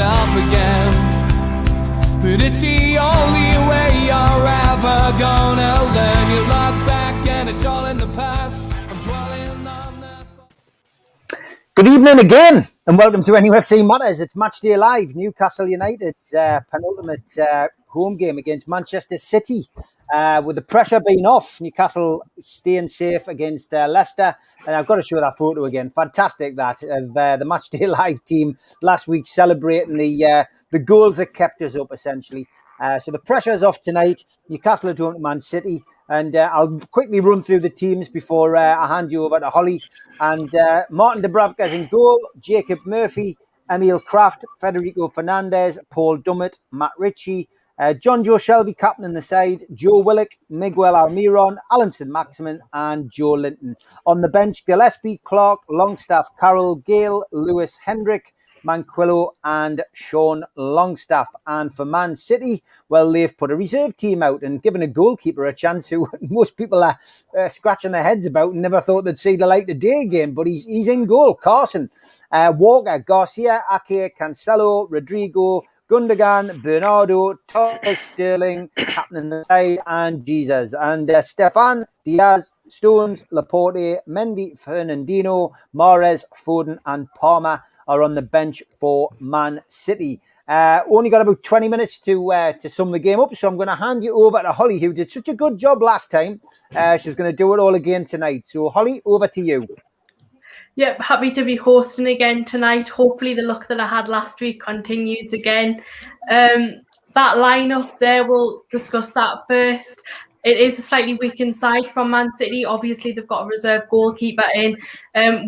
yourself again. But it's the only way you're ever gonna learn. You look back and it's all in the past. I'm dwelling on that. Good evening again, and welcome to NUFC Matters. It's Matchday Live, Newcastle United's penultimate home game against Manchester City. With the pressure being off, Newcastle staying safe against Leicester. And I've got to show that photo again. Fantastic, that, of the Matchday Live team last week celebrating the goals that kept us up, essentially. So the pressure's off tonight. Newcastle are going to Man City. And I'll quickly run through the teams before I hand you over to Holly. And Martin Dubravka's in goal, Jacob Murphy, Emil Kraft, Federico Fernandez, Paul Dummett, Matt Ritchie, John Joe Shelby captaining the side, Joe Willock, Miguel Almiron, Alanson Maximin, and Joe Linton. On the bench, Gillespie, Clark, Longstaff, Carroll, Gale, Lewis, Hendrick, Manquillo, and Sean Longstaff. And for Man City, well, they've put a reserve team out and given a goalkeeper a chance who most people are scratching their heads about and never thought they'd see the light of day again. But he's in goal. Carson, Walker, Garcia, Ake, Cancelo, Rodrigo, Gundogan, Bernardo, Torres, Sterling, captain the side, and Jesus. And Stefan, Diaz, Stones, Laporte, Mendy, Fernandinho, Mahrez, Foden, and Palmer are on the bench for Man City. Only got about 20 minutes to sum the game up, so I'm going to hand you over to Holly, who did such a good job last time. She's going to do it all again tonight. So, Holly, over to you. Yep, happy to be hosting again tonight. Hopefully the luck that I had last week continues again. That lineup there, we'll discuss that first. It is a slightly weakened side from Man City. Obviously, they've got a reserve goalkeeper in.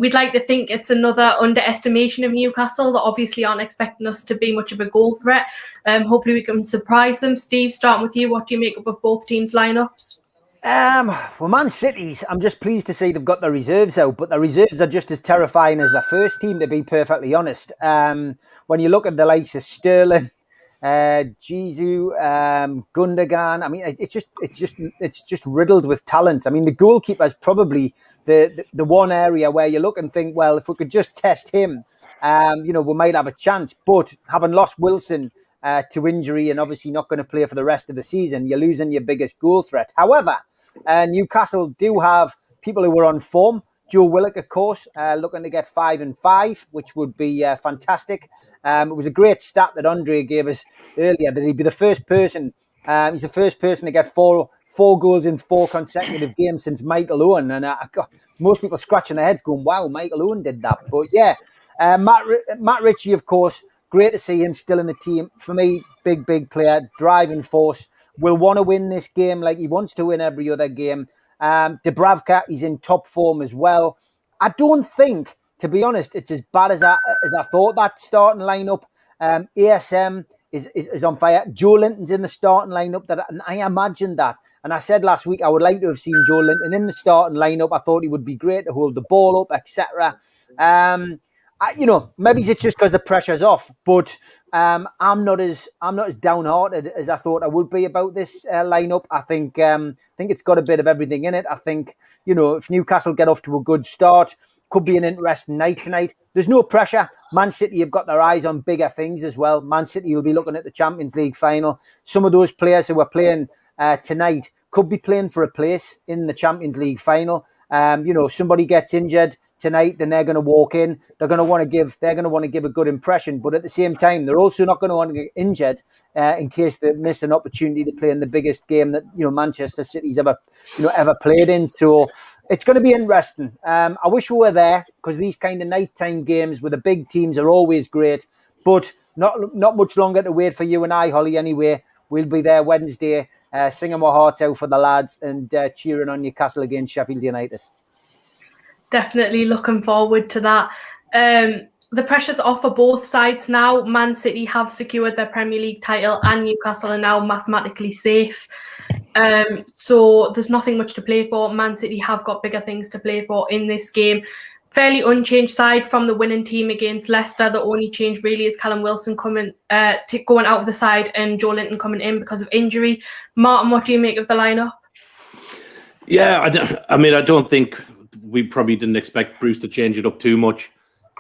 We'd like to think it's another underestimation of Newcastle that obviously aren't expecting us to be much of a goal threat. Hopefully we can surprise them. Steve, starting with you, what do you make up of both teams' lineups? Well, Man City's, I'm just pleased to see they've got their reserves out, but the reserves are just as terrifying as the first team, to be perfectly honest. When you look at the likes of Sterling, Jesus, Gundogan, I mean, it's just riddled with talent. I mean, the goalkeeper's probably the one area where you look and think, well, if we could just test him, we might have a chance. But having lost Wilson to injury and obviously not going to play for the rest of the season, you're losing your biggest goal threat. However, Newcastle do have people who are on form. Joe Willock, of course, looking to get 5 and 5, which would be fantastic. It was a great stat that Andre gave us earlier that he'd be the first person. He's the first person to get four goals in 4 consecutive games since Michael Owen. And most people scratching their heads going, wow, Michael Owen did that. But yeah, Matt Ritchie, of course, great to see him still in the team. For me, big player, driving force. Will want to win this game like he wants to win every other game. Dubravka, he's in top form as well. I don't think, to be honest, it's as bad as I thought, that starting lineup. ASM is on fire. Joe Linton's in the starting lineup. And I imagined that. And I said last week I would like to have seen Joe Linton in the starting lineup. I thought he would be great to hold the ball up, etc. Maybe it's just because the pressure's off, but I'm not as downhearted as I thought I would be about this lineup. I think it's got a bit of everything in it. I think, if Newcastle get off to a good start, could be an interesting night tonight. There's no pressure. Man City have got their eyes on bigger things as well. Man City will be looking at the Champions League final. Some of those players who are playing tonight could be playing for a place in the Champions League final. Somebody gets injured tonight, then they're going to walk in. They're going to want to give a good impression, but at the same time, they're also not going to want to get injured in case they miss an opportunity to play in the biggest game that Manchester City's ever played in. So it's going to be interesting. I wish we were there because these kind of nighttime games with the big teams are always great, but not much longer to wait for you and I, Holly. Anyway, we'll be there Wednesday, singing our hearts out for the lads and cheering on Newcastle against Sheffield United. Definitely looking forward to that. The pressure's off for both sides now. Man City have secured their Premier League title and Newcastle are now mathematically safe. So there's nothing much to play for. Man City have got bigger things to play for in this game. Fairly unchanged side from the winning team against Leicester. The only change really is Callum Wilson going out of the side and Joe Linton coming in because of injury. Martin, what do you make of the lineup? Yeah, I don't think we probably didn't expect Bruce to change it up too much.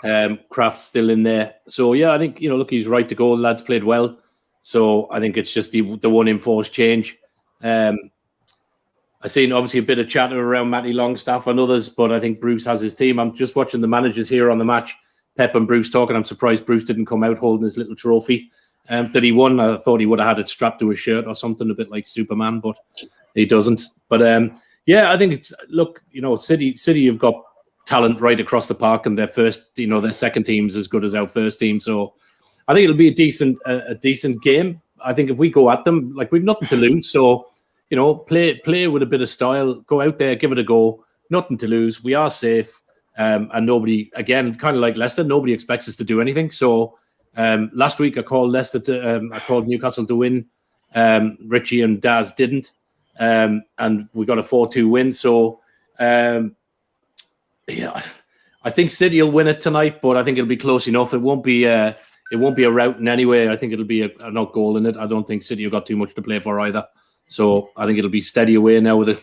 Kraft's still in there. So, yeah, I think, look, he's right to go. The lads played well. So I think it's just the one enforced change. I've seen obviously a bit of chatter around Matty Longstaff and others, but I think Bruce has his team. I'm just watching the managers here on the match, Pep and Bruce talking. I'm surprised Bruce didn't come out holding his little trophy that he won. I thought he would have had it strapped to his shirt or something, a bit like Superman, but he doesn't. But yeah, I think it's, look, City have got talent right across the park, and their second team's as good as our first team. So I think it'll be a decent game. I think if we go at them, like, we've nothing to lose. So, play with a bit of style, go out there, give it a go. Nothing to lose. We are safe. And nobody, again, kind of like Leicester, nobody expects us to do anything. So last week I called I called Newcastle to win. Richie and Daz didn't. And we got a 4-2 win. So, yeah, I think City will win it tonight, but I think it'll be close enough. It won't be a rout in any way. I think it'll be a not goal in it. I don't think City have got too much to play for either. So I think it'll be steady away now with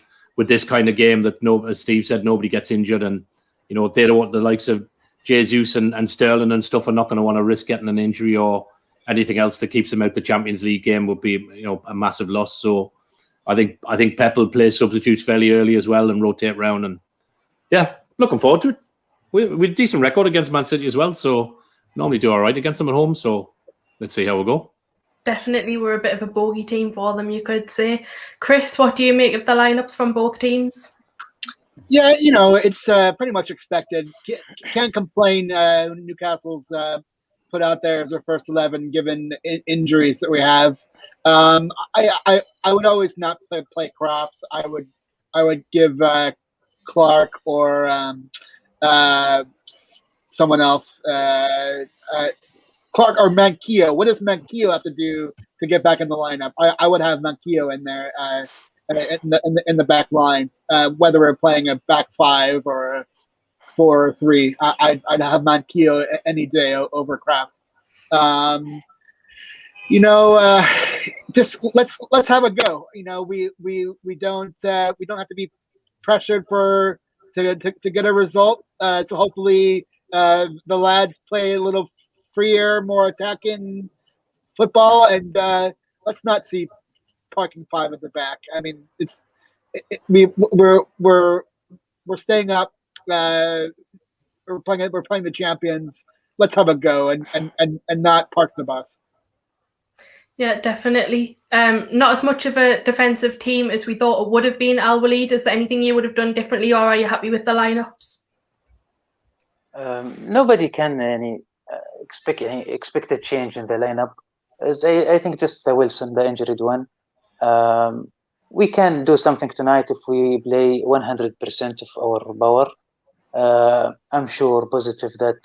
this kind of game that, as Steve said, nobody gets injured, and they don't want the likes of Jesus and Sterling and stuff are not going to want to risk getting an injury or anything else that keeps them out the Champions League game would be a massive loss. So I think Pep will play substitutes fairly early as well and rotate round, and yeah, looking forward to it. We have a decent record against Man City as well, so normally do all right against them at home. So let's see how we go. Definitely, we're a bit of a bogey team for them, you could say. Chris, what do you make of the lineups from both teams? Yeah, it's pretty much expected. Can't complain. Newcastle's put out there as their first 11, given injuries that we have. I would always not play Kraft. I would give Clark or someone else. Clark or Manquillo. What does Manquillo have to do to get back in the lineup? I would have Manquillo in there in the back line, whether we're playing a back 5 or a 4-3. I'd have Manquillo any day over Kraft. Just let's have a go. We don't have to be pressured to get a result. So hopefully the lads play a little freer, more attacking football, and let's not see parking 5 at the back. I mean, we're staying up. We're playing the champions. Let's have a go and not park the bus. Yeah, definitely. Not as much of a defensive team as we thought it would have been. Al Walid, is there anything you would have done differently, or are you happy with the lineups? Nobody can expect a change in the lineup. I think just the Wilson, the injured one. We can do something tonight if we play 100% of our power. I'm sure positive that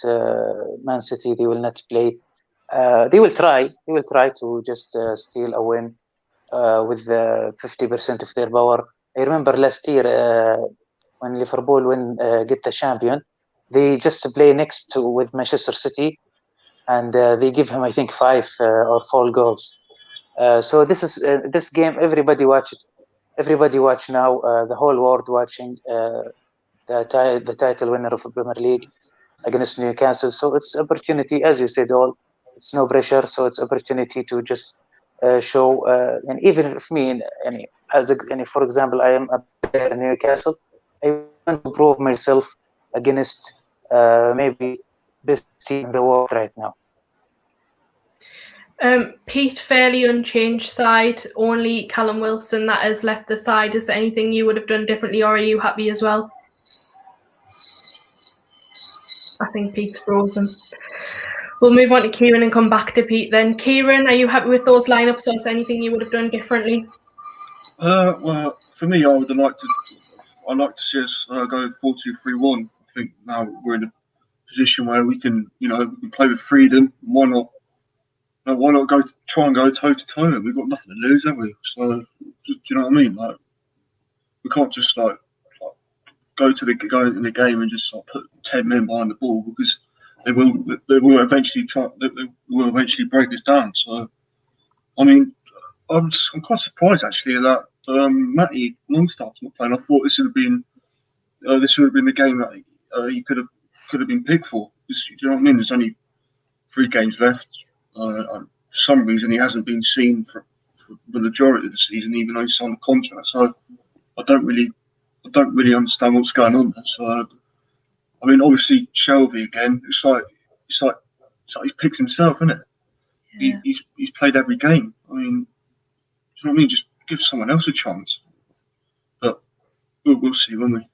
Man City, they will not play. They will try to just steal a win with 50% of their power. I remember last year when Liverpool get the champion, they just play next with Manchester City, and they give him, I think, 5 or 4 goals. So this game, everybody watch it. Everybody watch now. The whole world watching the title winner of the Premier League against Newcastle. So it's opportunity, as you said, all. It's no pressure, so it's opportunity to just show. And even if me, for example, I am a player in Newcastle, I want to prove myself against maybe best team in the world right now. Pete, fairly unchanged side, only Callum Wilson that has left the side. Is there anything you would have done differently, or are you happy as well? I think Pete's frozen. We'll move on to Kieran and come back to Pete then. Kieran, are you happy with those lineups, or is there anything you would have done differently? Well, for me, I'd like to see us go 4-2-3-1. I think now we're in a position where we can play with freedom. Why not try and go toe to toe? We've got nothing to lose, have we? So, do you know what I mean? Like, we can't just go into the game and just put 10 men behind the ball, because they will eventually break us down. So, I mean, I'm quite surprised actually that Matty Longstaff's not playing. I thought this would have been the game that he could have been picked for. Do you know what I mean? There's only 3 games left. For some reason, he hasn't been seen for the majority of the season, even though he's signed a contract. So I don't really understand what's going on there. So I mean, obviously Shelby again. It's like he's picked himself, isn't it? Yeah. He's played every game. I mean, do you know what I mean? Just give someone else a chance. But we'll see, won't we?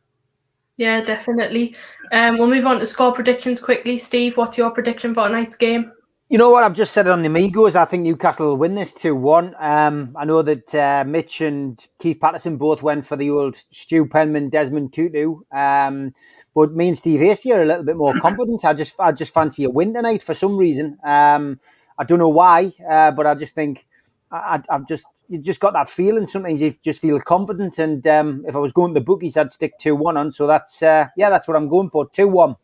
Yeah, definitely. We'll move on to score predictions quickly. Steve, what's your prediction for tonight's game? You know what? I've just said it on the Amigos. I think Newcastle will win this 2-1. I know that Mitch and Keith Patterson both went for the old Stu Penman, Desmond Tutu. But me and Steve Hasty are a little bit more confident. I just fancy a win tonight for some reason. I don't know why, but I just think you just got that feeling. Sometimes you just feel confident. And if I was going to the bookies, I'd stick 2-1 on. So that's what I'm going for. 2-1.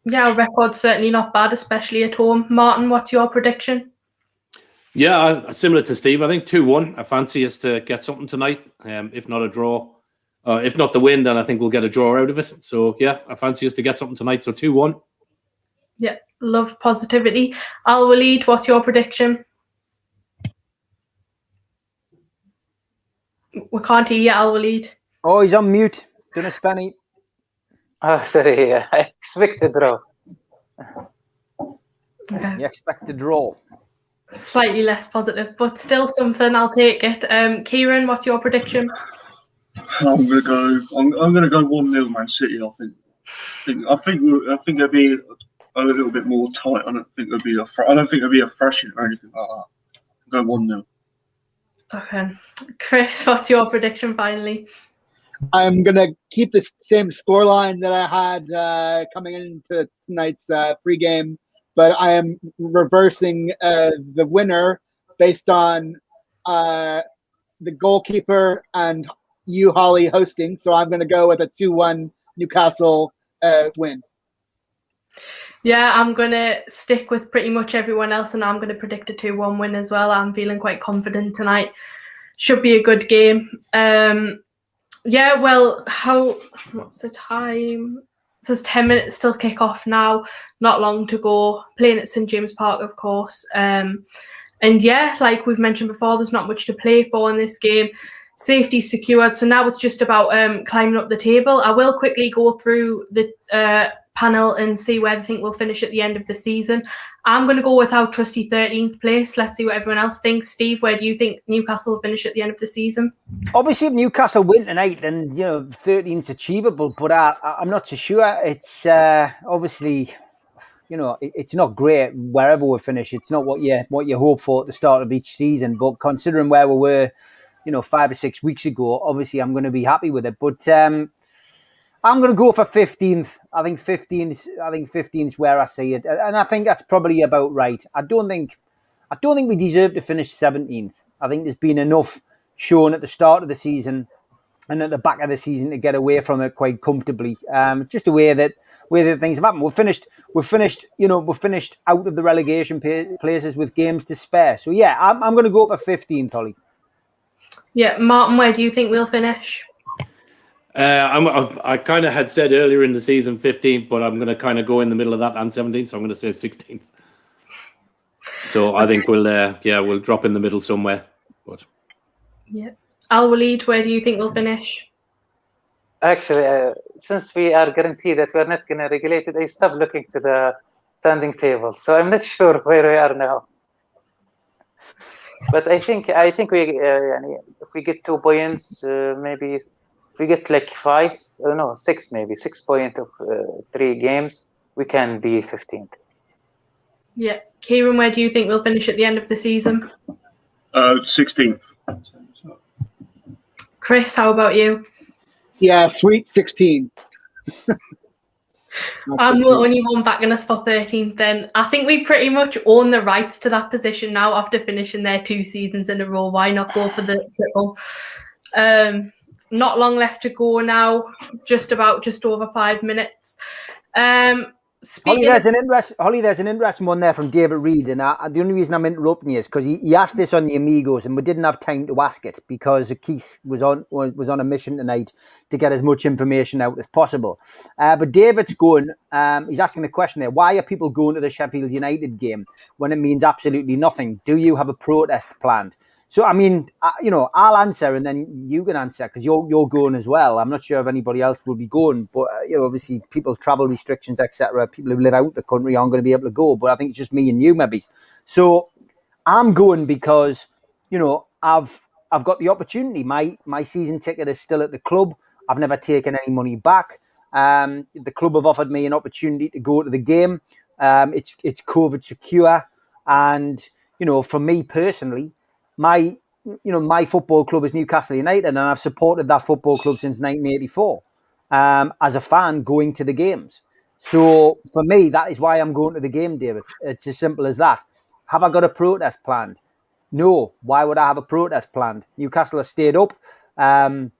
Yeah, our record's certainly not bad, especially at home. Martin, what's your prediction? Yeah, similar to Steve. I think 2-1. I fancy us to get something tonight. If not a draw, if not the win, then I think we'll get a draw out of it. So yeah, I fancy us to get something tonight. So 2-1. Yeah, love positivity. Al Walid, what's your prediction? We can't hear you, Al Walid. Oh, he's on mute. Done a Spenny. Oh, sorry. I expect a draw. Okay. You expect a draw. Slightly less positive, but still something. I'll take it. Kieran, what's your prediction? I'm gonna go 1-0 Man City. I think there'll be a little bit more tight. I don't think there'll be a thrashing or anything like that. I'll go 1-0. Okay, Chris, what's your prediction? Finally, I'm gonna keep the same scoreline that I had coming into tonight's pregame, but I am reversing the winner based on the goalkeeper and you, Holly, hosting. So I'm gonna go with a 2-1 Newcastle win. Yeah, I'm going to stick with pretty much everyone else, and I'm going to predict a 2-1 win as well. I'm feeling quite confident tonight. Should be a good game. Yeah, well, what's the time? It says 10 minutes till kick-off now. Not long to go. Playing at St James Park, of course. And yeah, like we've mentioned before, there's not much to play for in this game. Safety secured, so now it's just about climbing up the table. I will quickly go through the panel and see where they think we'll finish at the end of the season. I'm going to go with our trusty 13th place. Let's see what everyone else thinks. Steve, where do you think Newcastle will finish at the end of the season? Obviously, if Newcastle win tonight, then 13's achievable. But I'm not so sure. It's obviously, it's not great wherever we finish. It's not what you hope for at the start of each season. But considering where we were, 5 or 6 weeks ago, obviously I'm going to be happy with it. But I'm going to go for 15th. I think 15th where I see it, and I think that's probably about right. I don't think we deserve to finish 17th. I think there's been enough shown at the start of the season and at the back of the season to get away from it quite comfortably. Just the way that things have happened. We've finished out of the relegation places with games to spare. So yeah, I'm going to go for 15th, Holly. Yeah, Martin, where do you think we'll finish? I kind of had said earlier in the season 15th, but I'm going to kind of go in the middle of that and 17th, so I'm going to say 16th. So I think we'll drop in the middle somewhere. But yeah, Al Walid, where do you think we'll finish? Actually, since we are guaranteed that we are not going to regulate it, I stopped looking to the standing table, so I'm not sure where we are now. But I think we if we get 2 points, maybe if we get like 6 points of 3 games, we can be 15th. Yeah, Kieran, where do you think we'll finish at the end of the season? 16th. Chris, how about you? Yeah, sweet 16. I'm the only one backing us for 13th then. I think we pretty much own the rights to that position now after finishing there 2 seasons in a row. Why not go for the triple? Not long left to go now, just over 5 minutes. Holly, speaking there's an interesting one there from David Reed, and the only reason I'm interrupting you is because he asked this on the Amigos, and we didn't have time to ask it because Keith was on a mission tonight to get as much information out as possible. But David's going, he's asking a question there: why are people going to the Sheffield United game when it means absolutely nothing? Do you have a protest planned? So, I mean, I'll answer and then you can answer because you're going as well. I'm not sure if anybody else will be going, but, obviously people, travel restrictions, etc. People who live out the country aren't going to be able to go, but I think it's just me and you maybe. So I'm going because, I've got the opportunity. My season ticket is still at the club. I've never taken any money back. The club have offered me an opportunity to go to the game. It's COVID secure. And, for me personally, my football club is Newcastle United, and I've supported that football club since 1984 as a fan going to the games. So for me, that is why I'm going to the game, David. It's as simple as that. Have I got a protest planned? No. Why would I have a protest planned? Newcastle has stayed up. The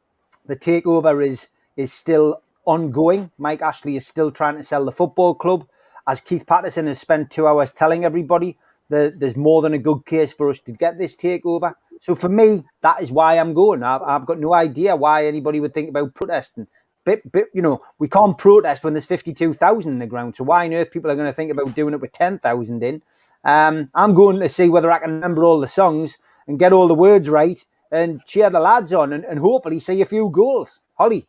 takeover is still ongoing. Mike Ashley is still trying to sell the football club. As Keith Patterson has spent 2 hours telling everybody, there's more than a good case for us to get this takeover. So for me, that is why I'm going. I've got no idea why anybody would think about protesting. But we can't protest when there's 52,000 in the ground. So why on earth people are going to think about doing it with 10,000 in? I'm going to see whether I can remember all the songs and get all the words right and cheer the lads on and hopefully see a few goals. Holly?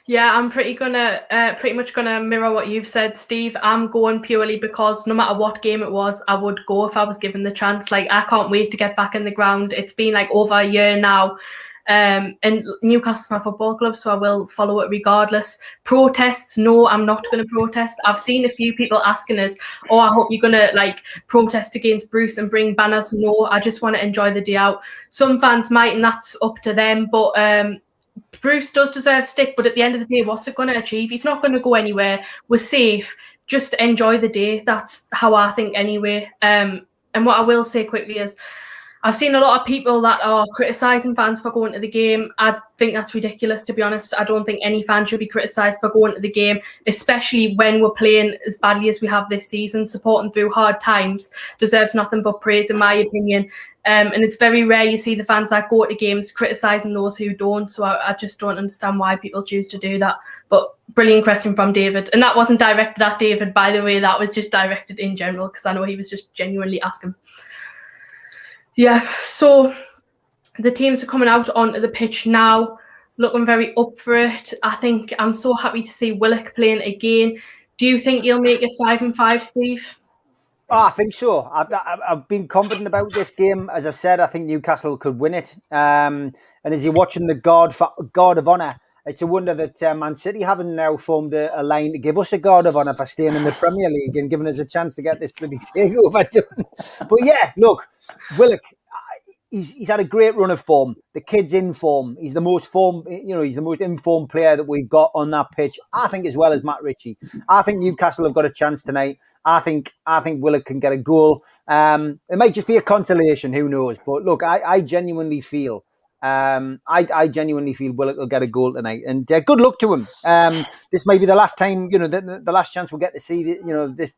Yeah, I'm pretty much gonna mirror what you've said, Steve. I'm going purely because no matter what game it was, I would go if I was given the chance. Like, I can't wait to get back in the ground. It's been like over a year now. And Newcastle's my football club, so I will follow it regardless. Protests, no, I'm not going to protest. I've seen a few people asking us, I hope you're going to protest against Bruce and bring banners. No, I just want to enjoy the day out. Some fans might, and that's up to them, but Bruce does deserve stick, but at the end of the day, what's it going to achieve? He's not going to go anywhere. We're safe. Just enjoy the day. That's how I think anyway. And what I will say quickly is I've seen a lot of people that are criticising fans for going to the game. I think that's ridiculous, to be honest. I don't think any fan should be criticised for going to the game, especially when we're playing as badly as we have this season. Supporting through hard times deserves nothing but praise, in my opinion. And it's very rare you see the fans that go to games criticising those who don't. So I just don't understand why people choose to do that. But brilliant question from David. And that wasn't directed at David, by the way. That was just directed in general, because I know he was just genuinely asking. Yeah, so the teams are coming out onto the pitch now, looking very up for it. I think I'm so happy to see Willock playing again. Do you think he'll make it 5-5, Steve? Oh, I think so. I've been confident about this game. As I've said, I think Newcastle could win it. And as you're watching the guard of honour, it's a wonder that Man City haven't now formed a line to give us a guard of honour for staying in the Premier League and giving us a chance to get this bloody takeover done. But yeah, look, Willock, he's had a great run of form. The kid's in form. He's the most he's the most informed player that we've got on that pitch, I think, as well as Matt Ritchie. I think Newcastle have got a chance tonight. I think Willock can get a goal. It might just be a consolation, who knows? But look, I genuinely feel I genuinely feel Willock will get a goal tonight, and good luck to him. This may be the last time, the last chance we'll get to see,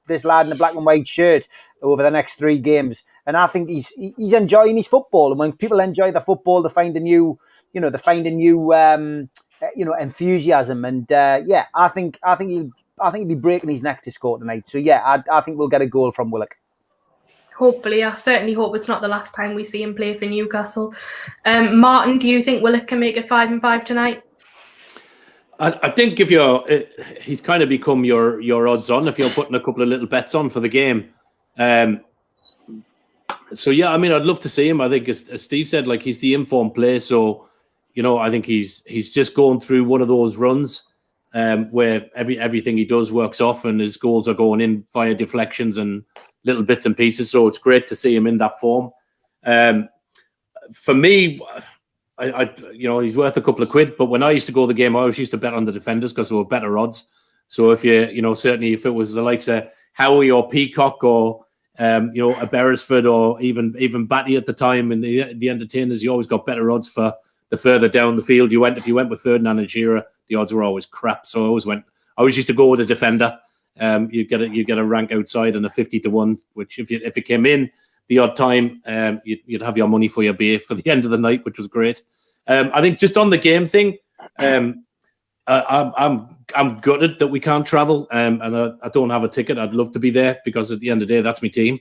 this lad in a black and white shirt over the next 3 games. And I think he's enjoying his football. And when people enjoy the football, they find a new, enthusiasm. And I think he'll be breaking his neck to score tonight. So yeah, I think we'll get a goal from Willock. Hopefully, I certainly hope it's not the last time we see him play for Newcastle. Martin, do you think Willock can make it 5-5 tonight? I think he's kind of become your odds on if you're putting a couple of little bets on for the game. So yeah, I mean, I'd love to see him. I think, as Steve said, he's the informed player. So, I think he's just going through one of those runs where everything he does works off, and his goals are going in via deflections and little bits and pieces. So it's great to see him in that form. For me, he's worth a couple of quid. But when I used to go to the game, I always used to bet on the defenders because there were better odds. So if certainly if it was the likes of Howie or Peacock or a Beresford or even Batty at the time, and the entertainers, you always got better odds for the further down the field you went. If you went with Ferdinand and Shearer, the odds were always crap. So I always used to go with a defender. you get a rank outside and a 50-1, which if it came in the odd time, you'd have your money for your beer for the end of the night, which was great. I think just on the game thing, I'm gutted that we can't travel, and I don't have a ticket. I'd love to be there because at the end of the day, that's my team.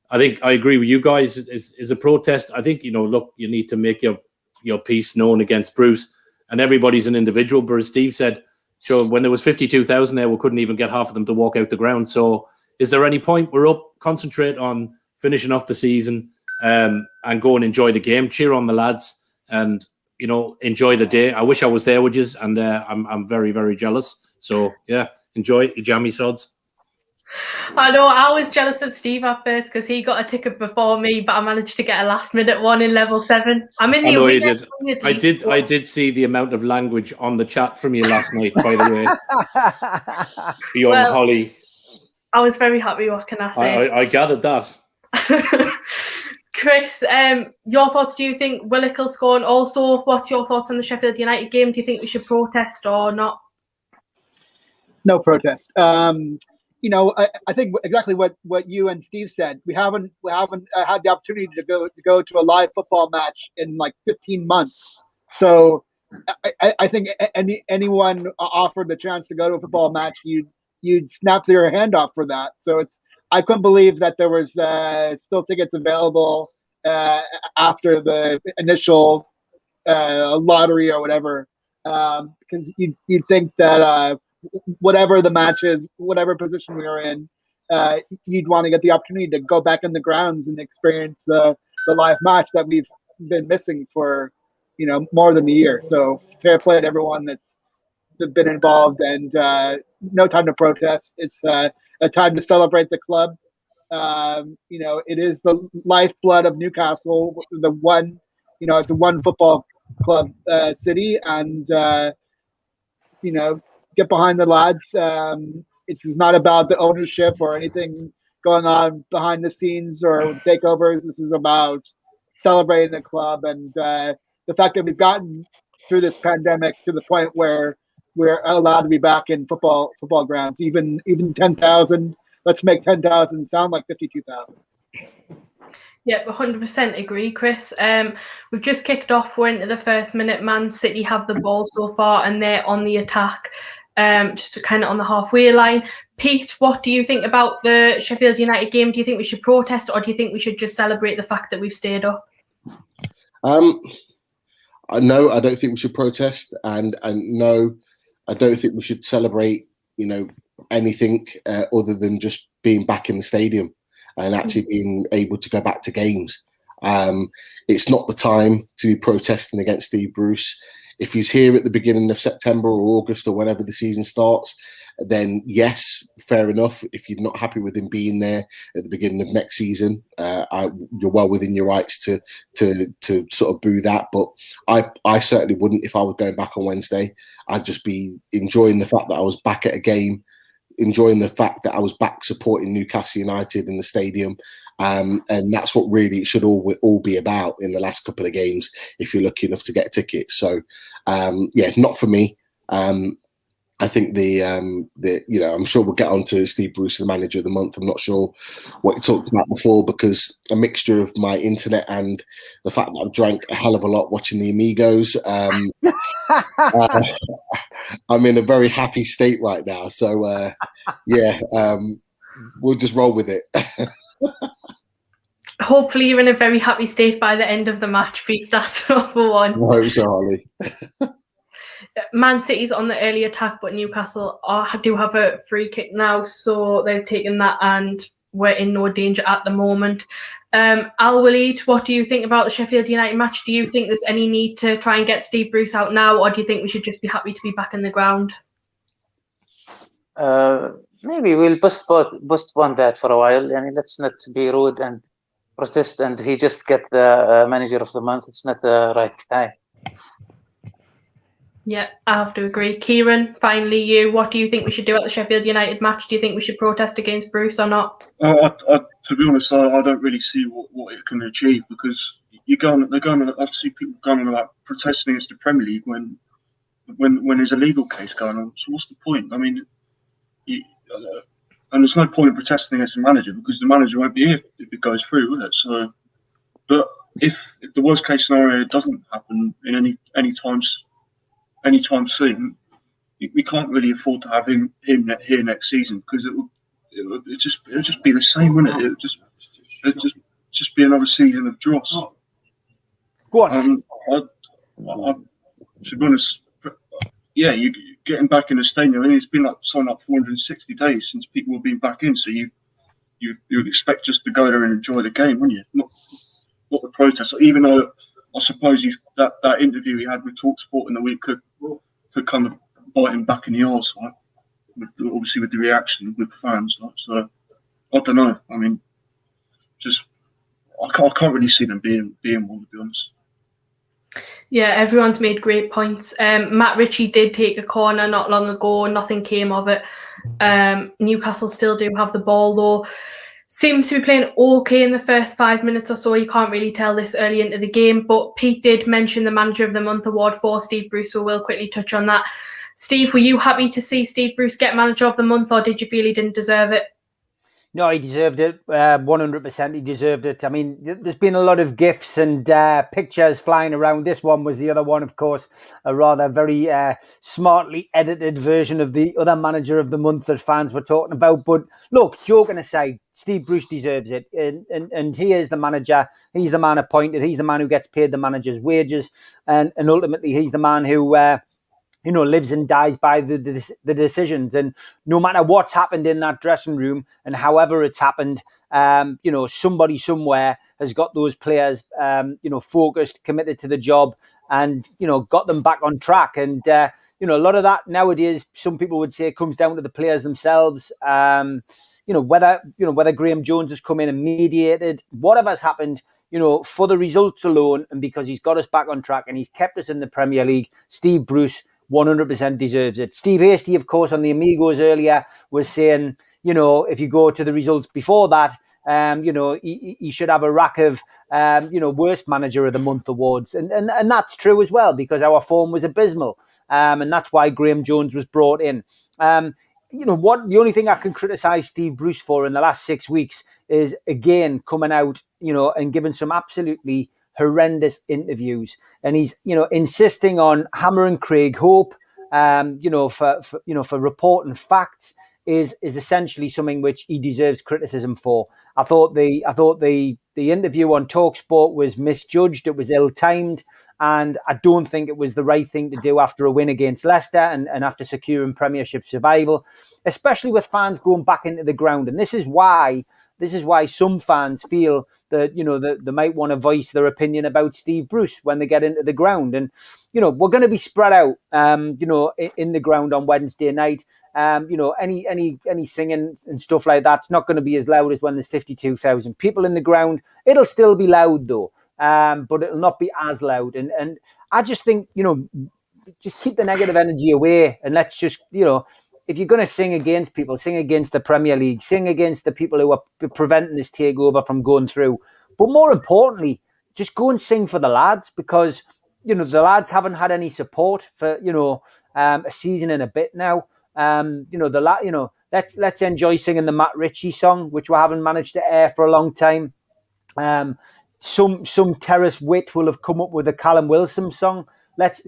I think I agree with you guys. Is a protest. I think, look, you need to make your piece known against Bruce, and everybody's an individual. But as Steve said, sure, when there was 52,000 there, we couldn't even get half of them to walk out the ground. So, is there any point? We're up. Concentrate on finishing off the season, and go and enjoy the game. Cheer on the lads, and enjoy the day. I wish I was there with you, and I'm very, very jealous. So yeah, enjoy your jammy sods. I know, I was jealous of Steve at first because he got a ticket before me, but I managed to get a last-minute one in level 7. I'm in the. I know you did. I did see the amount of language on the chat from you last night. By the way, beyond Holly. I was very happy. What can I say? I gathered that. Chris, your thoughts? Do you think Willock will score? And also, what's your thoughts on the Sheffield United game? Do you think we should protest or not? No protest. I think exactly what you and Steve said. We haven't had the opportunity to go to a live football match in like 15 months. So I think anyone offered the chance to go to a football match, you'd snap your hand off for that. So I couldn't believe that there was still tickets available after the initial lottery or whatever, because you'd think that whatever the match is, whatever position we are in, you'd want to get the opportunity to go back in the grounds and experience the live match that we've been missing for more than a year. So fair play to everyone that's been involved, and no time to protest. It's a time to celebrate the club. It is the lifeblood of Newcastle, the one, it's a one football club city, and get behind the lads. It's not about the ownership or anything going on behind the scenes or takeovers. This is about celebrating the club, and the fact that we've gotten through this pandemic to the point where we're allowed to be back in football grounds. Even 10,000. Let's make 10,000 sound like 52,000. Yeah, 100% agree, Chris. We've just kicked off. We're into the first minute. Man City have the ball so far, and they're on the attack, just kind of on the halfway line. Pete, what do you think about the Sheffield United game? Do you think we should protest, or do you think we should just celebrate the fact that we've stayed up? No, I don't think we should protest, and no, I don't think we should celebrate, anything other than just being back in the stadium and actually being able to go back to games. It's not the time to be protesting against Steve Bruce. If he's here at the beginning of September or August or whenever the season starts, then yes, fair enough. If you're not happy with him being there at the beginning of next season, you're well within your rights to sort of boo that. But I certainly wouldn't if I was going back on Wednesday. I'd just be enjoying the fact that I was back at a game, enjoying the fact that I was back supporting Newcastle United in the stadium. And that's what really it should all be about in the last couple of games, if you're lucky enough to get tickets. So, not for me. I think I'm sure we'll get on to Steve Bruce, the manager of the month. I'm not sure what he talked about before, because a mixture of my internet and the fact that I've drank a hell of a lot watching the Amigos. I'm in a very happy state right now. So, we'll just roll with it. Hopefully you're in a very happy state by the end of the match, Pete. That's number one. I hope so, Holly. Man City's on the early attack, but Newcastle do have a free kick now, so they've taken that and we're in no danger at the moment. Al-Walid, what do you think about the Sheffield United match? Do you think there's any need to try and get Steve Bruce out now, or do you think we should just be happy to be back in the ground? Maybe we'll postpone that for a while. I mean, let's not be rude and protest, and he just get the manager of the month. It's not the right time. Yeah, I have to agree. Kieran, finally you. What do you think we should do at the Sheffield United match? Do you think we should protest against Bruce or not? To be honest, I don't really see what it can achieve, because I see people going on about protesting against the Premier League when there's a legal case going on. So what's the point? I mean, and there's no point in protesting against the manager because the manager won't be here if it goes through, will it? So, but if the worst case scenario doesn't happen in any time soon, we can't really afford to have him here next season because it'll just be the same, wouldn't it? It'll just be another season of dross. Go on. To be honest, yeah, you getting back in the stadium. I mean, it's been like something like 460 days since people have been back in. So you would expect just to go there and enjoy the game, wouldn't you? Not the protest. Even though I suppose that interview he had with TalkSport in the week could kind of bite him back in the arse, right? Obviously with the reaction with the fans, right? So I don't know. I mean, I can't really see them being one, to be honest. Yeah, everyone's made great points. Matt Ritchie did take a corner not long ago. Nothing came of it. Newcastle still do have the ball, though. Seems to be playing okay in the first 5 minutes or so. You can't really tell this early into the game. But Pete did mention the Manager of the Month award for Steve Bruce, so we'll quickly touch on that. Steve, were you happy to see Steve Bruce get Manager of the Month, or did you feel he didn't deserve it? No, he deserved it. 100%, he deserved it. I mean, there's been a lot of gifs and pictures flying around. This one was the other one, of course, a rather very smartly edited version of the other Manager of the Month that fans were talking about. But look, joking aside, Steve Bruce deserves it. And he is the manager. He's the man appointed. He's the man who gets paid the manager's wages. And ultimately, he's the man who... lives and dies by the decisions. And no matter what's happened in that dressing room and however it's happened, somebody somewhere has got those players, focused, committed to the job and, got them back on track. And, a lot of that nowadays, some people would say comes down to the players themselves. Whether Graham Jones has come in and mediated, whatever's happened, for the results alone and because he's got us back on track and he's kept us in the Premier League, Steve Bruce 100% deserves it. Steve Hasty, of course, on the Amigos earlier was saying, if you go to the results before that, he should have a rack of, worst Manager of the Month awards. And that's true as well because our form was abysmal. And that's why Graham Jones was brought in. The only thing I can criticise Steve Bruce for in the last 6 weeks is, again, coming out, and giving some absolutely horrendous interviews, and he's insisting on hammering Craig Hope for reporting facts is essentially something which he deserves criticism for. I thought the interview on TalkSport was misjudged. It was ill-timed, and I don't think it was the right thing to do after a win against Leicester and after securing Premiership survival, especially with fans going back into the ground. And this is why some fans feel that, that they might want to voice their opinion about Steve Bruce when they get into the ground. And, we're going to be spread out, in the ground on Wednesday night. Any singing and stuff like that's not going to be as loud as when there's 52,000 people in the ground. It'll still be loud though, but it'll not be as loud. And I just think, just keep the negative energy away and let's just, if you're going to sing against people, sing against the Premier League, sing against the people who are preventing this takeover from going through. But more importantly, just go and sing for the lads because, the lads haven't had any support for, a season and a bit now. Let's enjoy singing the Matt Ritchie song, which we haven't managed to air for a long time. Some terrace wit will have come up with a Callum Wilson song. Let's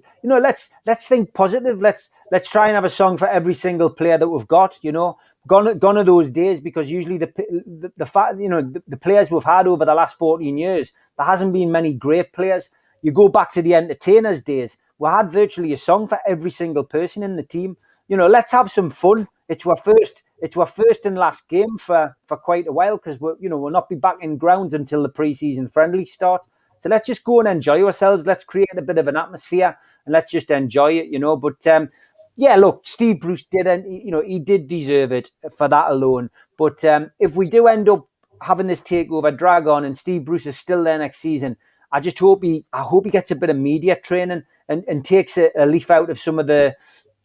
think positive. Let's try and have a song for every single player that we've got. Gone are those days because usually the players we've had over the last 14 years, there hasn't been many great players. You go back to the entertainers' days, we had virtually a song for every single person in the team. Let's have some fun. It's our first and last game for quite a while because we'll not be back in grounds until the pre-season friendly starts. So let's just go and enjoy ourselves. Let's create a bit of an atmosphere and let's just enjoy it, But look, Steve Bruce he did deserve it for that alone. But if we do end up having this takeover drag on and Steve Bruce is still there next season, I hope he gets a bit of media training and takes a leaf out of some of the,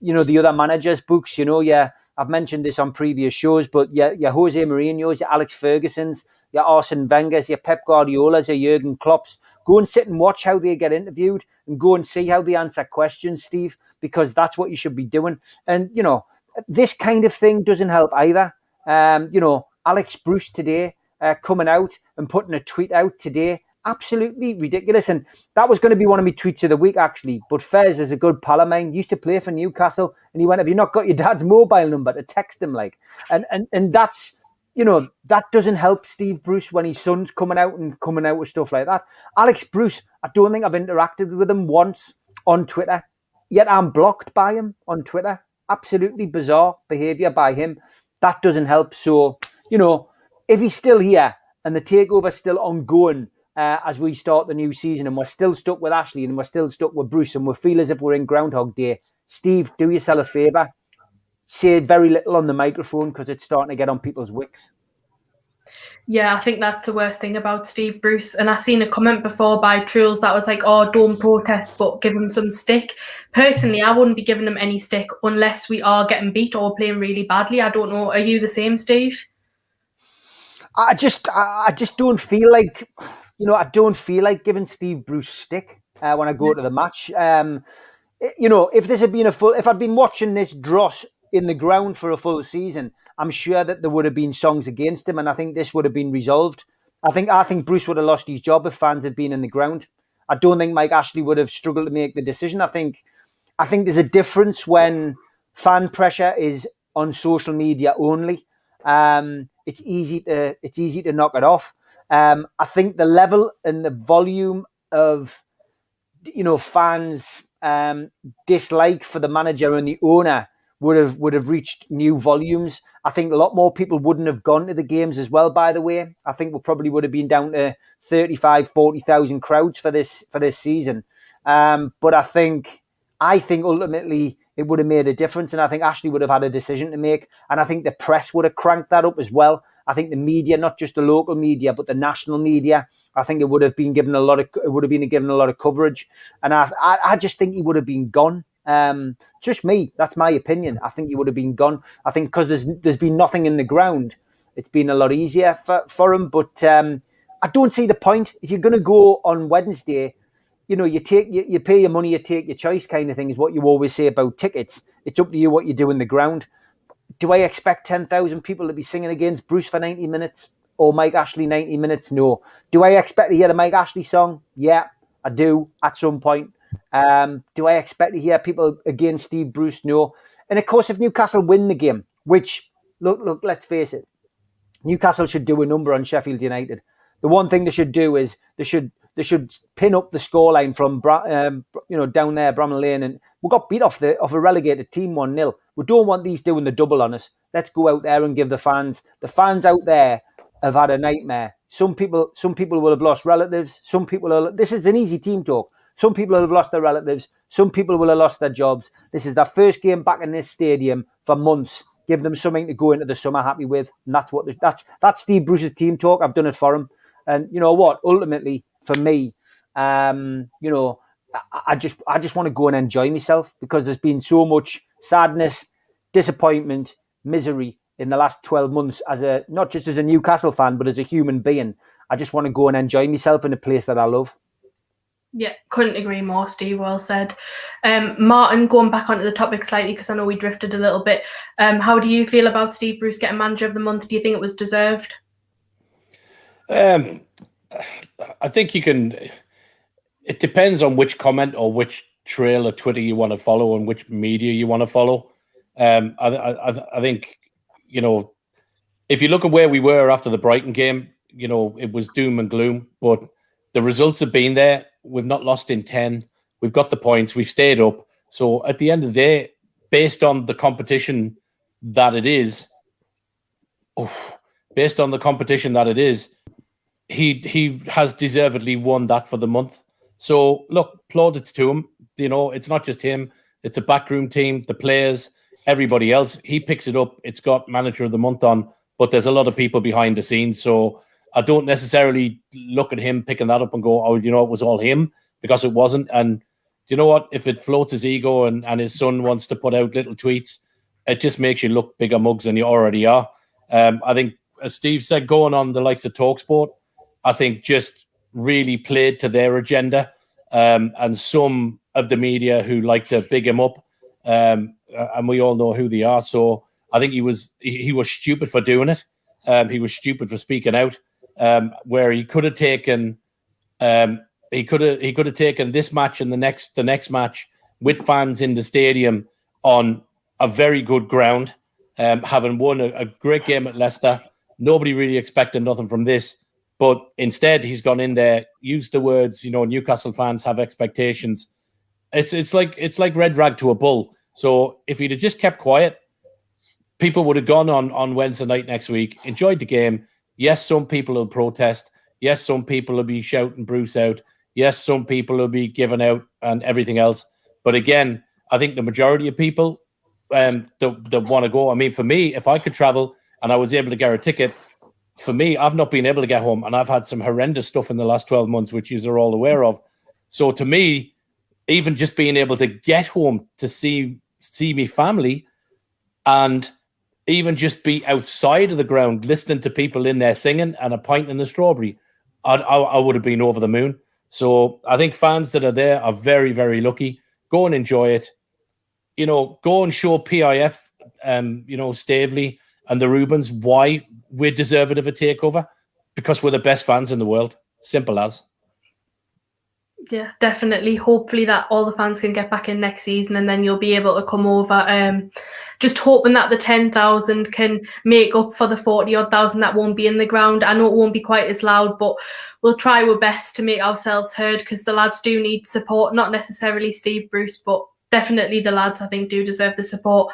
the other managers' books. I've mentioned this on previous shows, but your Jose Mourinho's, your Alex Ferguson's, your Arsene Wenger's, your Pep Guardiola's, your Jurgen Klopp's. Go and sit and watch how they get interviewed and go and see how they answer questions, Steve, because that's what you should be doing. And, this kind of thing doesn't help either. Alex Bruce today coming out and putting a tweet out today, absolutely ridiculous. And that was going to be one of my tweets of the week, actually. But Fez is a good pal of mine, used to play for Newcastle, and he went, "Have you not got your dad's mobile number to text him?" And that's, that doesn't help Steve Bruce when his son's coming out with stuff like that. Alex Bruce, I don't think I've interacted with him once on Twitter, yet I'm blocked by him on Twitter. Absolutely bizarre behaviour by him. That doesn't help. So, if he's still here and the takeover's still ongoing as we start the new season, and we're still stuck with Ashley and we're still stuck with Bruce, and we feel as if we're in Groundhog Day, Steve, do yourself a favour. Say very little on the microphone, because it's starting to get on people's wicks. Yeah, I think that's the worst thing about Steve Bruce. And I seen a comment before by Truls that was like, "Oh, don't protest, but give him some stick." Personally, I wouldn't be giving him any stick unless we are getting beat or playing really badly. I don't know. Are you the same, Steve? I just don't feel like, I don't feel like giving Steve Bruce stick when I go to the match. If this had been if I'd been watching this dross in the ground for a full season, I'm sure that there would have been songs against him, and I think this would have been resolved. I think Bruce would have lost his job if fans had been in the ground. I don't think Mike Ashley would have struggled to make the decision. I think there's a difference when fan pressure is on social media only. It's easy to knock it off. I think the level and the volume of fans' dislike for the manager and the owner would have reached new volumes. I think a lot more people wouldn't have gone to the games as well, by the way. I think we probably would have been down to 35, 40,000 crowds for this season. But I think ultimately it would have made a difference, and I think Ashley would have had a decision to make, and I think the press would have cranked that up as well. I think the media, not just the local media, but the national media, I think it would have been given a lot of coverage, and I just think he would have been gone. Just me, that's my opinion. I think he would have been gone. I think because there's been nothing in the ground, it's been a lot easier for him. But I don't see the point. If you're going to go on Wednesday, you pay your money, you take your choice kind of thing is what you always say about tickets. It's up to you what you do in the ground. Do I expect 10,000 people to be singing against Bruce for 90 minutes or Mike Ashley 90 minutes? No. Do I expect to hear the Mike Ashley song? Yeah, I do at some point. Do I expect to hear people against Steve Bruce? No. And of course, if Newcastle win the game, which, look, let's face it, Newcastle should do a number on Sheffield United. The one thing they should do is they should pin up the scoreline from down there, Bramall Lane, and we got beat off a relegated team 1-0. We don't want these doing the double on us. Let's go out there and give the fans out there have had a nightmare. Some people will have lost relatives. This is an easy team talk. Some people will have lost their relatives. Some people will have lost their jobs. This is their first game back in this stadium for months. Give them something to go into the summer happy with, and that's Steve Bruce's team talk. I've done it for him, and you know what? Ultimately, for me, I just want to go and enjoy myself, because there's been so much sadness, disappointment, misery in the last 12 months not just as a Newcastle fan, but as a human being. I just want to go and enjoy myself in a place that I love. Yeah, couldn't agree more, Steve. Well said. Martin, going back onto the topic slightly, because I know we drifted a little bit. How do you feel about Steve Bruce getting Manager of the Month? Do you think it was deserved? I think you can. It depends on which comment or which trail of Twitter you want to follow and which media you want to follow. I think, if you look at where we were after the Brighton game, it was doom and gloom, but the results have been there. We've not lost in 10. We've got the points. We've stayed up. So at the end of the day, based on the competition that it is, he has deservedly won that for the month. So look, plaudits to him. It's not just him. It's a backroom team, the players, everybody else. He picks it up. It's got Manager of the Month on, but there's a lot of people behind the scenes. So I don't necessarily look at him picking that up and go, it was all him, because it wasn't. And you know what? If it floats his ego and his son wants to put out little tweets, it just makes you look bigger mugs than you already are. I think, as Steve said, going on the likes of TalkSport, I think just really played to their agenda. And some of the media who like to big him up, and we all know who they are. So I think he was stupid for doing it. He was stupid for speaking out. Where he could have taken, he could have taken this match and the next match with fans in the stadium on a very good ground, having won a great game at Leicester. Nobody really expected nothing from this, but instead he's gone in there, used the words, Newcastle fans have expectations. It's like red rag to a bull. So if he'd have just kept quiet, people would have gone on Wednesday night next week, enjoyed the game. Yes, some people will protest. Yes, some people will be shouting Bruce out. Yes, some people will be giving out and everything else. But again, I think the majority of people that want to go. I mean, for me, if I could travel and I was able to get a ticket, for me, I've not been able to get home, and I've had some horrendous stuff in the last 12 months, which you're all aware of. So to me, even just being able to get home to see me family, and even just be outside of the ground listening to people in there singing and a pint in the strawberry, I would have been over the moon. So I think fans that are there are very, very lucky. Go and enjoy it. Go and show PIF, Staveley and the Rubens why we're deserving of a takeover, because we're the best fans in the world. Simple as. Yeah, definitely. Hopefully that all the fans can get back in next season, and then you'll be able to come over. Just hoping that the 10,000 can make up for the 40-odd thousand that won't be in the ground. I know it won't be quite as loud, but we'll try our best to make ourselves heard, because the lads do need support. Not necessarily Steve Bruce, but definitely the lads, I think, do deserve the support.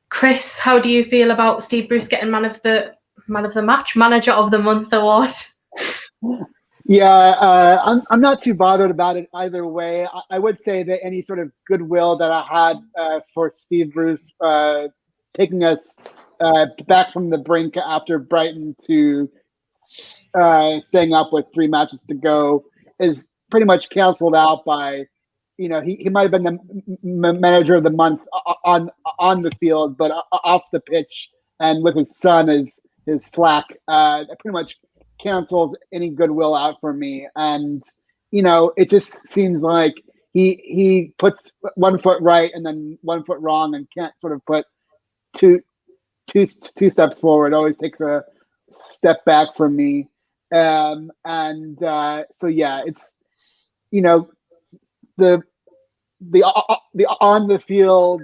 Chris, how do you feel about Steve Bruce getting man of the match, manager of the month award? Yeah, I'm not too bothered about it either way. I would say that any sort of goodwill that I had for Steve Bruce taking us back from the brink after Brighton to staying up with 3 matches to go is pretty much canceled out by, he might have been the manager of the month on the field, but off the pitch and with his son as his flack, pretty much cancels any goodwill out for me. And it just seems like he puts one foot right and then one foot wrong, and can't sort of put two steps forward. Always takes a step back from me. So yeah, it's the on the field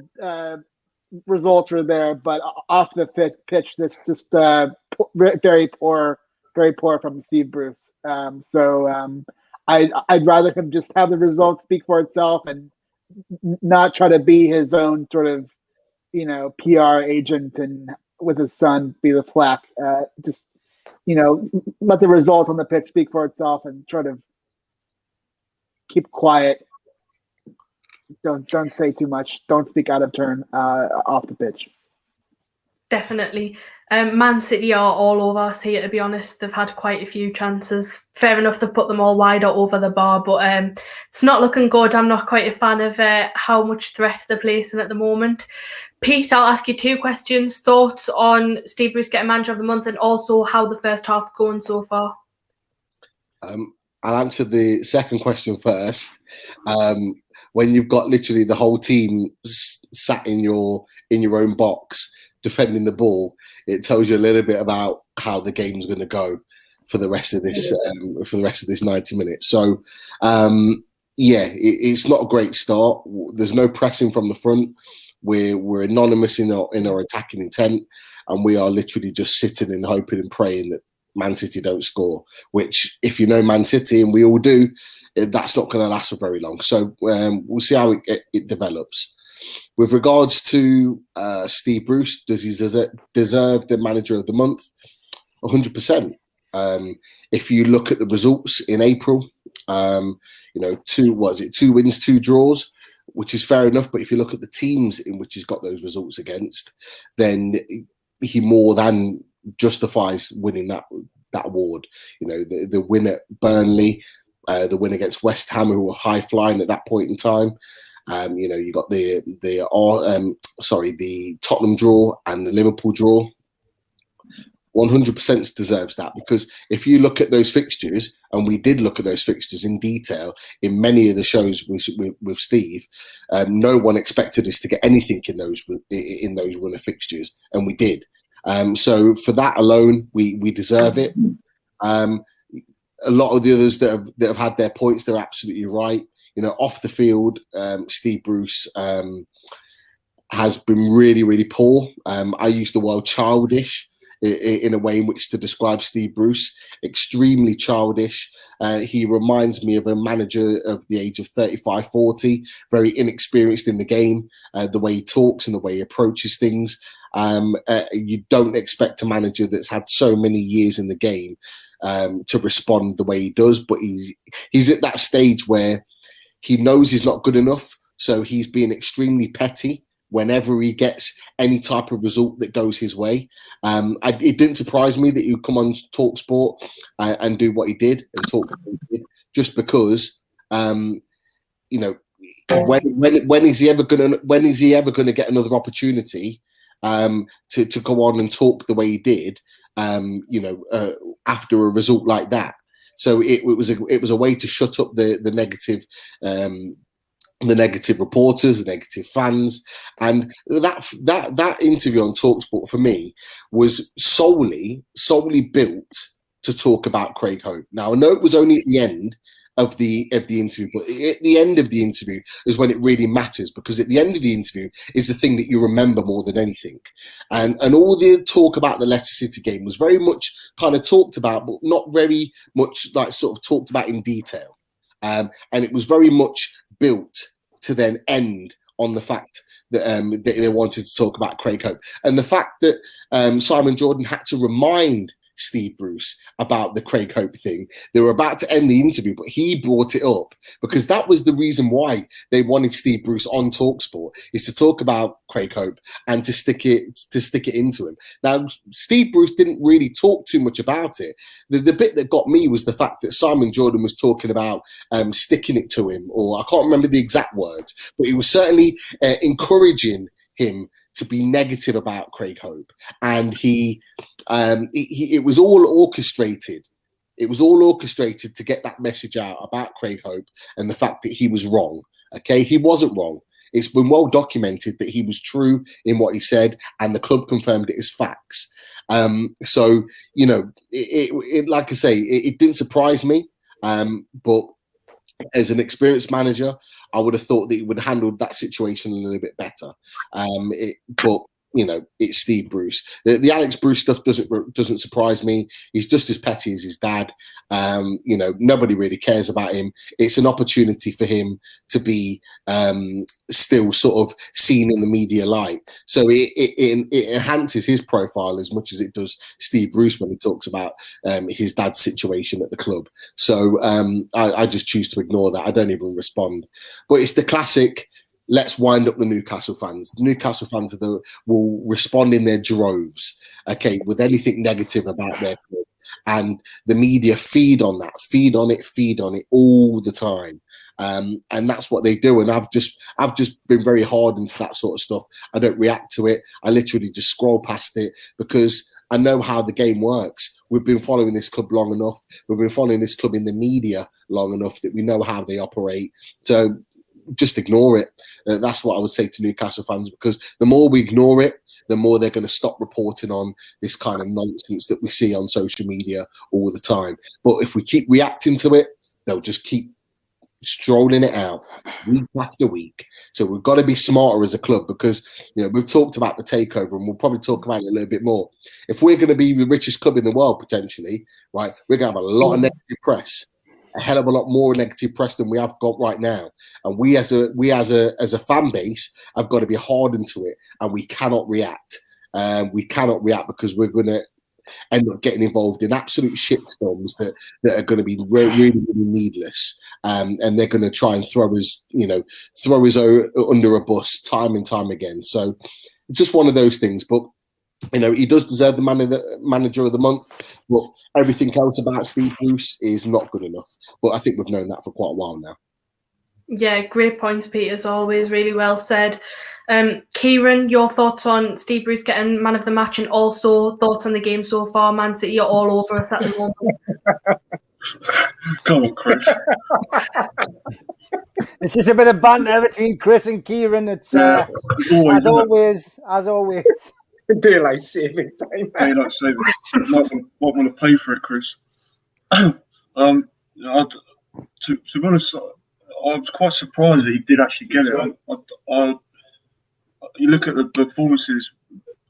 results were there, but off the pitch, this just very poor from Steve Bruce. I'd rather him just have the results speak for itself and not try to be his own sort of PR agent and with his son be the flack. Just let the result on the pitch speak for itself and try to keep quiet. Don't say too much. Don't speak out of turn off the pitch. Definitely. Man City are all over us here, to be honest. They've had quite a few chances. Fair enough, they've put them all wide or over the bar, but it's not looking good. I'm not quite a fan of how much threat they're placing at the moment. Pete, I'll ask you 2 questions. Thoughts on Steve Bruce getting manager of the month, and also how the first half's going so far? I'll answer the second question first. When you've got literally the whole team sat in your own box defending the ball, it tells you a little bit about how the game's going to go for the rest of this 90 minutes. So it's not a great start. There's no pressing from the front. We're anonymous in our attacking intent, and we are literally just sitting and hoping and praying that Man City don't score, which, if you know Man City, and we all do, that's not going to last for very long. So we'll see how it develops. With regards to Steve Bruce, does he deserve the manager of the month? 100%. If you look at the results in April, 2 wins, 2 draws, which is fair enough. But if you look at the teams in which he's got those results against, then he more than justifies winning that award. The win at Burnley, the win against West Ham, who were high flying at that point in time. You got the Tottenham draw and the Liverpool draw. 100% deserves that, because if you look at those fixtures, and we did look at those fixtures in detail in many of the shows with Steve, no one expected us to get anything in those run of fixtures, and we did. So for that alone, we deserve it. A lot of the others that have had their points, they're absolutely right. You know, off the field, Steve Bruce has been really, really poor. I use the word childish in a way in which to describe Steve Bruce. Extremely childish. He reminds me of a manager of the age of 35, 40, very inexperienced in the game, the way he talks and the way he approaches things. You don't expect a manager that's had so many years in the game to respond the way he does, but he's at that stage where he knows he's not good enough, so he's being extremely petty whenever he gets any type of result that goes his way. It didn't surprise me that he would come on TalkSport and do what he did and talk what he did, just because, you know, when is he ever gonna get another opportunity to go on and talk the way he did, you know, after a result like that? So it was a way to shut up the negative reporters, the negative fans, and that interview on TalkSport for me was solely built to talk about Craig Hope. Now I know it was only at the end of the interview, but at the end of the interview is when it really matters, because at the end of the interview is the thing that you remember more than anything. And all the talk about the Leicester City game was very much kind of talked about, but not very much like sort of talked about in detail. And it was very much built to then end on the fact that they wanted to talk about Craig Hope, and the fact that Simon Jordan had to remind Steve Bruce about the Craig Hope thing. They were about to end the interview, but he brought it up because that was the reason why they wanted Steve Bruce on TalkSport, is to talk about Craig Hope and to stick it into him. Now, Steve Bruce didn't really talk too much about it. The bit that got me was the fact that Simon Jordan was talking about sticking it to him, or I can't remember the exact words, but he was certainly encouraging him to be negative about Craig Hope, and it was all orchestrated. It was all orchestrated to get that message out about Craig Hope and the fact that he was wrong. Okay, he wasn't wrong. It's been well documented that he was true in what he said, and the club confirmed it as facts. So you know, it like I say, it didn't surprise me, but as an experienced manager, I would have thought that he would have handled that situation a little bit better. But you know, it's Steve Bruce. The Alex Bruce stuff doesn't surprise me. He's just as petty as his dad. You know, nobody really cares about him. It's an opportunity for him to be still sort of seen in the media light. So it enhances his profile as much as it does Steve Bruce when he talks about his dad's situation at the club. So I just choose to ignore that. I don't even respond. But it's the classic, let's wind up the Newcastle fans. The Newcastle fans will respond in their droves, okay, with anything negative about their club. And the media feed on it all the time. And that's what they do. And I've just been very hardened to that sort of stuff. I don't react to it. I literally just scroll past it because I know how the game works. We've been following this club long enough. We've been following this club in the media long enough that we know how they operate. So just ignore it. That's what I would say to Newcastle fans, because the more we ignore it, the more they're going to stop reporting on this kind of nonsense that we see on social media all the time. But if we keep reacting to it, they'll just keep strolling it out week after week. So we've got to be smarter as a club, because you know, we've talked about the takeover and we'll probably talk about it a little bit more. If we're going to be the richest club in the world potentially, right, we're going to have a lot of negative press. A hell of a lot more negative press than we have got right now, and we as a fan base have got to be hardened to it, and we cannot react. We cannot react because we're going to end up getting involved in absolute shitstorms that are going to be really, really needless, and they're going to try and throw us under a bus time and time again. So, just one of those things, but. You know, he does deserve the manager of the month, but everything else about Steve Bruce is not good enough. But I think we've known that for quite a while now. Yeah, great points, Pete, as always. Really well said. Kieran, your thoughts on Steve Bruce getting man of the match, and also thoughts on the game so far? Man City are all over us at the moment. Go on, Chris. It's just a bit of banter between Chris and Kieran. It's as always. Daylight saving time. Daylight saving. Might want to pay for it, Chris. To be honest, I was quite surprised that he did actually get it. You look at the performances.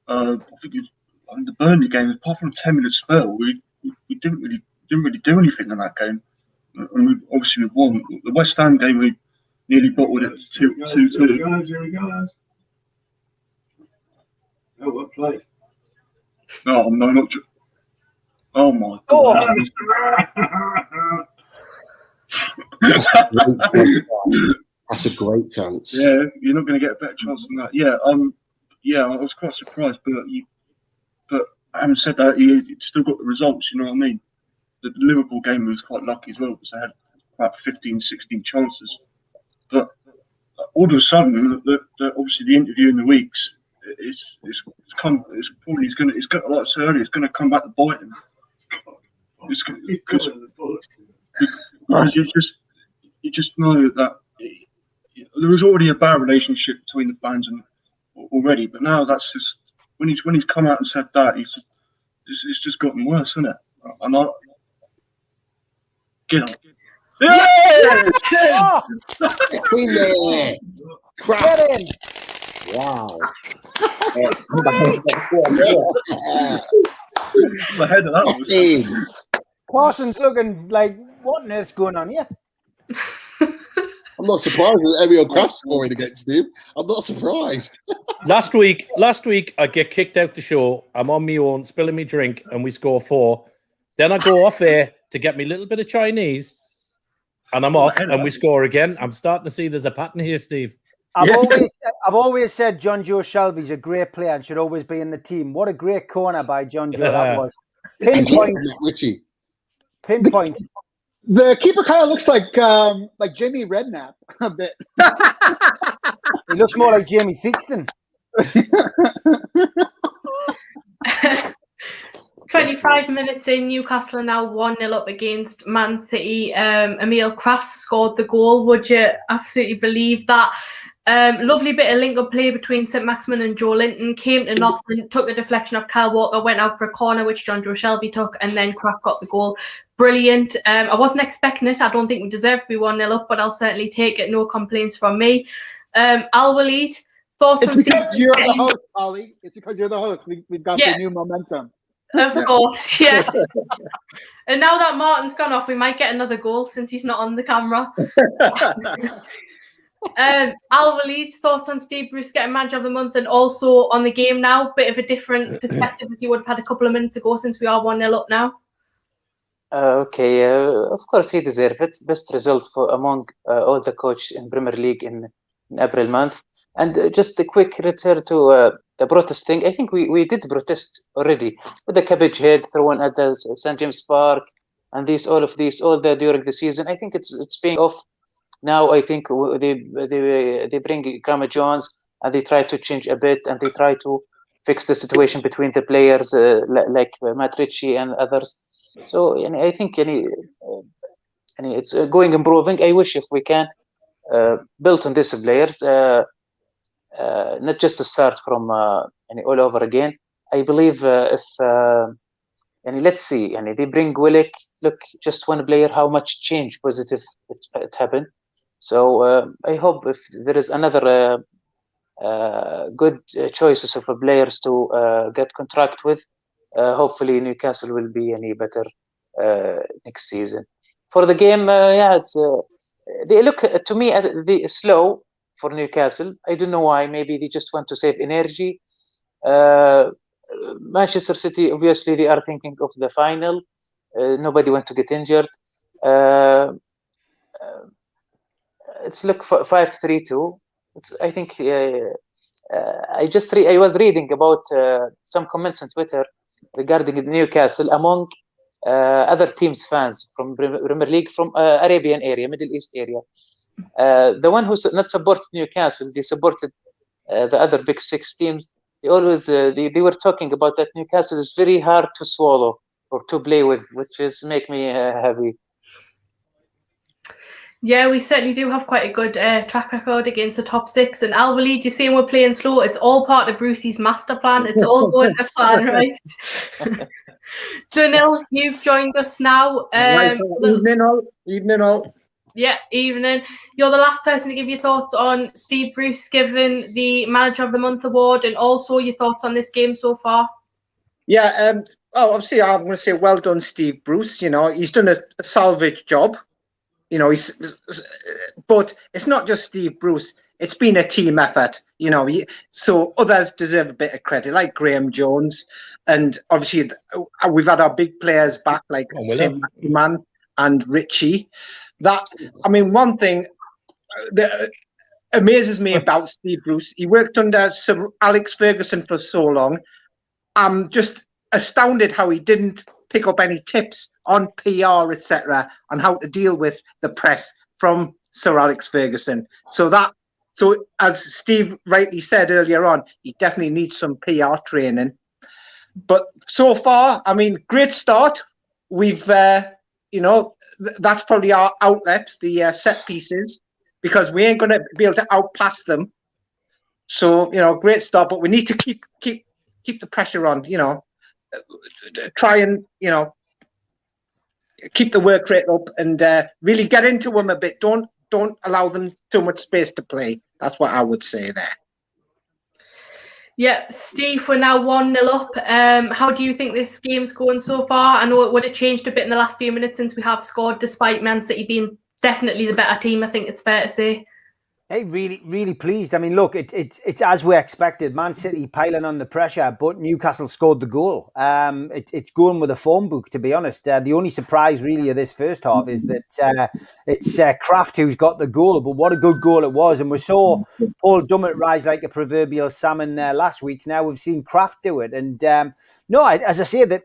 I think in the Burnley game, apart from a 10-minute spell, we didn't really do anything in that game. And we obviously won. The West Ham game, we nearly bottled it 2-2. Here we go. Oh, what play? No, not. Oh my God! That's a great chance. Yeah, you're not going to get a better chance than that. Yeah, I was quite surprised, but having said that, he still got the results. You know what I mean? The Liverpool game was quite lucky as well because they had about 15, 16 chances. But all of a sudden, obviously the interview in the weeks, it's going to come back to bite him. Because you just know that there was already a bad relationship between the fans and already, but now that's just when he's come out and said that, it's just gotten worse, isn't it? And get on. Yes! Get in there! Get in! Wow. The head of that was. Parsons looking like, what on earth's going on here? I'm not surprised with Emil Kraft scoring against him. I'm not surprised. Last week, I get kicked out the show. I'm on my own, spilling me drink, and we score 4. Then I go off air to get me a little bit of Chinese, and I'm off, and we score again. I'm starting to see there's a pattern here, Steve. I've always said John Joe Shelby's a great player and should always be in the team. What a great corner by John Joe that was. Pinpoint. The keeper kind of looks like Jamie Redknapp a bit. He looks more like Jamie Theakston. 25 minutes in, Newcastle are now 1-0 up against Man City. Emil Kraft scored the goal. Would you absolutely believe that? Lovely bit of link-up play between St Maximin and Joe Linton. Came to nothing, took a deflection off Kyle Walker, went out for a corner, which John Joe Shelby took, and then Kraft got the goal. Brilliant. I wasn't expecting it. I don't think we deserve to be 1-0 up, but I'll certainly take it. No complaints from me. Al-Walid, thoughts on Steve? It's because you're the host, Ollie. It's because you're the host. We've got the new momentum. Of course, yes. And now that Martin's gone off, we might get another goal since he's not on the camera. Al-Walid, thoughts on Steve Bruce getting manager of the month and also on the game now? Bit of a different perspective as you would have had a couple of minutes ago since we are 1-0 up now. Okay, of course he deserves it. Best result among all the coaches in Premier League in April month. And just a quick return to the protest thing. I think we did protest already with the cabbage head thrown at the St James Park and all during the season. I think it's paying off. Now I think they bring Graham Jones and they try to change a bit and they try to fix the situation between the players like Matt Ritchie and others. So I think it's improving. I wish if we can build on these players, not just to start from all over again. I believe let's see, they bring Willick. Look, just one player, how much change positive it happened. So I hope if there is another good choices of players to get contract with, hopefully Newcastle will be any better next season. For the game, it's they look to me the slow for Newcastle. I don't know why. Maybe they just want to save energy. Manchester City, obviously, they are thinking of the final. Nobody wants to get injured. It's look 5-3-2. I think I was reading about some comments on Twitter regarding Newcastle among other teams' fans from Premier League, from Arabian area, Middle East area. The one who not supported Newcastle, they supported the other big 6 teams, they always they were talking about that Newcastle is very hard to swallow or to play with, which is make me happy. Yeah, we certainly do have quite a good track record against the top 6. And Al Walid, you're saying we're playing slow. It's all part of Brucey's master plan. It's all going to plan, right? Dunil, you've joined us now. Evening all. Yeah, evening. You're the last person to give your thoughts on Steve Bruce given the Manager of the Month award, and also your thoughts on this game so far. Yeah, obviously I'm going to say well done, Steve Bruce. You know, he's done a salvage job. You know, but it's not just Steve Bruce. It's been a team effort. You know, so others deserve a bit of credit, like Graham Jones, and obviously we've had our big players back, like Sim Maximan and Richie. One thing that amazes me about Steve Bruce, he worked under Sir Alex Ferguson for so long. I'm just astounded how he didn't pick up any tips on PR, etc., on how to deal with the press from Sir Alex Ferguson. So as Steve rightly said earlier on, he definitely needs some PR training. But so far, great start. We've, that's probably our outlet, the set pieces, because we ain't going to be able to outpass them. So, great start, but we need to keep the pressure on, try and, keep the work rate up and really get into them a bit. Don't allow them too much space to play. That's what I would say there. Yeah, Steve, we're now 1-0 up. How do you think this game's going so far? I know it would have changed a bit in the last few minutes since we have scored, despite Man City being definitely the better team, I think it's fair to say. Hey, really, really pleased. Look, it's as we expected. Man City piling on the pressure, but Newcastle scored the goal. It's going with a form book, to be honest. The only surprise really of this first half is that it's Kraft who's got the goal. But what a good goal it was. And we saw Paul Dummett rise like a proverbial salmon last week. Now we've seen Kraft do it. And as I say, that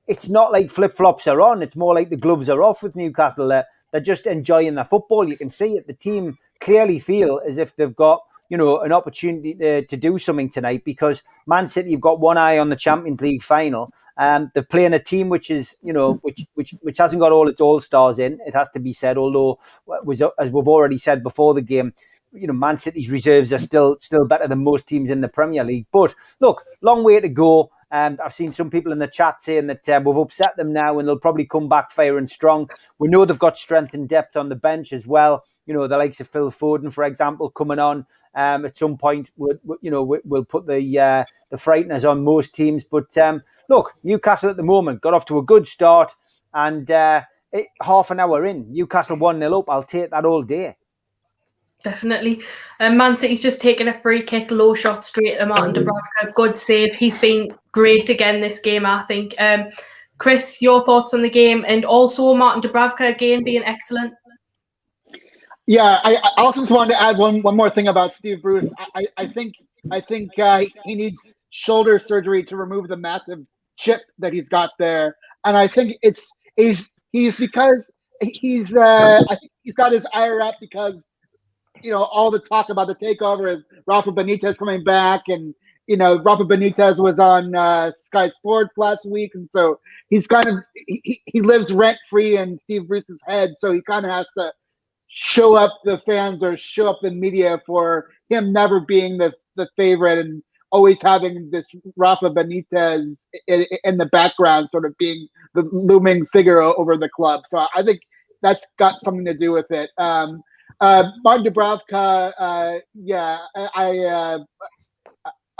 it's not like flip-flops are on. It's more like the gloves are off with Newcastle. They're just enjoying the football. You can see it. The team clearly feel as if they've got, an opportunity to do something tonight, because Man City have got one eye on the Champions League final. They're playing a team which is, which hasn't got all its all-stars in, it has to be said, although, as we've already said before the game, Man City's reserves are still better than most teams in the Premier League. But look, long way to go. I've seen some people in the chat saying that we've upset them now and they'll probably come back firing strong. We know they've got strength and depth on the bench as well. The likes of Phil Foden, for example, coming on at some point. We'll put the frighteners on most teams. But look, Newcastle at the moment got off to a good start, and half an hour in, Newcastle 1-0 up. I'll take that all day. Definitely. Man City's just taken a free kick, low shot straight to Martin Dubravka. Good save. He's been great again this game, I think. Chris, your thoughts on the game, and also Martin Dubravka again being excellent. Yeah, I also just wanted to add one more thing about Steve Bruce. I think he needs shoulder surgery to remove the massive chip that he's got there, and I think he's because he's I think he's got his eye wrapped because all the talk about the takeover is Rafa Benitez coming back, and Rafa Benitez was on Sky Sports last week, and so he's kind of he lives rent free in Steve Bruce's head, so he kind of has to show up the fans or show up the media for him never being the favorite and always having this Rafa Benitez in the background, sort of being the looming figure over the club. So I think that's got something to do with it. Martin Dubravka,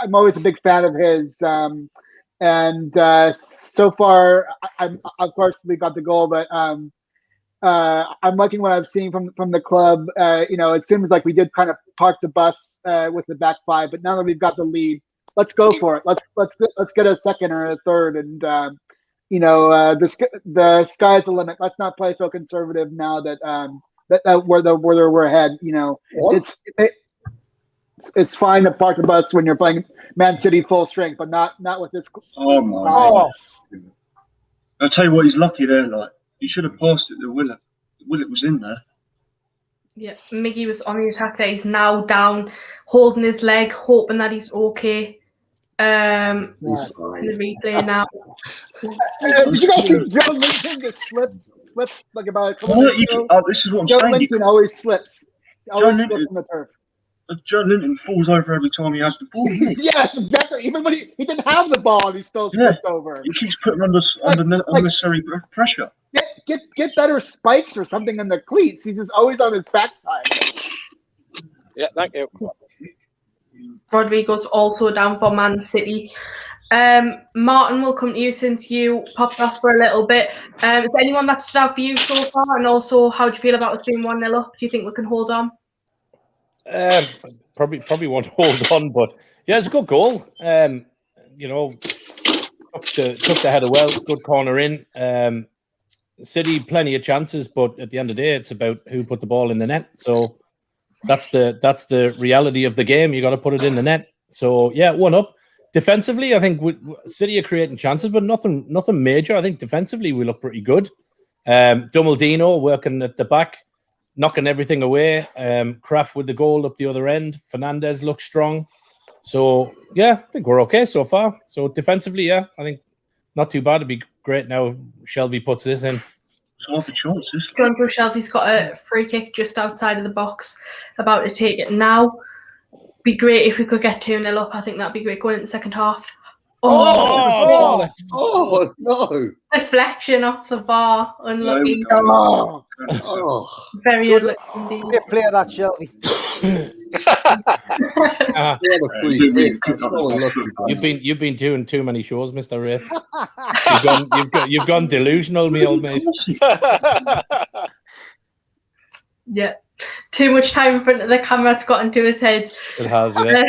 I'm always a big fan of his, and so far, of course we got the goal, but I'm liking what I've seen from the club. It seems like we did kind of park the bus with the back five, but now that we've got the lead, let's go for it. Let's get a second or a third, and the sky's the limit. Let's not play so conservative now that we're ahead. It's fine to park the bus when you're playing Man City full strength, but not with this. Oh my! God. I'll tell you what, he's lucky there. Like, he should have passed it to Willett. Willett was in there. Yeah, Miggy was on the attack there. He's now down, holding his leg, hoping that he's okay. He's fine. The replay now. Did you guys see Joe Linton just slip like about a couple Well, minutes ago? this is what I'm Joe saying. Linton always slips. Always Linton- slips on the turf. Joe Linton falls over every time he has the ball. Doesn't he? Yes, exactly. Even when he didn't have the ball, he still slipped over. He keeps putting under unnecessary pressure. Get better spikes or something in the cleats. He's just always on his backside. Yeah, thank you. Rodrigo's also down for Man City. Martin, will come to you since you popped off for a little bit. Is there anyone that stood out for you so far? And also, how do you feel about us being 1-0 up? Do you think we can hold on? Probably won't hold on, but yeah, it's a good goal. You know, took the header well, good corner in. City plenty of chances, but at the end of the day, it's about who put the ball in the net. So that's the reality of the game. You got to put it in the net. So yeah, 1-up. Defensively, I think City are creating chances, but nothing major. I think defensively we look pretty good. Dumaldino working at the back, knocking everything away. Kraft with the goal up the other end. Fernandez looks strong. So yeah, I think we're okay so far. So defensively, yeah, I think not too bad. It'd be great now if Shelby puts this in. It's chances. John Joe Shelby's got a free kick just outside of the box, about to take it now. Be great if we could get 2-0 up. I think that'd be great going in the second half. Oh no! Deflection off the bar. Unlucky. Oh. Very unlucky indeed. Great player, that Shelby. You've been doing too many shows, Mr. Wraith. You've gone delusional, me old mate. Yeah. Too much time in front of the camera. It's got into his head. It has, yeah.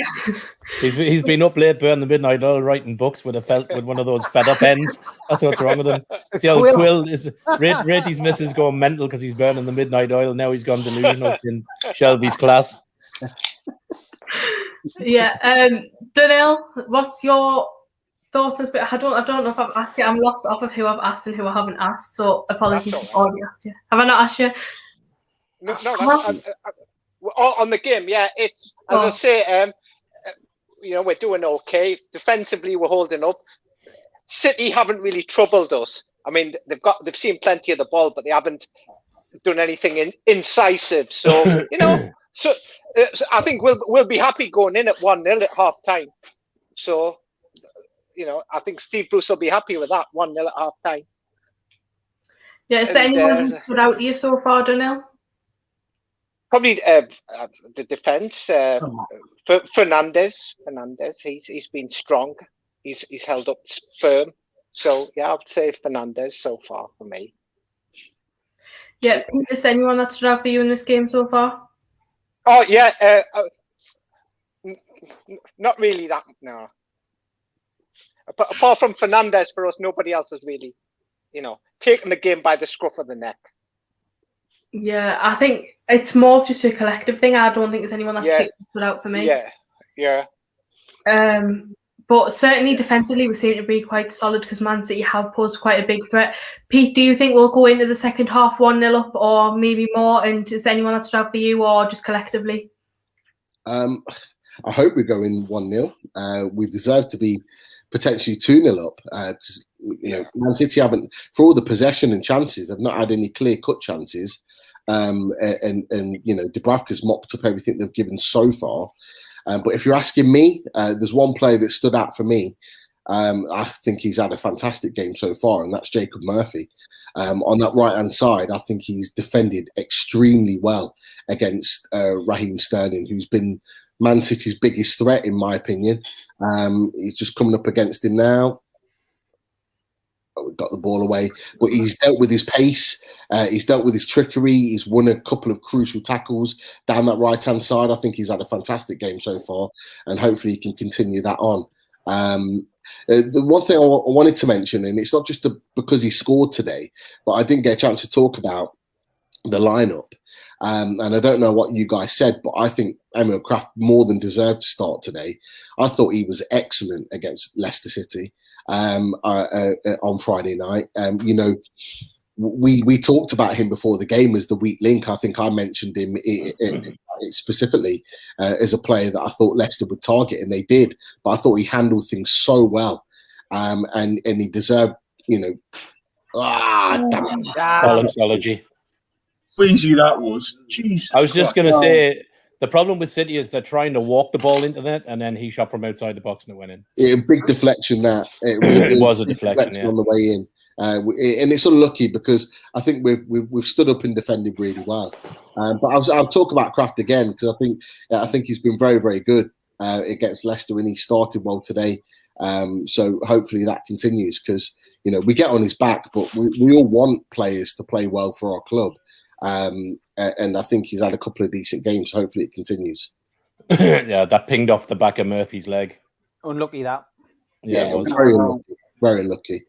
He's been up late, burning the midnight oil, writing books with one of those fed up ends. That's what's wrong with him. The old Quill is Rady's missus going mental because he's burning the midnight oil. Now he's gone delusional in Shelby's class. Yeah. Daniel, what's your thoughts? I don't know if I've asked you. I'm lost off of who I've asked and who I haven't asked. So apologies if I've already asked you. Have I not asked you? No, on the game, yeah. It's as I say, we're doing okay. Defensively, we're holding up. City haven't really troubled us. I mean, they've seen plenty of the ball, but they haven't done anything incisive. So so I think we'll be happy going in at 1-0 at half time. So I think Steve Bruce will be happy with that 1-0 at half time. Yeah, is there anyone who stood out to you so far, Daniel? Probably the defense. Fernandez, he's been strong. He's held up firm. So yeah, I would say Fernandez so far for me. Yeah, is there anyone that stood out for you in this game so far? Oh yeah, not really that. No. Apart from Fernandez, for us, nobody else has really, taken the game by the scruff of the neck. Yeah, I think it's more of just a collective thing. I don't think there's anyone that's particularly stood out for me. Yeah. But certainly defensively, we seem to be quite solid because Man City have posed quite a big threat. Pete, do you think we'll go into the second half 1-0 up or maybe more? And is there anyone that stood out for you or just collectively? I hope we go in 1-0. We deserve to be potentially 2-0 up. Because, Man City haven't, for all the possession and chances, they've not had any clear-cut chances. And Dubravka's mopped up everything they've given so far. But if you're asking me, there's one player that stood out for me. I think he's had a fantastic game so far, and that's Jacob Murphy. On that right-hand side, I think he's defended extremely well against Raheem Sterling, who's been Man City's biggest threat, in my opinion. He's just coming up against him now. We got the ball away, but he's dealt with his pace. He's dealt with his trickery. He's won a couple of crucial tackles down that right-hand side. I think he's had a fantastic game so far, and hopefully he can continue that on. The one thing I wanted to mention, and it's not just because he scored today, but I didn't get a chance to talk about the lineup. And I don't know what you guys said, but I think Emil Kraft more than deserved to start today. I thought he was excellent against Leicester City on Friday night. we talked about him before the game as the weak link. I think I mentioned him specifically as a player that I thought Leicester would target, and they did. But I thought he handled things so well, and he deserved, damn it. Columnology. Easy that was. Jesus I was just Christ. going to say the problem with City is they're trying to walk the ball into that, and then he shot from outside the box and it went in. Yeah, big deflection that. It was a deflection, yeah. on the way in. And it's unlucky because I think we've stood up and defended really well. But I'll talk about Kraft again because I think he's been very, very good against Leicester, and he started well today. So hopefully that continues because we get on his back, but we all want players to play well for our club. And I think he's had a couple of decent games. So hopefully it continues. Yeah, that pinged off the back of Murphy's leg. Unlucky that. Yeah, it was very unlucky. Very unlucky.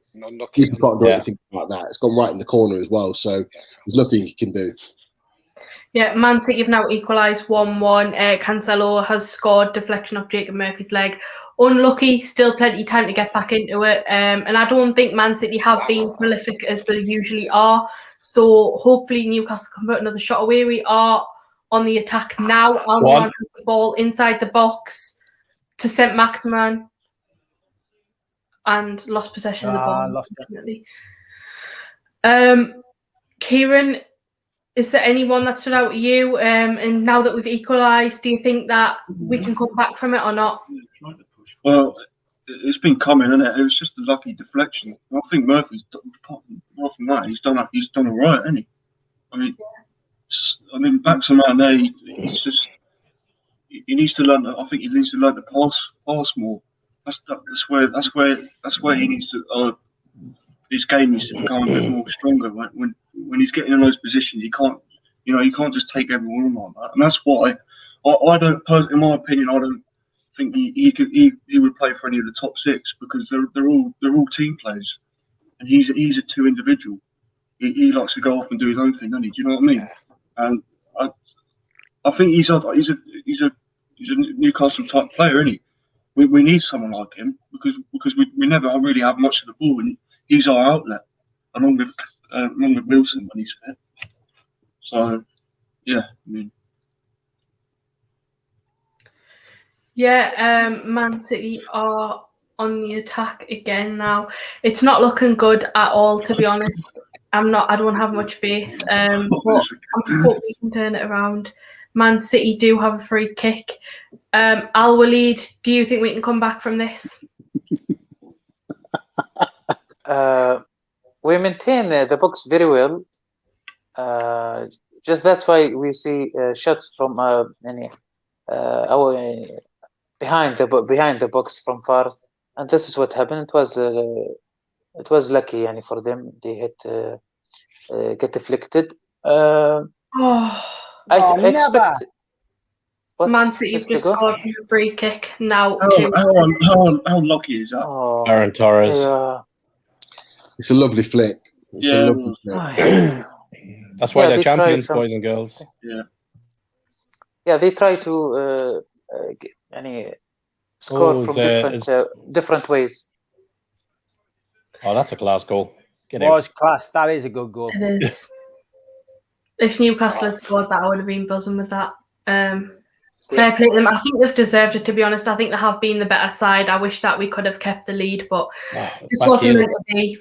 People can't do anything about that. It's gone right in the corner as well, so there's nothing you can do. Yeah, Man City have now equalised 1-1. Cancelo has scored deflection off Jacob Murphy's leg. Unlucky, still plenty of time to get back into it. And I don't think Man City have been prolific as they usually are. So hopefully Newcastle can put another shot away. We are on the attack now. Almiron has the ball inside the box to Saint-Maximin and lost possession of the ball, unfortunately. Kieran, is there anyone that stood out to you? And now that we've equalised, do you think that we can come back from it or not? Well, it's been coming, isn't it? It was just a lucky deflection. I think Murphy's, apart from that, he's done all right, hasn't he? I mean, back to Mane, he needs to learn. I think he needs to learn to pass more. That's where he needs to. His game needs to become a bit more stronger. When he's getting in those positions, he can't just take everyone on like that. And that's why I don't. In my opinion, I don't think he would play for any of the top six because they're all team players, and he's a two individual. He likes to go off and do his own thing, doesn't he? Do you know what I mean? And I think he's a Newcastle type player, isn't he? We need someone like him because we never really have much of the ball, and he's our outlet along with Wilson when he's fit. So yeah, I mean. Yeah, Man City are on the attack again now. It's not looking good at all, to be honest. I don't have much faith, but I hope we can turn it around. Man City do have a free kick. Al-Walid, do you think we can come back from this? We maintain the box very well. Just that's why we see shots from behind the box from far, and this is what happened. It was lucky, for them. They hit get deflected. I expect. Man City just scored from a free kick now. How lucky is that? Aaron Torres. It's a lovely flick. It's a lovely flick. That's why they're champions, boys and girls. Yeah, they try to score from different ways. Oh, that's a class goal. Class. That is a good goal. It is. If Newcastle had scored that, I would have been buzzing with that. Fair play to them. I think they've deserved it, to be honest. I think they have been the better side. I wish that we could have kept the lead, but this wasn't meant to be.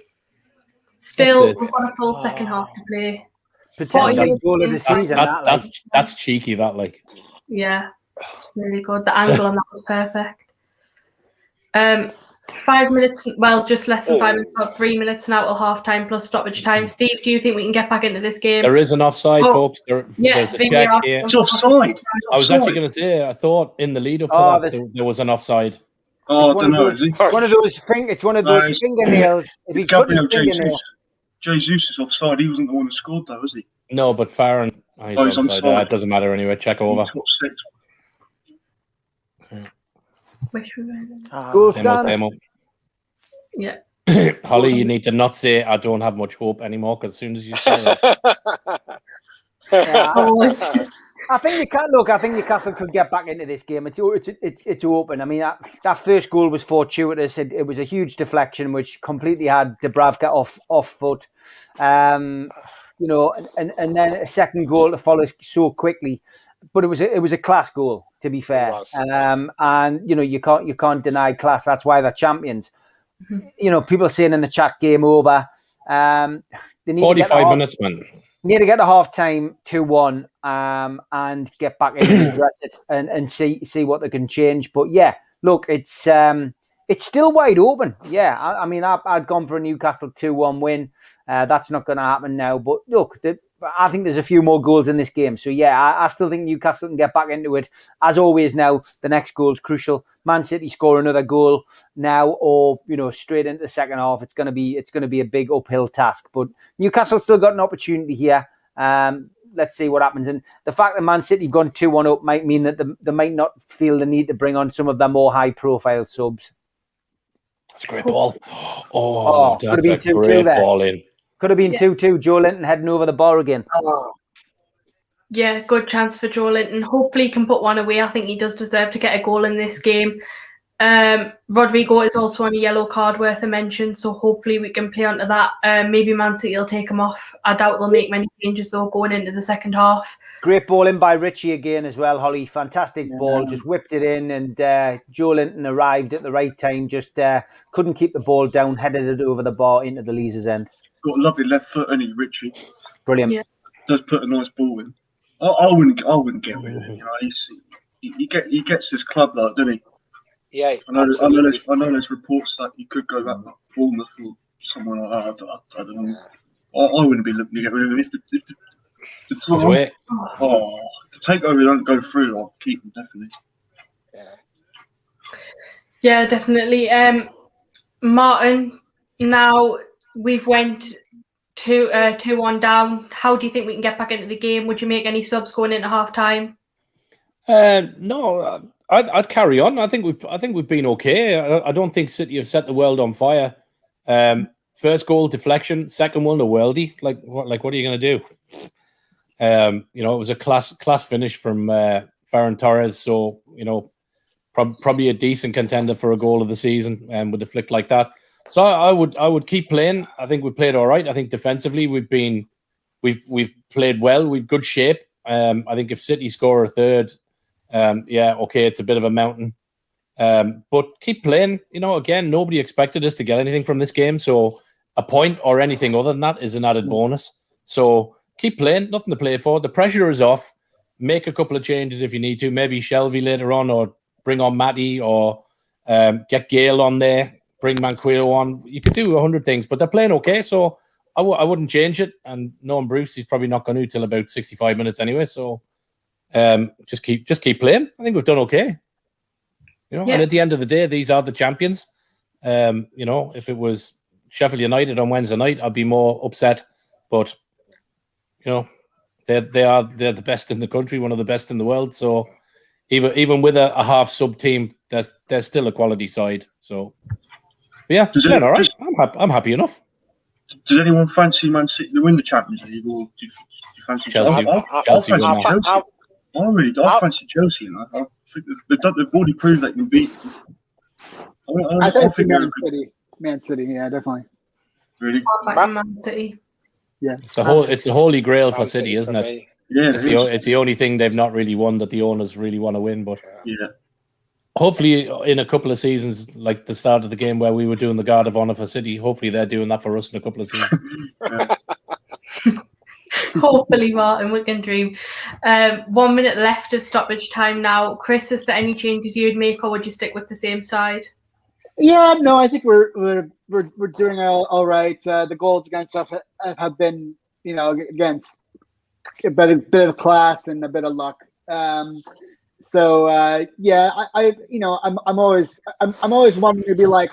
Still, we've got a full second half to play. Potentially goal of the season. That's cheeky, that like. Yeah, it's really good. The angle on that was perfect. 5 minutes, well, just less than 5 minutes, about 3 minutes now till half time plus stoppage time. Steve, do you think we can get back into this game? There is an offside, folks. There's a check here. It's offside. I was actually going to say, I thought in the lead up to that there was an offside. Oh, I don't know. It's one of those fingernails. If he cut his fingernail. Jesus is offside. He wasn't the one who scored, though, was he? No, but Farron. He's offside. It doesn't matter anyway. Check over. Wish we were. Goal stands. Yeah. Holly, you need to not say I don't have much hope anymore, because as soon as you say it. I think you can look. I think Newcastle could get back into this game. It's open. I mean, that first goal was fortuitous. It was a huge deflection, which completely had Dubravka off foot. And then a second goal to follow so quickly. But it was a class goal, to be fair. And you can't deny class. That's why they're champions. People are saying in the chat, game over. They need 45 minutes, man. Need to get to half time 2-1 and get back in and address it and see what they can change. But yeah, look, it's still wide open. Yeah, I mean, I'd gone for a Newcastle 2-1 win. That's not going to happen now. But look, I think there's a few more goals in this game. So yeah, I still think Newcastle can get back into it. As always now, the next goal is crucial. Man City score another goal now, or straight into the second half. It's going to be a big uphill task. But Newcastle still got an opportunity here. Let's see what happens. And the fact that Man City gone 2-1 up might mean that they might not feel the need to bring on some of their more high-profile subs. That's a great ball. Oh, could have been 2-2 there. Ball in. Could have been 2-2. Joe Linton heading over the bar again. Yeah, good chance for Joe Linton. Hopefully he can put one away. I think he does deserve to get a goal in this game. Rodrigo is also on a yellow card worth a mention, so hopefully we can play onto that. Maybe Man City will take him off. I doubt they'll make many changes though going into the second half. Great ball in by Richie again as well, Holly. Fantastic ball. Just whipped it in, and Joe Linton arrived at the right time. Just couldn't keep the ball down, headed it over the bar into the Leazer's end. Got a lovely left foot, and Richie. Brilliant. Yeah. Does put a nice ball in. I wouldn't get rid of him. He gets his club like, doesn't he? Yeah. I know there's reports that he could go back to Bournemouth or someone like that. I don't know. I wouldn't be looking to get rid of him. If the takeover don't go through, I'll keep him definitely. Yeah, definitely. Martin, now we've went 2-1 down. How do you think we can get back into the game? Would you make any subs going into half time? No, I'd carry on. I think we've been okay. I don't think City have set the world on fire. First goal deflection, second one a worldie. Like what are you going to do? It was a class finish from Ferran Torres. So probably a decent contender for a goal of the season with a flick like that. So I would keep playing. I think we played all right. I think defensively we've played well. We've good shape. I think if City score a third, it's a bit of a mountain. But keep playing. Again, nobody expected us to get anything from this game. So a point or anything other than that is an added bonus. So keep playing. Nothing to play for. The pressure is off. Make a couple of changes if you need to. Maybe Shelby later on, or bring on Matty, or get Gale on there. Bring Manquillo on. You could do 100 things, but they're playing okay. So I wouldn't change it. And knowing Bruce, he's probably not going to till about 65 minutes anyway. So just keep playing. I think we've done okay. And at the end of the day, these are the champions. If it was Sheffield United on Wednesday night, I'd be more upset. But they're the best in the country, one of the best in the world. So even with a half sub team, there's still a quality side. So yeah, all right. I'm happy enough. Does anyone fancy Man City to win the Champions League, or do you fancy Chelsea? Chelsea win that. I fancy Chelsea. I think they've already proved they can beat. I think Man City. Yeah, definitely. Really? Man City. Yeah. It's the holy grail for City, isn't it? Yeah. It's the only thing they've not really won that the owners really want to win. But yeah. Hopefully, in a couple of seasons, like the start of the game where we were doing the Guard of Honor for City, hopefully they're doing that for us in a couple of seasons. Hopefully, Martin, we can dream. 1 minute left of stoppage time now. Chris, is there any changes you'd make, or would you stick with the same side? Yeah, no, I think we're doing all right. The goals against us have been, against a bit of class and a bit of luck. So I'm always wanting to be like,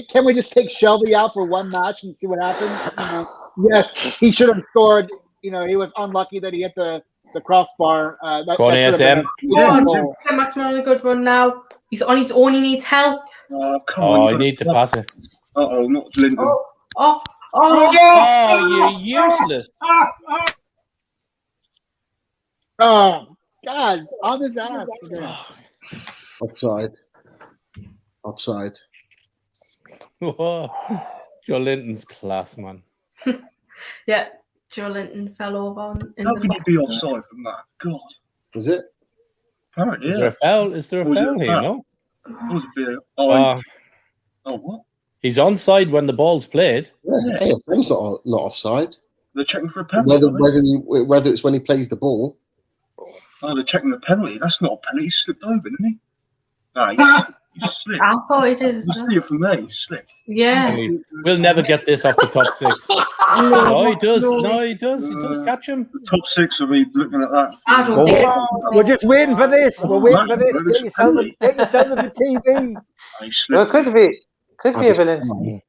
can we just take Shelby out for one match and see what happens? Yes, he should have scored. He was unlucky that he hit the crossbar. Go on, ASM. Maxman on a good run now. He's on his own. He needs help. Come on. You need to pass it. Not Linden. You're useless. Oh, God, on his ass. Offside. Whoa. Joe Linton's class, man. Yeah, Joe Linton fell over in How the can you be offside from that? God. Was it? Apparently, Is there a foul? Is there a Was it foul a here? foul? No. What was it? Oh, what? He's onside when the ball's played. Yeah, ASM's not offside. They're checking for a penalty. Whether it's when he plays the ball. Oh, they're checking the penalty. That's not a penalty. He slipped over, didn't he? Nah, he slipped. I thought he did. You see it from there. He slipped. Yeah. We'll never get this off the top six. No, he does. No, he does. He does catch him. The top six will be looking at that. I don't think We're just waiting for this. We're waiting for this. Get yourself on the TV. Well, it could be a villain.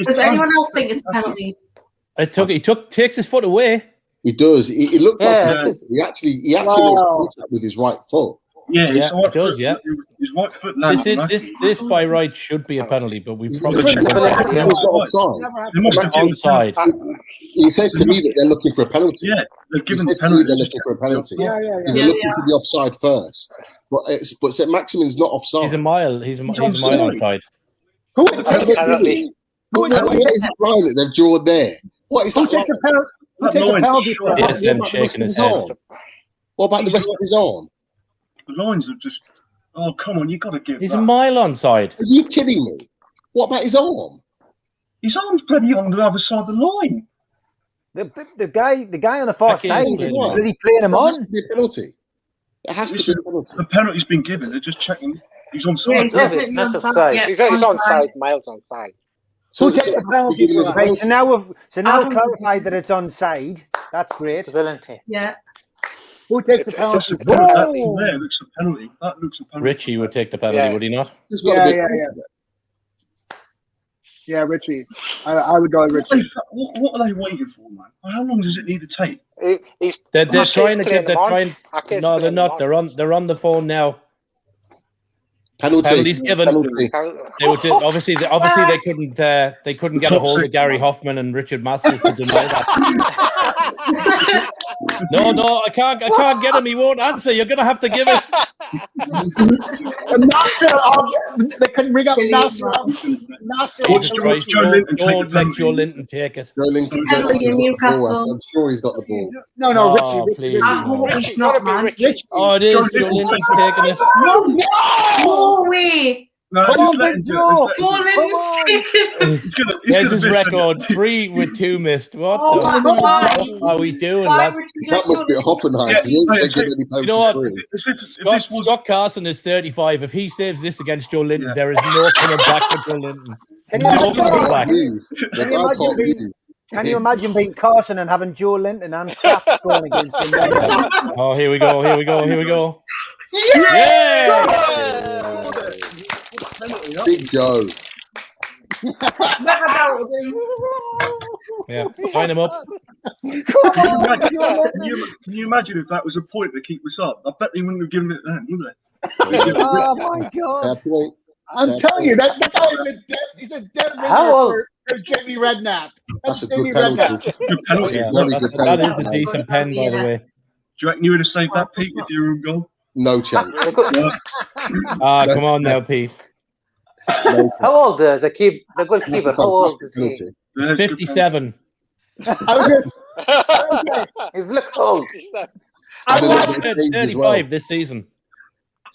Does anyone else think it's a penalty? He takes his foot away. He does. He looks like he actually makes Wow. contact with his right foot. Yeah, Yeah, right it does, foot, yeah. His right foot landed. This by right should be a penalty, but we probably He's should. not offside. They must have Onside. He says to me that they're looking for a penalty. Yeah, they're He giving the says to me penalty. they're looking for a penalty. Yeah. Because they're looking for the offside first. But St. Maximin's not offside. He's a mile. He's a mile onside. Who Apparently. What is that line that they've drawn there? What is that takes line? a penalty? Who takes a penalty for Yes, that? and shaking his head. What about the rest of his arm? The lines are just. Oh, come on, you got to give. He's that. a mile onside. Are you kidding me? What about his arm? His arm's bloody on the other side of the line. The guy on the far Okay, side it's is fine. really playing him It on. has to be a penalty. It has to be a penalty. The penalty's been given. They're just checking. He's on Yeah, side. he's Yeah, definitely it's not onside. offside. Yeah, He's on side, miles on side. So Who takes the penalty for that? Right, so now Adam- clarified that it's onside. That's great. It's a penalty. Yeah. Who takes the That's penalty? a penalty. That thing there looks a penalty. That looks a penalty. Richie would take the penalty, Yeah. would he not? There's got to be a Yeah. penalty. Yeah, Richie. I would go with Richie. What are they waiting for, man? How long does it need to take? He's They're Arcade's trying to playing get. They're them on. trying. Arcade's No, they're playing not. them They're on the phone now. Penalty. Penalty's given. Penalty. on. They were obviously they couldn't get a hold of Gary Hoffman and Richard Masters to deny that. No, I can't get him. He won't answer. You're gonna have to give it. They couldn't ring up Nasser. Jesus Christ! Joe Linton take Don't the let penalty. Joe Linton take it. Joe Lincoln. Penalty in Newcastle. I'm sure he's got the ball. No, Oh, Richie. please. I hope It's it's gotta not, be man. Richie. Oh, it is. Joe Linton's taking it. No way. No, Come just on, let him do it. Joe. Just Joe let him do Linton's taking. it. He's gonna There's his miss record: 3 with 2 missed. What Oh the my fuck God. are we doing, Why lads? would you That let must be a Hoffenheim because he ain't taking any You know what? penalties. If this was Scott Carson is 35. If he saves this against Joe Linton, there is no coming back for Joe Linton. Can you No imagine coming being- back. Can you imagine being- Can you imagine being Carson and having Joe Linton and Kraft scoring against him? Oh, here we go. Yeah! Big Joe. Never doubted him. Yeah, sign him up. Can you imagine if that was a point to keep us up? I bet they wouldn't have given it then, would they? Oh my Fair God! point. I'm telling you, that guy is a dead ringer How old? for Jamie Redknapp. That's a Jamie good penalty. Good penalty. Yeah, Very that good is penalty. a decent pen, by the way. Do you reckon you would have saved that, Pete, if you were in goal? No chance. Ah, come on now, Pete. No How old the That's goalkeeper? a How old fantastic is he? penalty. He's 57. I was just, He's look old. I And a watched, little bit of age as well. 35 this season.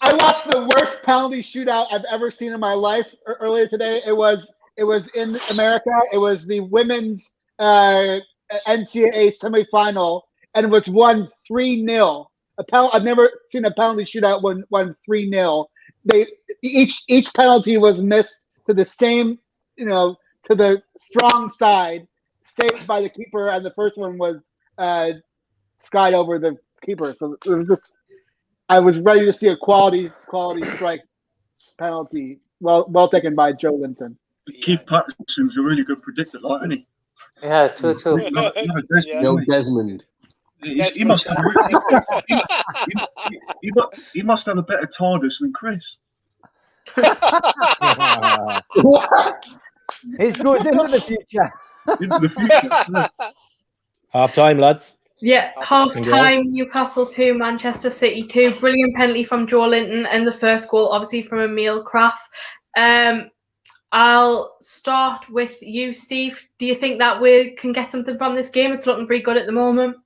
I watched the worst penalty shootout I've ever seen in my life earlier today. It was in America. It was the women's NCAA semifinal, and it was won 3-0. I've never seen a penalty shootout won 3-0. Each penalty was missed to the same, to the strong side, saved by the keeper, and the first one was skied over the keeper. So it was just, I was ready to see a quality strike penalty. Well taken by Joe Linton. Keith Patterson's a really good predictor, like, isn't he? Yeah, 2-2. Bill Desmond. He must have he must have a better TARDIS than Chris. His goes into the future. Into the future. Half time, lads. Yeah, half Congrats. time, Newcastle 2, Manchester City 2. Brilliant penalty from Joe Linton, and the first goal, obviously, from Emil Kraft. I'll start with you, Steve. Do you think that we can get something from this game? It's looking pretty good at the moment.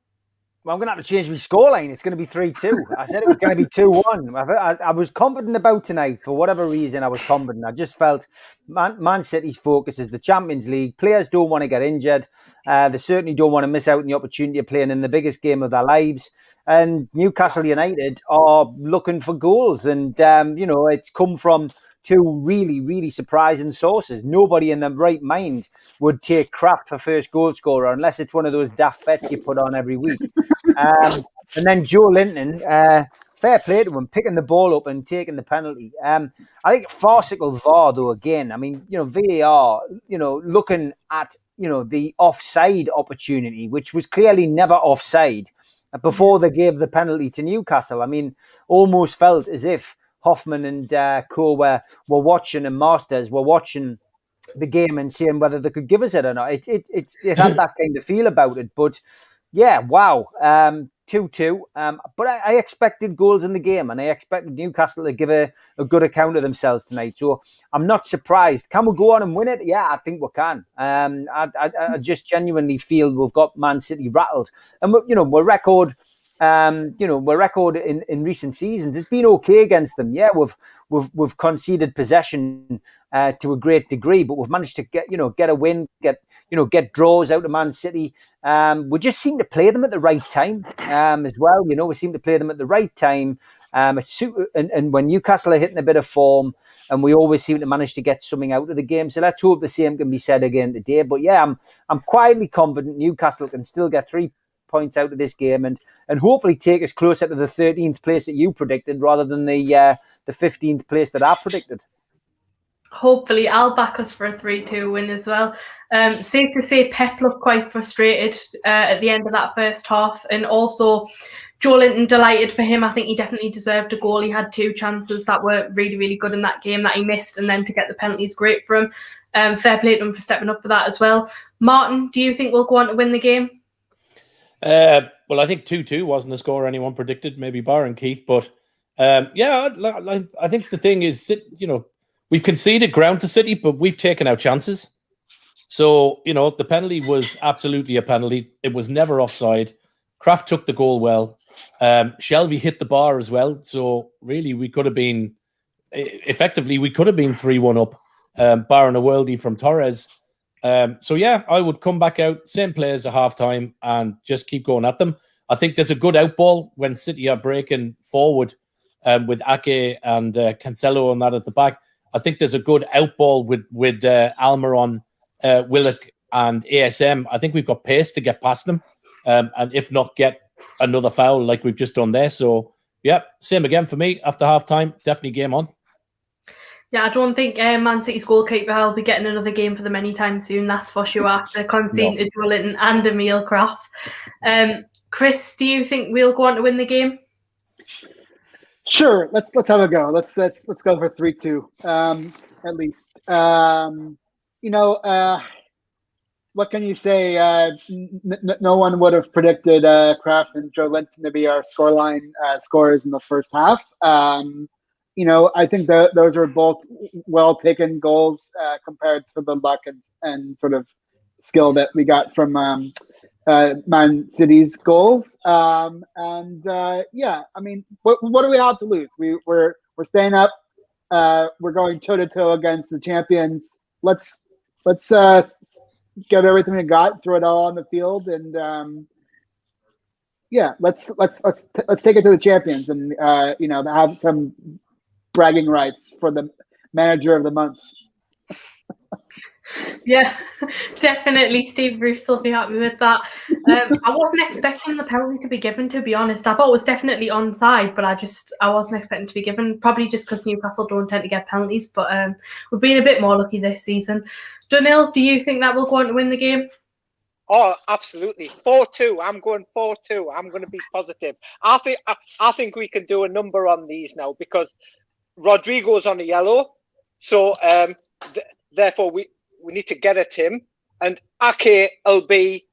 Well, I'm going to have to change my scoreline. It's going to be 3-2. I said it was going to be 2-1. I was confident about tonight. For whatever reason, I was confident. I just felt Man City's focus is the Champions League. Players don't want to get injured. They certainly don't want to miss out on the opportunity of playing in the biggest game of their lives. And Newcastle United are looking for goals. And, it's come from two really, really surprising sources. Nobody in their right mind would take Kraft for first goal scorer unless it's one of those daft bets you put on every week. And then Joe Linton, fair play to him, picking the ball up and taking the penalty. I think farcical VAR, though, again. I mean, VAR, looking at, the offside opportunity, which was clearly never offside before they gave the penalty to Newcastle. I mean, almost felt as if Hoffman and co were watching, and Masters were watching the game and seeing whether they could give us it or not. It had that kind of feel about it. But yeah, wow, 2-2. But I expected goals in the game, and I expected Newcastle to give a good account of themselves tonight. So I'm not surprised. Can we go on and win it? Yeah, I think we can. I just genuinely feel we've got Man City rattled, and we're record. We're record in recent seasons. It's been okay against them. Yeah, we've conceded possession to a great degree, but we've managed to get a win, get draws out of Man City. We just seem to play them at the right time as well. We seem to play them at the right time. And when Newcastle are hitting a bit of form, and we always seem to manage to get something out of the game. So let's hope the same can be said again today. But yeah, I'm quietly confident Newcastle can still get 3 points out of this game and hopefully take us closer to the 13th place that you predicted rather than the 15th place that I predicted. Hopefully, I'll back us for a 3-2 win as well. Safe to say Pep looked quite frustrated at the end of that first half, and also Joe Linton, delighted for him. I think he definitely deserved a goal. He had 2 chances that were really, really good in that game that he missed, and then to get the penalty is great for him. Fair play to him for stepping up for that as well. Martin, do you think we'll go on to win the game? Well, I think 2-2 wasn't the score anyone predicted, maybe Byron Keith. But I think the thing is, we've conceded ground to City, but we've taken our chances. So, the penalty was absolutely a penalty. It was never offside. Kraft took the goal well. Shelby hit the bar as well. So, really, we could have been 3-1 up, barring a worldie from Torres. I would come back out, same players at half-time, and just keep going at them. I think there's a good outball when City are breaking forward with Ake and Cancelo and that at the back. I think there's a good outball with Almiron, Willock and ASM. I think we've got pace to get past them, and if not, get another foul like we've just done there. So, yeah, same again for me. After half-time, definitely game on. Yeah, I don't think Man City's goalkeeper will be getting another game for them anytime soon. That's for sure. After conceding to Joe Linton and Emil Kraft, Chris, do you think we'll go on to win the game? Sure. Let's have a go. Let's go for 3-2 at least. What can you say? No one would have predicted Kraft and Joe Linton to be our scoreline scorers in the first half. I think those are both well taken goals compared to the luck and sort of skill that we got from Man City's goals. What do we have to lose? We're staying up. We're going toe to toe against the champions. Let's get everything we got, throw it all on the field, and let's take it to the champions and have some bragging rights for the manager of the month. Yeah, definitely. Steve Bruce will be happy with that. I wasn't expecting the penalty to be given, to be honest. I thought it was definitely onside, but I wasn't expecting to be given, probably just because Newcastle don't tend to get penalties, but we've been a bit more lucky this season. Donil, do you think that will go on to win the game? Oh, absolutely. 4-2. I'm going 4-2. I'm going to be positive. I think we can do a number on these now because Rodrigo's on a yellow, so therefore we need to get at him. And Ake will be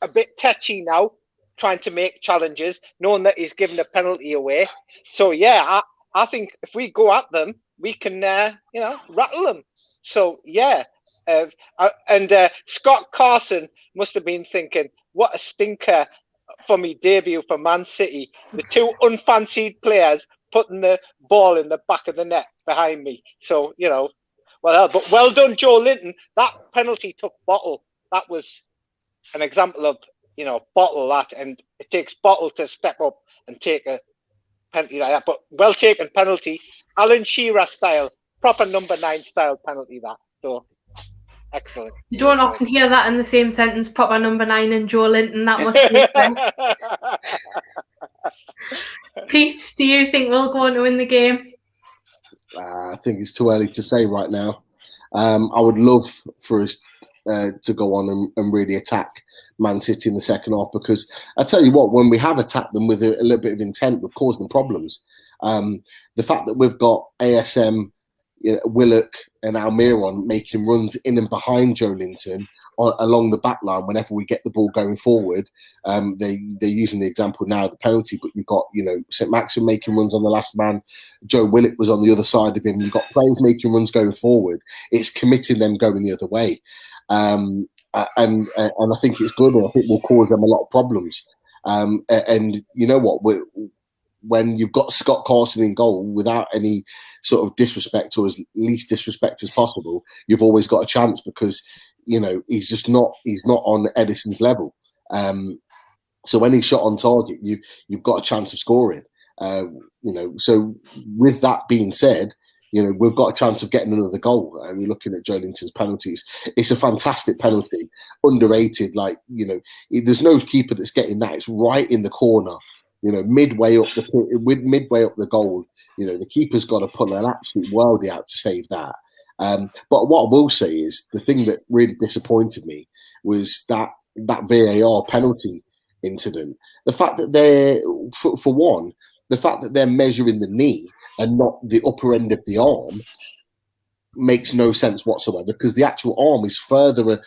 a bit tetchy now, trying to make challenges, knowing that he's given a penalty away. So yeah, I think if we go at them, we can rattle them. So yeah, and Scott Carson must have been thinking, what a stinker for me debut for Man City. The two unfancied players putting the ball in the back of the net behind me. So but well done, Joe Linton. That penalty took bottle. That was an example of bottle that, and it takes bottle to step up and take a penalty like that. But well taken penalty, Alan Shearer style, proper number 9 style penalty that. So excellent. You don't often hear that in the same sentence, proper number 9 and Joe Linton. That must be Pete, do you think we'll go on to win the game? I think it's too early to say right now. I would love for us to go on and really attack Man City in the second half, because I tell you what, when we have attacked them with a little bit of intent, we've caused them problems. The fact that we've got ASM, Willock and Almiron making runs in and behind Joe Linton along the back line whenever we get the ball going forward. They're using the example now of the penalty, but you've got St. Maxim making runs on the last man. Joe Willock was on the other side of him. You've got players making runs going forward. It's committing them going the other way. And I think it's good, and I think we'll cause them a lot of problems. And you know what? When you've got Scott Carson in goal, without any sort of disrespect, or as least disrespect as possible, you've always got a chance, because he's not on Edison's level. So when he's shot on target, you've got a chance of scoring. So with that being said, we've got a chance of getting another goal. And we're looking at Joe Linton's penalties. It's a fantastic penalty, underrated. There's no keeper that's getting that. It's right in the corner, midway up the goal. The keeper's got to pull an absolute worldie out to save that. But what I will say is, the thing that really disappointed me was that VAR penalty incident. The fact that they're measuring the knee and not the upper end of the arm makes no sense whatsoever, because the actual arm is further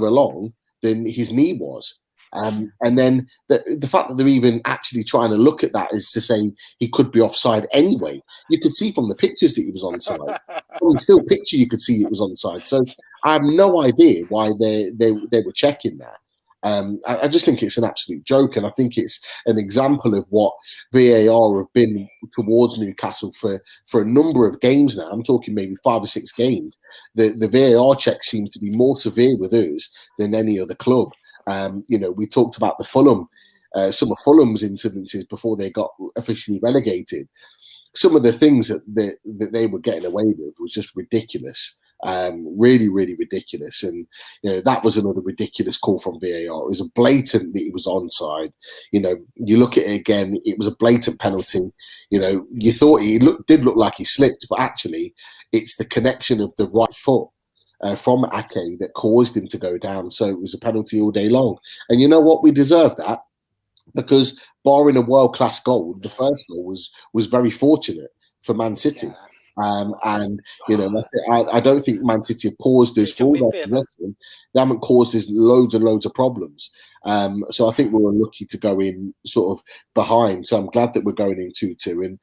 along than his knee was. And then the fact that they're even actually trying to look at that is to say he could be offside anyway. You could see from the pictures that he was onside. From the still picture, you could see it was onside. So I have no idea why they were checking that. I just think it's an absolute joke, and I think it's an example of what VAR have been towards Newcastle for a number of games now. I'm talking maybe 5 or 6 games. The VAR check seems to be more severe with us than any other club. We talked about the Fulham, some of Fulham's incidences before they got officially relegated. Some of the things that they were getting away with was just ridiculous. Really, really ridiculous. And that was another ridiculous call from VAR. It was a blatant that he was onside. You look at it again, it was a blatant penalty. You thought did look like he slipped, but actually it's the connection of the right foot from Ake that caused him to go down. So it was a penalty all day long. And you know what? We deserved that, because barring a world-class goal, the first goal was very fortunate for Man City. I don't think Man City have caused us, for all their possession, they haven't caused us loads and loads of problems. So I think we were lucky to go in sort of behind. So I'm glad that we're going in 2-2, and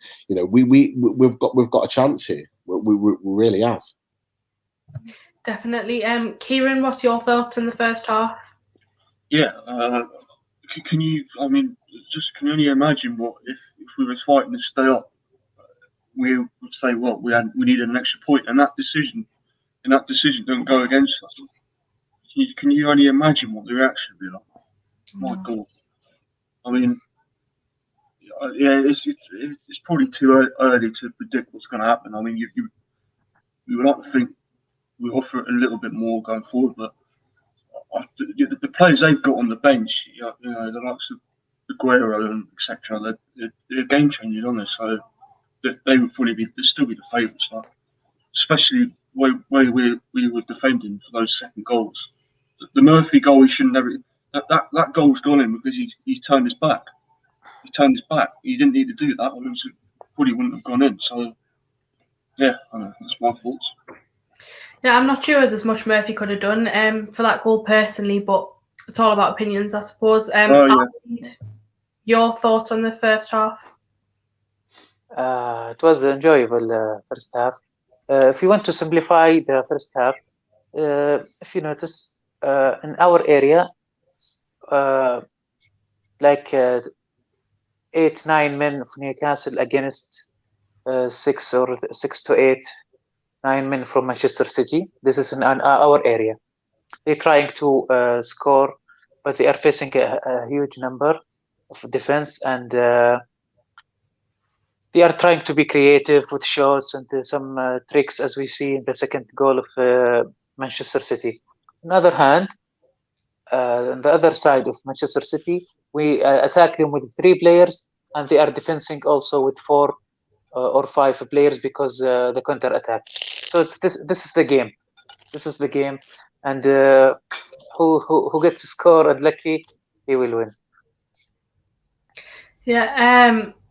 we've got a chance here. We really have. Definitely. Kieran, what's your thoughts in the first half? Yeah. Can you only imagine what if we was fighting to stay up? We would say, well, we needed an extra point, and that decision don't go against us. Can you only imagine what the reaction would be like? My God. It's probably too early to predict what's going to happen. You would like to think we offer it a little bit more going forward, but the players they've got on the bench, the likes of Aguero and etc., they're game changers, aren't they? So they would probably still be the favourites, especially where we were defending for those second goals. The Murphy goal, he shouldn't never. That goal's gone in because he's turned his back. He turned his back. He didn't need to do that. It probably wouldn't have gone in. So yeah, that's my thoughts. Yeah, I'm not sure there's much Murphy could have done for that goal personally, but it's all about opinions, I suppose. Your thoughts on the first half? It was enjoyable first half. If you want to simplify the first half, if you notice, in our area, like 8-9 men of Newcastle against 6 to 8, 9 men from Manchester City. This is in our area. They're trying to score, but they are facing a huge number of defense, and they are trying to be creative with shots and some tricks, as we see in the second goal of Manchester City. On the other hand, on the other side of Manchester City, we attack them with 3 players, and they are defending also with 4 or 5 players because the counter attack. So it's this is the game. This is the game, and who gets to score and lucky, he will win. Yeah,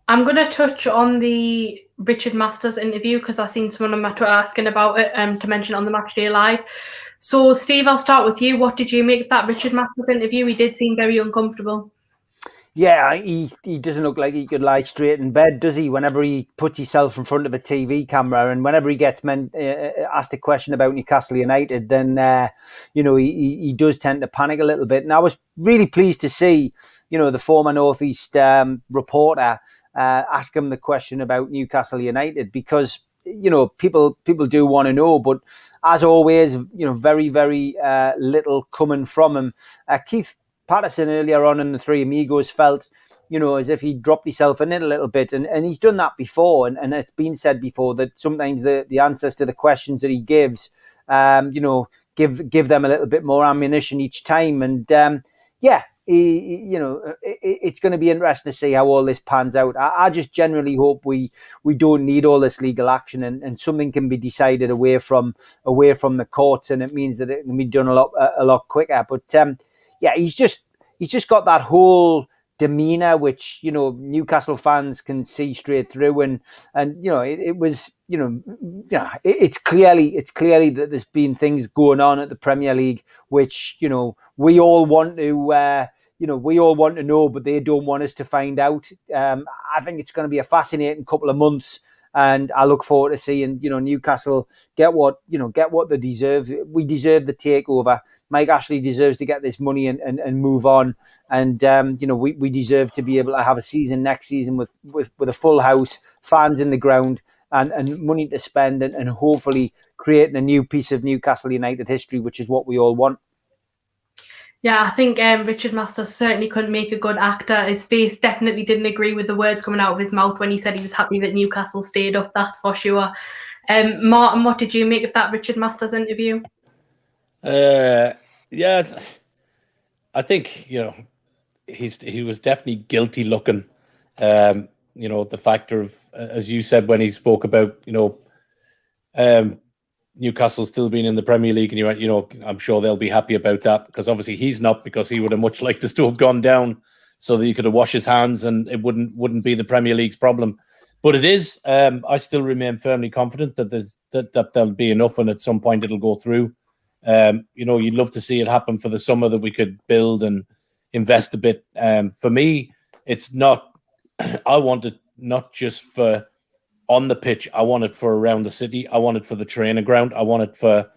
I'm going to touch on the Richard Masters interview because I've seen someone on my Twitter asking about it to mention it on the Matchday Live. So, Steve, I'll start with you. What did you make of that Richard Masters interview? He did seem very uncomfortable. Yeah, he doesn't look like he could lie straight in bed, does he? Whenever he puts himself in front of a TV camera, and whenever he gets asked a question about Newcastle United, then he does tend to panic a little bit. And I was really pleased to see, the former North East reporter ask him the question about Newcastle United, because people do want to know, but as always, very, very little coming from him. Keith Patterson earlier on in the Three Amigos felt, as if he dropped himself in it a little bit, and he's done that before, and it's been said before that sometimes the answers to the questions that he gives, give them a little bit more ammunition each time, and it's going to be interesting to see how all this pans out. I just generally hope we don't need all this legal action, and something can be decided away from the courts, and it means that it can be done a lot quicker. But he's just got that whole demeanor which Newcastle fans can see straight through, and it's clearly that there's been things going on at the Premier League which we all want to know, but they don't want us to find out. I think it's going to be a fascinating couple of months, and I look forward to seeing Newcastle get what they deserve. We deserve the takeover. Mike Ashley deserves to get this money and move on, and we deserve to be able to have a season next season with a full house, fans in the ground, and money to spend, and hopefully creating a new piece of Newcastle United history, which is what we all want. Yeah, I think Richard Masters certainly couldn't make a good actor. His face definitely didn't agree with the words coming out of his mouth when he said he was happy that Newcastle stayed up, that's for sure. Martin, what did you make of that Richard Masters interview? I think, he was definitely guilty looking. The factor of, as you said, when he spoke about, Newcastle still being in the Premier League, and I'm sure they'll be happy about that, because obviously he's not, because he would have much liked us to have gone down so that he could have washed his hands and it wouldn't be the Premier League's problem. But it is. I still remain firmly confident that that there'll be enough, and at some point it'll go through. You'd love to see it happen for the summer, that we could build and invest a bit. For me, it's not. I want it not just for on the pitch. I want it for around the city. I want it for the training ground. I want it for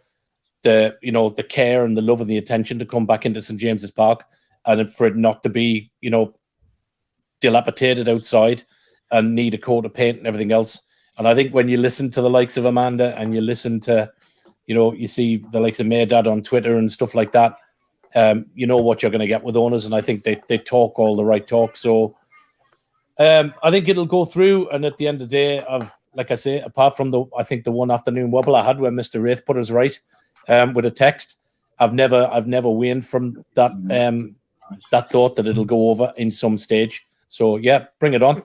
the care and the love and the attention to come back into St. James's Park, and for it not to be, dilapidated outside and need a coat of paint and everything else. And I think when you listen to the likes of Amanda, and you listen to, you see the likes of Maydad on Twitter and stuff like that, you know what you're going to get with owners. And I think they talk all the right talk. So I think it'll go through. And at the end of the day, like I say, apart from the one afternoon wobble I had where Mr. Wraith put us right with a text, I've never waned from that that thought that it'll go over in some stage. So yeah, bring it on.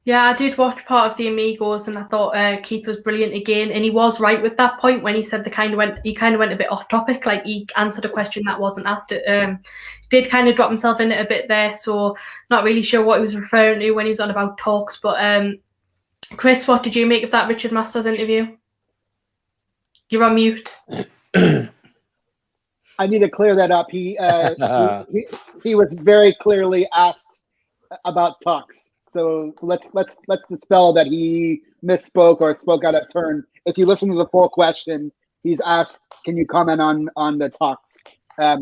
Yeah, I did watch part of the Amigos, and I thought Keith was brilliant again, and he was right with that point when he said he kind of went a bit off topic, like he answered a question that wasn't asked. Did kind of drop himself in it a bit there, so not really sure what he was referring to when he was on about talks. But Chris, what did you make of that Richard Masters interview? You're on mute. I need to clear that up. He was very clearly asked about talks. So let's dispel that he misspoke or spoke out of turn. If you listen to the full question, he's asked, "Can you comment on the talks?"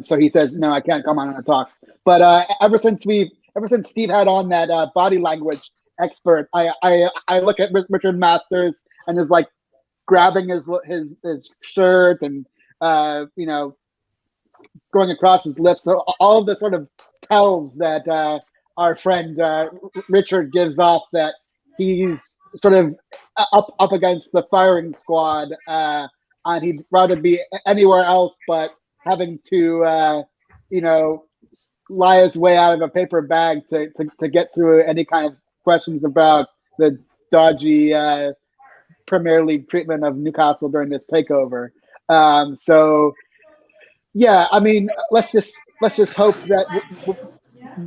So he says, "No, I can't comment on the talks." But ever since Steve had on that body language expert, I look at Richard Masters and is like grabbing his shirt and going across his lips. So all of the sort of tells that our friend Richard gives off that he's sort of up against the firing squad, and he'd rather be anywhere else but having to lie his way out of a paper bag to get through any kind of questions about the dodgy Premier League treatment of Newcastle during this takeover. So yeah, I mean, let's just hope that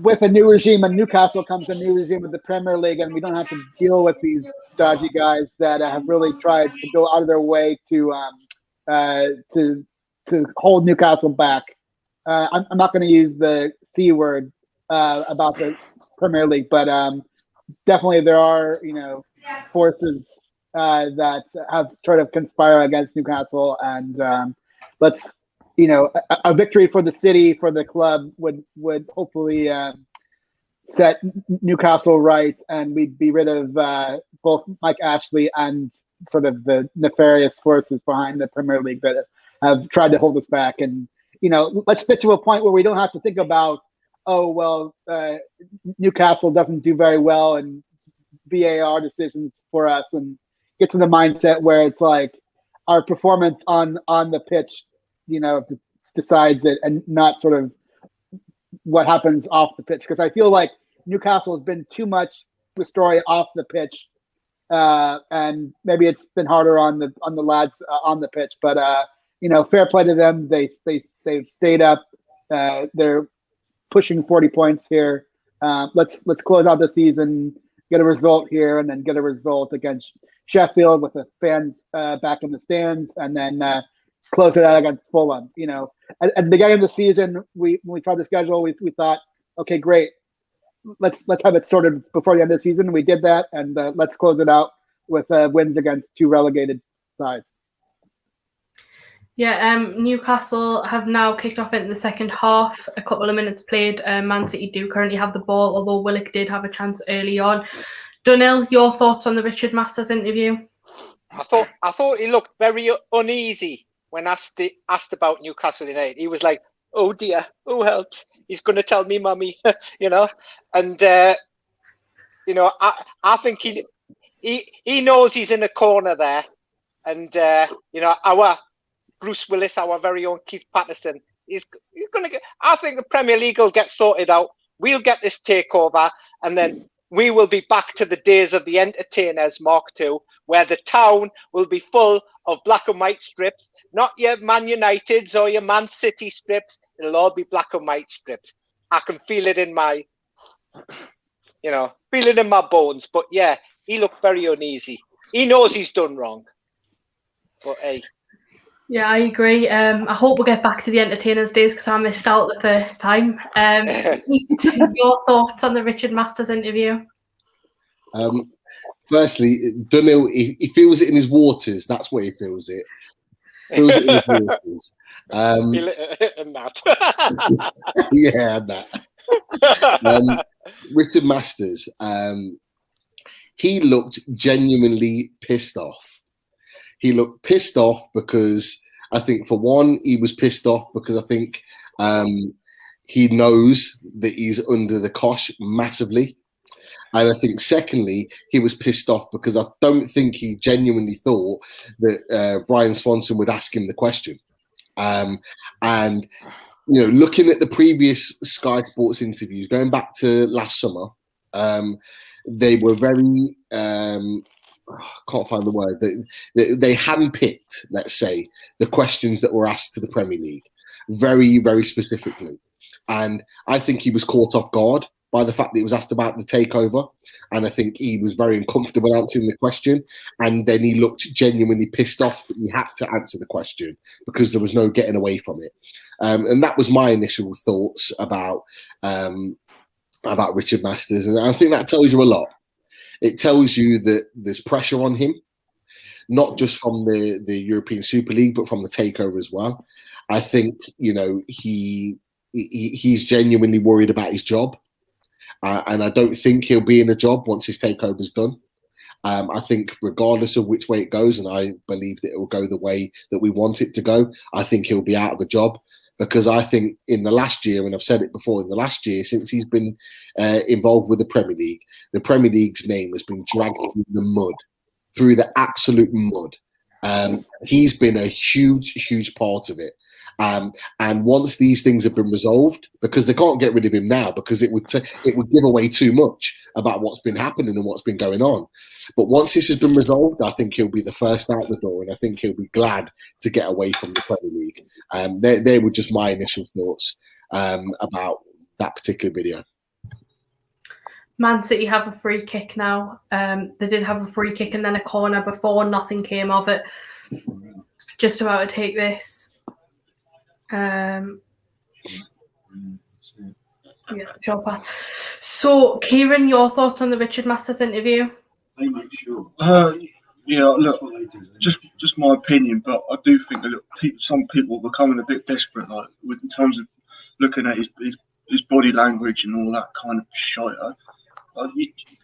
with a new regime in Newcastle comes a new regime with the Premier League, and we don't have to deal with these dodgy guys that have really tried to go out of their way to hold Newcastle back. I'm not going to use the C word about the Premier League, but definitely there are forces that have tried to conspire against Newcastle, and let's. A victory for the city, for the club would hopefully set Newcastle right, and we'd be rid of both Mike Ashley and sort of the nefarious forces behind the Premier League that have tried to hold us back. And let's get to a point where we don't have to think about, Newcastle doesn't do very well and VAR decisions for us, and get to the mindset where it's like our performance on the pitch decides it, and not sort of what happens off the pitch. Because I feel like Newcastle has been too much the story off the pitch, and maybe it's been harder on the lads on the pitch. But fair play to them. They've stayed up. They're pushing 40 points here. Let's close out the season, get a result here, and then get a result against Sheffield with the fans back in the stands, and then close it out against Fulham. At the beginning of the season, when we saw the schedule, we thought, okay, great, let's have it sorted before the end of the season. We did that, and let's close it out with wins against two relegated sides. Yeah, Newcastle have now kicked off into the second half. A couple of minutes played. Man City do currently have the ball, although Willock did have a chance early on. Dunil, your thoughts on the Richard Masters interview? I thought he looked very uneasy when asked about Newcastle United. He was like, "Oh dear, who helps? He's going to tell me, mummy," And I think he knows he's in a corner there, and our Bruce Willis, our very own Keith Patterson, he's going to get. I think the Premier League will get sorted out. We'll get this takeover, and then we will be back to the days of the entertainers, Mark II, where the town will be full of black and white strips, not your Man Uniteds or your Man City strips. It'll all be black and white strips. I can feel it in my, bones. But yeah, he looked very uneasy. He knows he's done wrong. But hey. Yeah, I agree. I hope we'll get back to the entertainers days, because I missed out the first time. Your thoughts on the Richard Masters interview? Firstly, Dunil, he feels it in his waters. That's where he feels it. Feels it in his waters. And that. Yeah, that. Richard Masters, he looked genuinely pissed off. He looked pissed off because I think, for one, he was pissed off because I think he knows that he's under the cosh massively. And I think, secondly, he was pissed off because I don't think he genuinely thought that Brian Swanson would ask him the question. And, looking at the previous Sky Sports interviews, going back to last summer, they were very... can't find the word. They handpicked, let's say, the questions that were asked to the Premier League very, very specifically. And I think he was caught off guard by the fact that he was asked about the takeover. And I think he was very uncomfortable answering the question. And then he looked genuinely pissed off that he had to answer the question because there was no getting away from it. And that was my initial thoughts about Richard Masters, and I think that tells you a lot. It tells you that there's pressure on him, not just from the European Super League, but from the takeover as well. I think, you know, he's genuinely worried about his job, and I don't think he'll be in a job once his takeover's done. I think regardless of which way it goes, and I believe that it will go the way that we want it to go, I think he'll be out of a job. Because I think in the last year, and I've said it before, in the last year, since he's been involved with the Premier League's name has been dragged through the absolute mud. He's been a huge part of it. And once these things have been resolved, because they can't get rid of him now, because it would give away too much about what's been happening and what's been going on. But once this has been resolved, I think he'll be the first out the door, and I think he'll be glad to get away from the Premier League. They were just my initial thoughts about that particular video. Man City have a free kick now. They did have a free kick and then a corner before. Nothing came of it. Just about to take this. Yeah, short pass. So, Kieran, your thoughts on the Richard Masters interview? Yeah, look, just my opinion, but I do think that some people are becoming a bit desperate, like in terms of looking at his body language and all that kind of shit.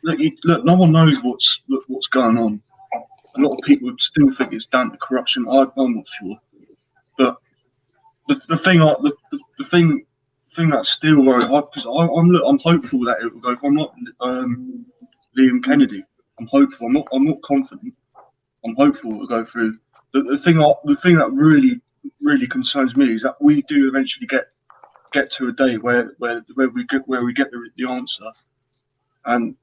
Look, no one knows what's going on. A lot of people still think it's down to corruption. I'm not sure, but the thing that's still worried, because I'm hopeful that it will go. If I'm not Liam Kennedy, I'm hopeful. I'm not confident. I'm hopeful it will go through. The thing that really concerns me is that we do eventually get to a day where we get the answer, and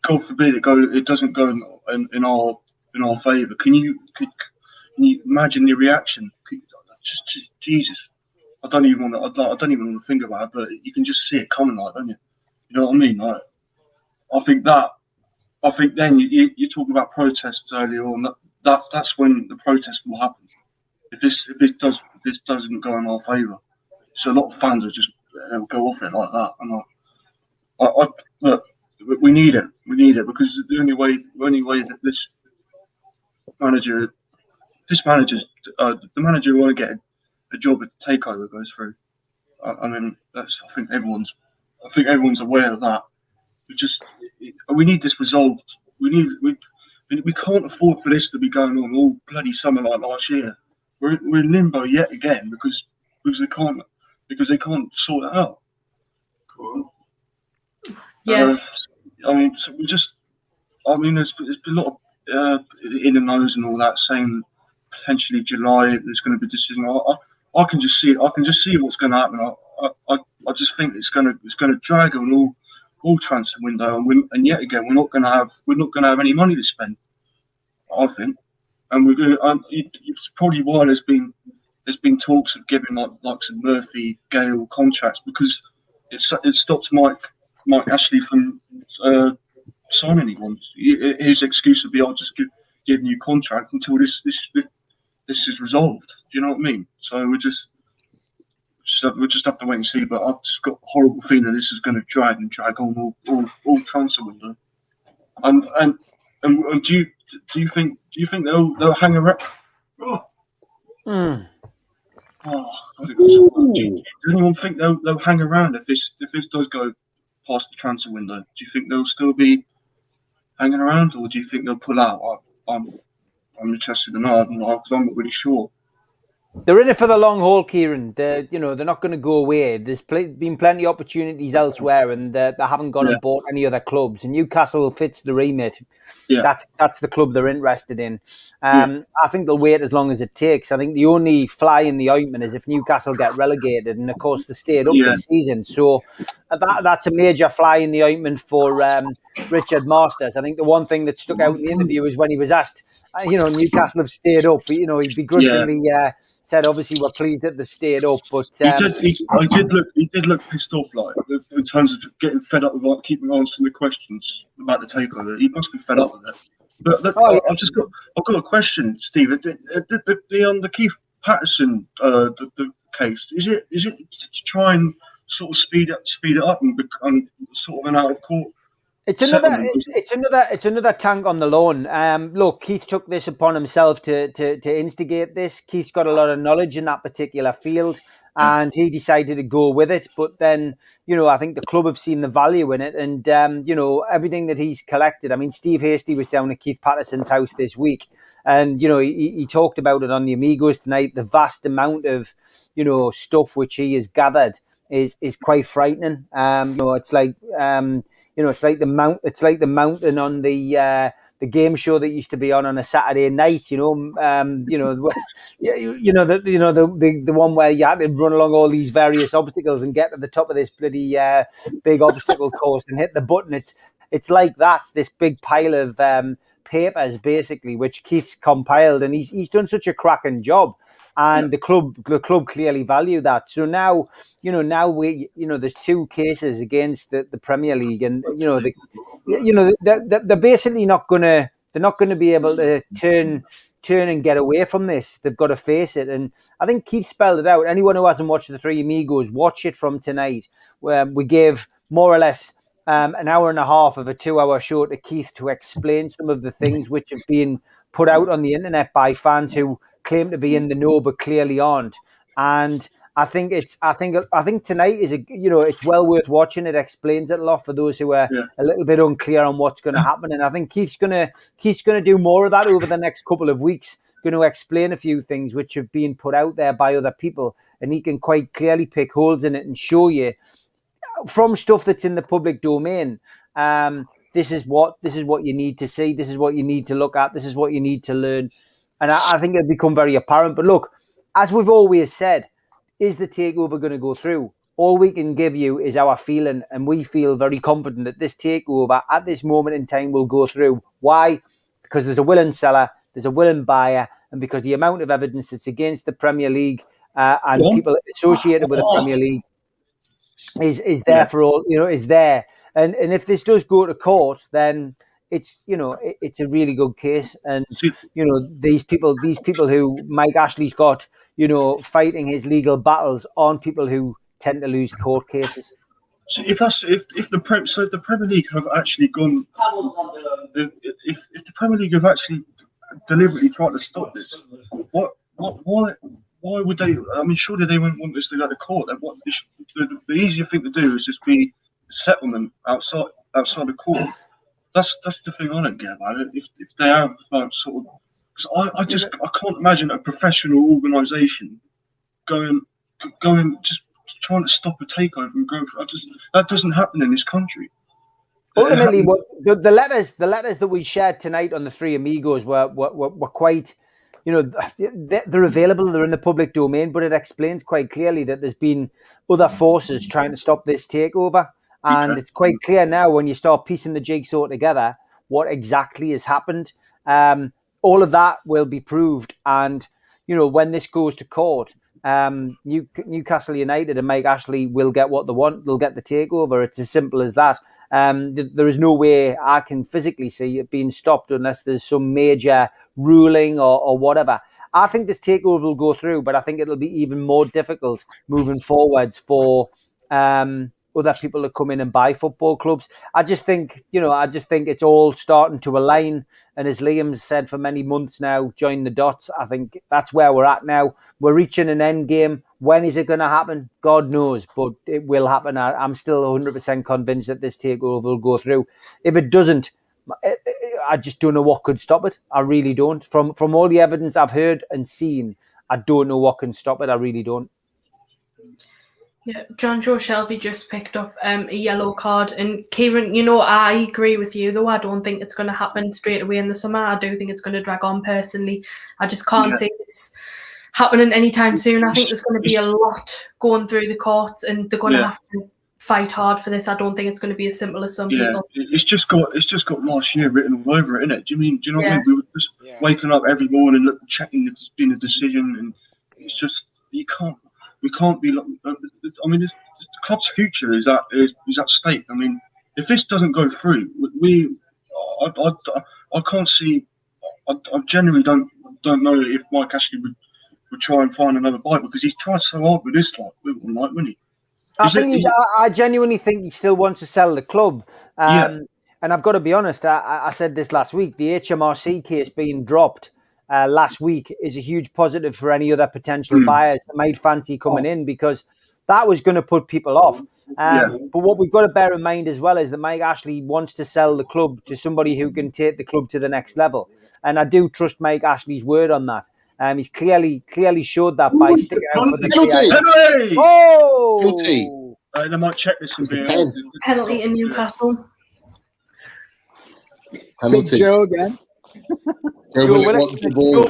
God forbid it doesn't go in our favour. Can you imagine the reaction? Just Jesus, I don't even want to think about it, but you can just see it coming, like, don't you? You know what I mean? Like, I think then you talk about protests earlier on. That's when the protest will happen. If this doesn't go in our favour, so a lot of fans will just go off it like that. And look, we need it. We need it because the only way that the manager who want to get a job at the takeover goes through. I mean, I think everyone's aware of that. We need this resolved. We can't afford for this to be going on all bloody summer like last year. We're in limbo yet again because they can't sort it out. Yeah. There's been a lot of in the nose and all that saying potentially July there's going to be a decision. I can just see it. I can just see what's going to happen. I just think it's going to drag on all transfer window, and yet again we're not going to have any money to spend. I think, and we're going. It's probably why there's been talks of giving like some Murphy, Gale contracts because it stops Mike Ashley from signing anyone. His excuse would be, "I'll just give a new contract until this is resolved." Do you know what I mean? So we just have to wait and see. But I've just got a horrible feeling this is going to drag on all transfer window. And do you think they'll hang around? Do anyone think they'll hang around if this does go past the transfer window? Do you think they'll still be hanging around, or do you think they'll pull out? I'm interested to know because I'm not really sure. They're in it for the long haul, Kieran. They're not going to go away. There's been plenty of opportunities elsewhere, and they haven't gone and bought any other clubs. And Newcastle fits the remit. Yeah. That's the club they're interested in. I think they'll wait as long as it takes. I think the only fly in the ointment is if Newcastle get relegated, and of course they stayed up this season. So that's a major fly in the ointment for Richard Masters. I think the one thing that stuck out in the interview is when he was asked, Newcastle have stayed up. But, he begrudgingly said, obviously, we're pleased that they stayed up. But he did look pissed off, like in terms of getting fed up with keeping answering the questions about the takeover. He must be fed up with it. But I've got a question, Steve. The Keith Patterson, the case? Is it to try and sort of speed it up and become sort of an out of court? It's another tank on the loan. Look, Keith took this upon himself to instigate this. Keith's got a lot of knowledge in that particular field, and he decided to go with it. But then, I think the club have seen the value in it, and everything that he's collected. I mean, Steve Hasty was down at Keith Patterson's house this week, and he talked about it on the Amigos tonight. The vast amount of stuff which he has gathered is quite frightening. It's like. It's like the mountain on the game show that used to be on a Saturday night. The one where you had to run along all these various obstacles and get to the top of this bloody big obstacle course and hit the button. It's like that. This big pile of papers, basically, which Keith's compiled, and he's done such a cracking job. And the club clearly value that. So now, there's 2 cases against the Premier League, and they're basically not gonna be able to turn and get away from this. They've got to face it, and I think Keith spelled it out. Anyone who hasn't watched the Three Amigos, watch it from tonight, where we gave more or less an hour and a half of a 2-hour show to Keith to explain some of the things which have been put out on the internet by fans who claim to be in the know but clearly aren't. And I think tonight is it's well worth watching. It explains it a lot for those who are a little bit unclear on what's going to happen. And I think Keith's going to do more of that over the next couple of weeks. Going to explain a few things which have been put out there by other people, and he can quite clearly pick holes in it and show you from stuff that's in the public domain. This is what you need to see. This is what you need to look at. This is what you need to learn. And I think it'll become very apparent. But look, as we've always said, is the takeover going to go through? All we can give you is our feeling, and we feel very confident that this takeover at this moment in time will go through. Why? Because there's a willing seller, there's a willing buyer, and because the amount of evidence that's against the Premier League and people associated with the Premier League is there for all, is there. And if this does go to court, then it's a really good case. And these people who Mike Ashley's got fighting his legal battles aren't people who tend to lose court cases. So if the Premier League have actually gone, if the Premier League have actually deliberately tried to stop this, why would they? I mean, surely they wouldn't want this to go to court. The easier thing to do is just be settlement outside the court. That's the thing I don't get about it. If they have sort of, because I can't imagine a professional organisation going just trying to stop a takeover and going for that doesn't happen in this country. Ultimately, the letters that we shared tonight on the Three Amigos were quite, they're available, they're in the public domain, but it explains quite clearly that there's been other forces trying to stop this takeover. And it's quite clear now when you start piecing the jigsaw together what exactly has happened. All of that will be proved. And, when this goes to court, Newcastle United and Mike Ashley will get what they want. They'll get the takeover. It's as simple as that. There is no way I can physically see it being stopped unless there's some major ruling or whatever. I think this takeover will go through, but I think it'll be even more difficult moving forwards for other people to come in and buy football clubs. I just think it's all starting to align. And as Liam's said for many months now, join the dots. I think that's where we're at now. We're reaching an end game. When is it going to happen? God knows, but it will happen. I'm still 100% convinced that this takeover will go through. If it doesn't, I just don't know what could stop it. I really don't. From all the evidence I've heard and seen, I don't know what can stop it. I really don't. Yeah, John Joe Shelby just picked up a yellow card. And Kieran, I agree with you, though. I don't think it's going to happen straight away in the summer. I do think it's going to drag on personally. I just can't see this happening anytime soon. I think there's going to be a lot going through the courts, and they're going to have to fight hard for this. I don't think it's going to be as simple as some people. It's just got last year written all over it, innit? Do you know what I mean? We were just waking up every morning, checking if there's been a decision, and it's just we can't be. I mean, the club's future is at stake. I mean, if this doesn't go through, I can't see. I genuinely don't know if Mike Ashley would try and find another bite because he's tried so hard with this lot, wouldn't he? I genuinely think he still wants to sell the club. Yeah. And I've got to be honest, I said this last week, the HMRC case being dropped last week is a huge positive for any other potential buyers that might fancy coming in, because that was going to put people off. But what we've got to bear in mind as well is that Mike Ashley wants to sell the club to somebody who can take the club to the next level. And I do trust Mike Ashley's word on that. He's clearly showed that by sticking out for the penalty. Oh! Penalty. They might check this from here. Penalty in Newcastle. Penalty. Joe again. Joe Willock wants the ball.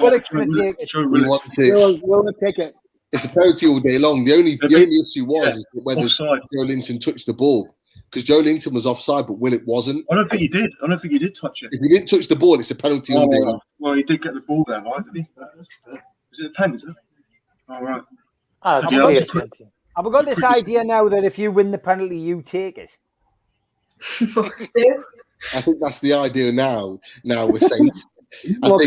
We'll take it. It's a penalty all day long. The only issue was is whether offside. Joe Linton touched the ball, because Joe Linton was offside, but Willock wasn't. I don't think he did. I don't think he did touch it. If he didn't touch the ball, it's a penalty all day long. Well, he did get the ball there, right? Did he? Is it a pen? Is it? All right. I've got this idea now that if you win the penalty, you take it. Must do. I think that's the idea now. Now we're safe. Because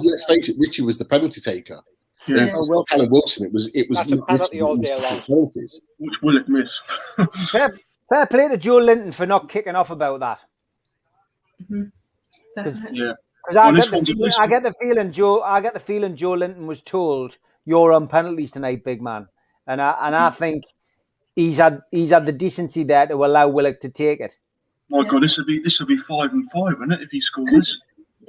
let's face it, Richie was the penalty taker. Yeah. Callum Wilson, it was That's a penalty all day long. Penalties. Which Willock miss? Fair play to Joe Linton for not kicking off about that. Definitely. Because I get the feeling Joe Linton was told, "You're on penalties tonight, big man," and I think he's had the decency there to allow Willock to take it. My God, this would be 5-5, wouldn't it, if he scored this?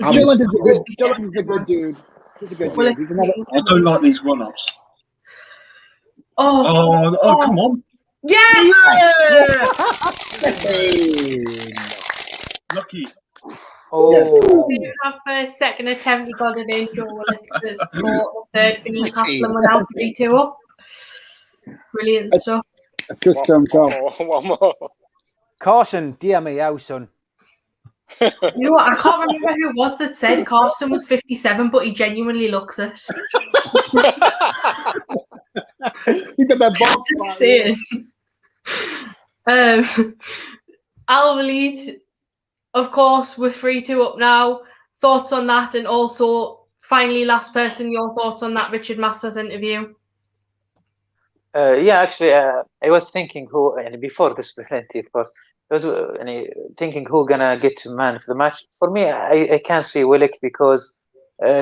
Joe Linton's a good dude. He's a good dude. I don't like these run-ups. Oh, come on. Yeah! Lucky. We do have a second attempt. He got it in. Joe Willock to score the third for Newcastle and we're now 3-2 up. Brilliant stuff. One more. Carson, dear me, how son. You know what? I can't remember who it was that said Carson was 57, but he genuinely looks it. He got that box. Saying. Al Walid, of course, we're 3-2 up now. Thoughts on that, and also, finally, last person, your thoughts on that Richard Masters interview? Actually, I was thinking who, and before this penalty, of course, I was thinking who gonna get to man of the match. For me, I can't see Willock because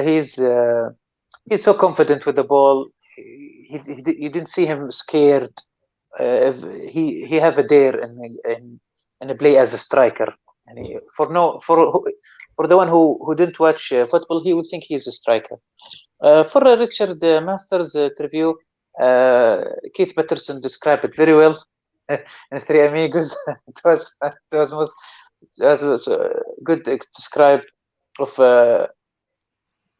he's so confident with the ball. You didn't see him scared. He have a dare in a play as a striker. And for the one who didn't watch football, he would think he's a striker. For Richard Masters interview, Keith Patterson described it very well in Three Amigos. it was good describe of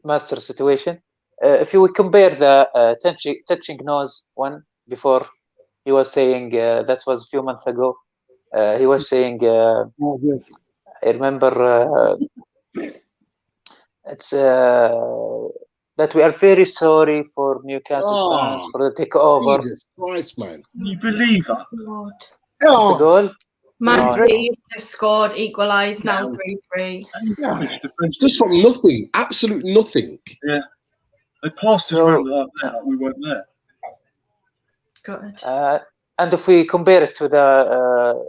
Master's situation. If you would compare the touching nose one before, he was saying that was a few months ago. He was saying, I remember it's that we are very sorry for Newcastle fans for the takeover. Jesus Christ, man. Can you believe that? Lord. The goal? Man City just scored, equalised, now 3-3. Just from nothing, absolute nothing. Yeah. They passed us around like that, we weren't there. Good. And if we compare it to the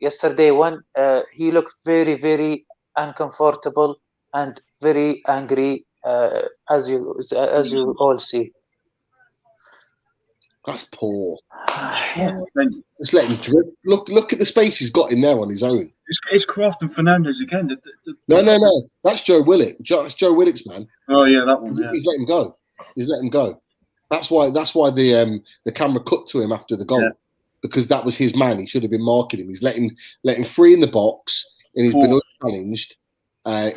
yesterday one, he looked very, very uncomfortable and very angry, as you all see. That's poor. Just let him drift. Look at the space he's got in there on his own. It's Kraft and Fernandez again. No. That's Joe Willock. That's Joe Willock's man. Oh yeah, that one. He's let him go. He's let him go. That's why the camera cut to him after the goal, because that was his man. He should have been marking him. He's let him free in the box, and he's been unchallenged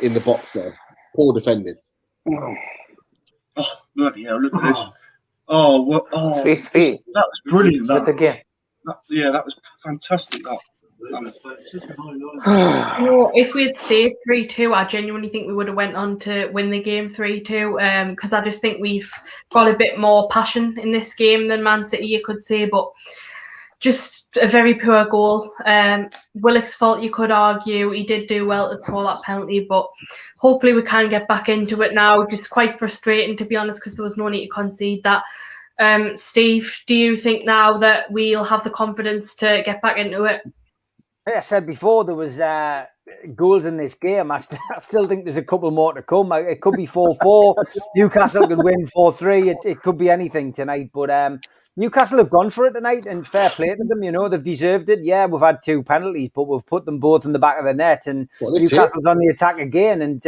in the box there. Poor defending. Oh bloody hell! Look at this. Oh, well, 3-3. That was brilliant. But again, that was fantastic. If we had stayed 3-2, I genuinely think we would have went on to win the game 3-2. Because I just think we've got a bit more passion in this game than Man City, you could say. But just a very poor goal. Willock's fault, you could argue. He did do well to score that penalty, but hopefully we can get back into it now. Just quite frustrating, to be honest, because there was no need to concede that. Steve, do you think now that we'll have the confidence to get back into it? Like I said before, there was goals in this game. I still think there's a couple more to come. It could be 4-4. Newcastle could win 4-3. It could be anything tonight. But Newcastle have gone for it tonight, and fair play to them. You know, they've deserved it. Yeah, we've had 2 penalties, but we've put them both in the back of the net. And Newcastle's on the attack again. And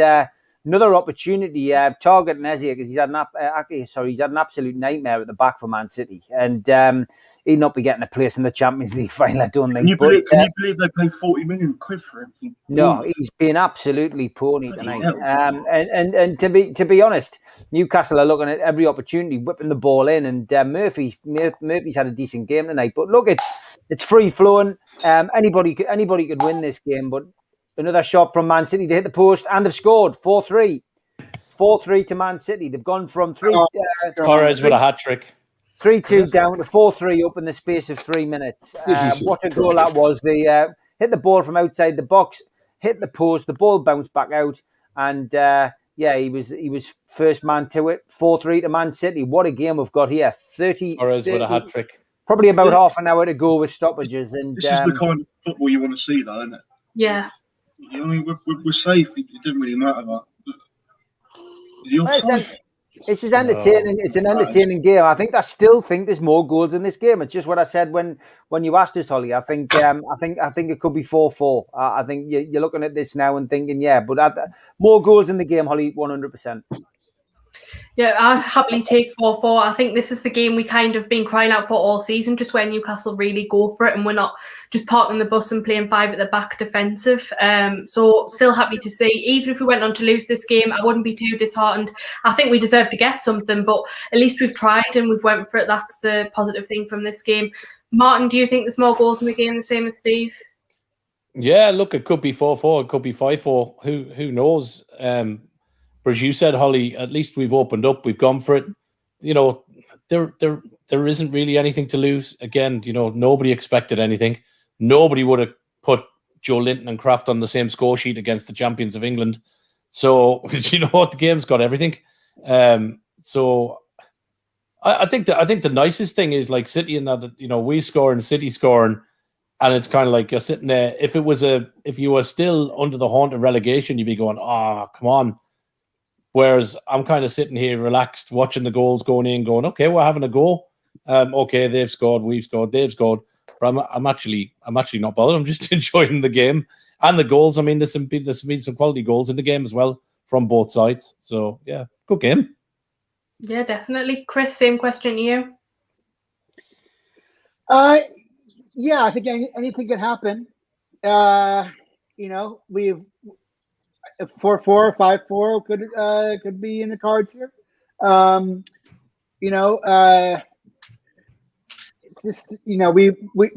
another opportunity, targeting Eze, because he's had an absolute nightmare at the back for Man City. And he'd not be getting a place in the Champions League final, I don't think. Can you believe they paid 40 million quid for him? No, he's been absolutely pony tonight. And to be honest, Newcastle are looking at every opportunity, whipping the ball in, and Murphy's had a decent game tonight. But look, it's free flowing. Anybody could win this game. But another shot from Man City, they hit the post and they've scored 4-3. 4-3 to Man City. They've gone from 3. Torres with a hat trick. 3-2 down to 4-3 up in the space of 3 minutes. What a goal that was. They hit the ball from outside the box, hit the post, the ball bounced back out, and he was first man to it. 4-3 to Man City. What a game we've got here. 30 Torres with a hat trick. Probably about half an hour to go with stoppages. And this is the kind of football you want to see, though, isn't it? Yeah. I mean, we're safe. It didn't really matter. It's just entertaining. It's an entertaining game. I still think there's more goals in this game. It's just what I said when you asked us, Holly. I think it could be 4-4. I think you're looking at this now and thinking, but more goals in the game, Holly, 100%. Yeah, I'd happily take 4-4. I think this is the game we kind of been crying out for all season, just where Newcastle really go for it and we're not just parking the bus and playing 5 at the back defensive. So still happy to see, even if we went on to lose this game, I wouldn't be too disheartened. I think we deserve to get something, but at least we've tried and we've went for it. That's the positive thing from this game. Martin, do you think there's more goals in the game, the same as Steve? Yeah, look, it could be 4-4, it could be 5-4. Who knows? But as you said, Holly, at least we've opened up. We've gone for it. You know, there isn't really anything to lose. Again, you know, nobody expected anything. Nobody would have put Joe Linton and Kraft on the same score sheet against the champions of England. So, you know what? The game's got everything. So, I think the nicest thing is like City and that, you know, we score and City scoring, and it's kind of like you're sitting there. If you were still under the haunt of relegation, you'd be going, come on. Whereas I'm kind of sitting here relaxed, watching the goals going in, going, okay, we're having a go. Okay, they've scored, we've scored, they've scored. But I'm actually not bothered. I'm just enjoying the game and the goals. I mean, there's been some quality goals in the game as well from both sides. So yeah, good game. Yeah, definitely. Chris, same question to you. Yeah, I think anything could happen. You know, we've 4-4, 5-4 could be in the cards here. You know, just, you know, we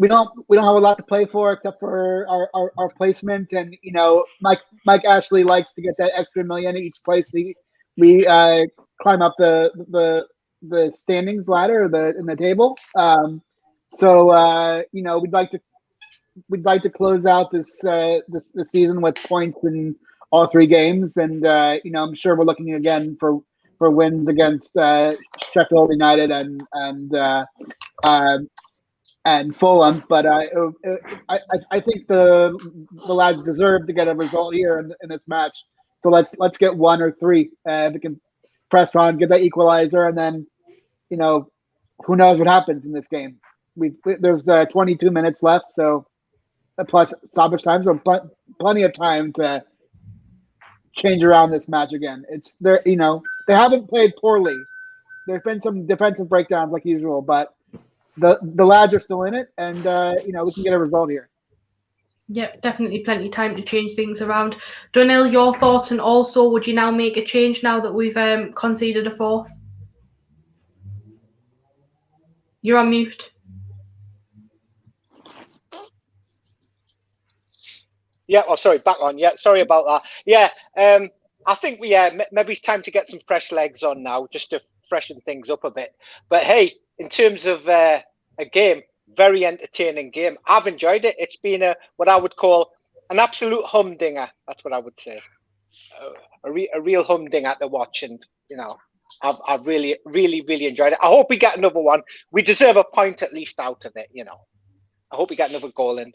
don't have a lot to play for except for our placement, and you know, Mike Ashley likes to get that extra million each place we climb up the standings ladder in the table. So you know, we'd like to close out this season with points in all 3 games, and you know, I'm sure we're looking again for wins against Sheffield United and Fulham. But I think the lads deserve to get a result here in this match. So let's get 1 or 3. We can press on, get that equalizer, and then, you know, who knows what happens in this game. There's 22 minutes left, so plus stoppage time, so plenty of time to change around this match again. It's there, you know, they haven't played poorly. There's been some defensive breakdowns like usual, but the lads are still in it, and you know, we can get a result here. Yep, definitely plenty of time to change things around. Donnell, your thoughts, and also would you now make a change now that we've conceded a 4th? You're on mute. Yeah, sorry, back on. Yeah, sorry about that. Yeah, I think maybe it's time to get some fresh legs on now, just to freshen things up a bit. But hey, in terms of a game, very entertaining game. I've enjoyed it. It's been what I would call an absolute humdinger. That's what I would say. A real humdinger to watch, and I've really enjoyed it. I hope we get another one. We deserve a point at least out of it. I hope we get another goal in.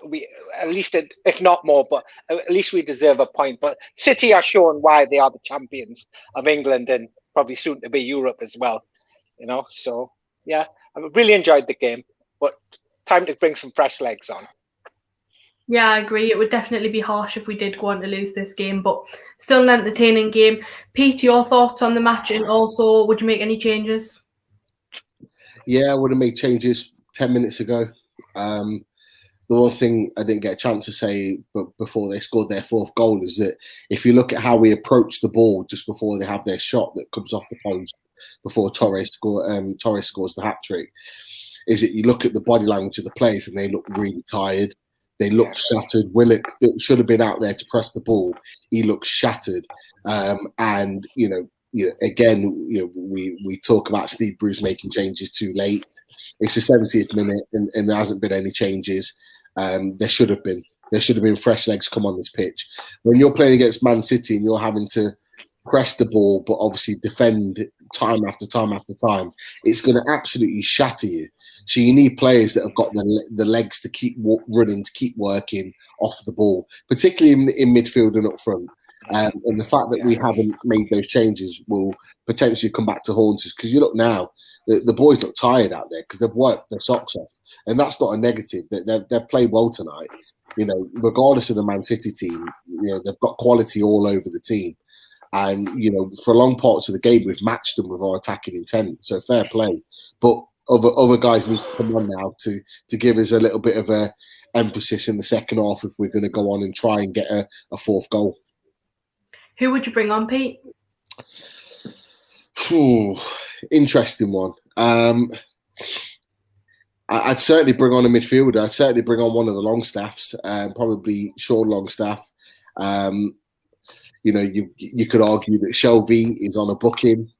We at least, if not more, but at least we deserve a point. But City are shown why they are the champions of England and probably soon to be Europe as well. So yeah, I really enjoyed the game, but time to bring some fresh legs on. Yeah, I agree. It would definitely be harsh if we did go on to lose this game, but still an entertaining game. Pete, your thoughts on the match, and also would you make any changes? Yeah, I would have made changes 10 minutes ago. The one thing I didn't get a chance to say before they scored their fourth goal is that if you look at how we approach the ball just before they have their shot that comes off the post before Torres scores the hat-trick, is that you look at the body language of the players and they look really tired. They look shattered. Willock should have been out there to press the ball. He looks shattered. And, again, we talk about Steve Bruce making changes too late. It's the 70th minute and there hasn't been any changes. There should have been. There should have been fresh legs come on this pitch. When you're playing against Man City and you're having to press the ball but obviously defend time after time after time, it's going to absolutely shatter you. So you need players that have got the legs to keep running, to keep working off the ball, particularly in midfield and up front. And the fact that we haven't made those changes will potentially come back to haunt us, because you look now, the boys look tired out there because they've worked their socks off. And that's not a negative. They've played well tonight. Regardless of the Man City team, they've got quality all over the team. And, for long parts of the game, we've matched them with our attacking intent. So fair play. But other guys need to come on now to give us a little bit of a emphasis in the second half if we're going to go on and try and get a fourth goal. Who would you bring on, Pete? Interesting one. I'd certainly bring on a midfielder. I'd certainly bring on one of the Longstaffs, probably Sean Longstaff. You could argue that Shelby is on a booking,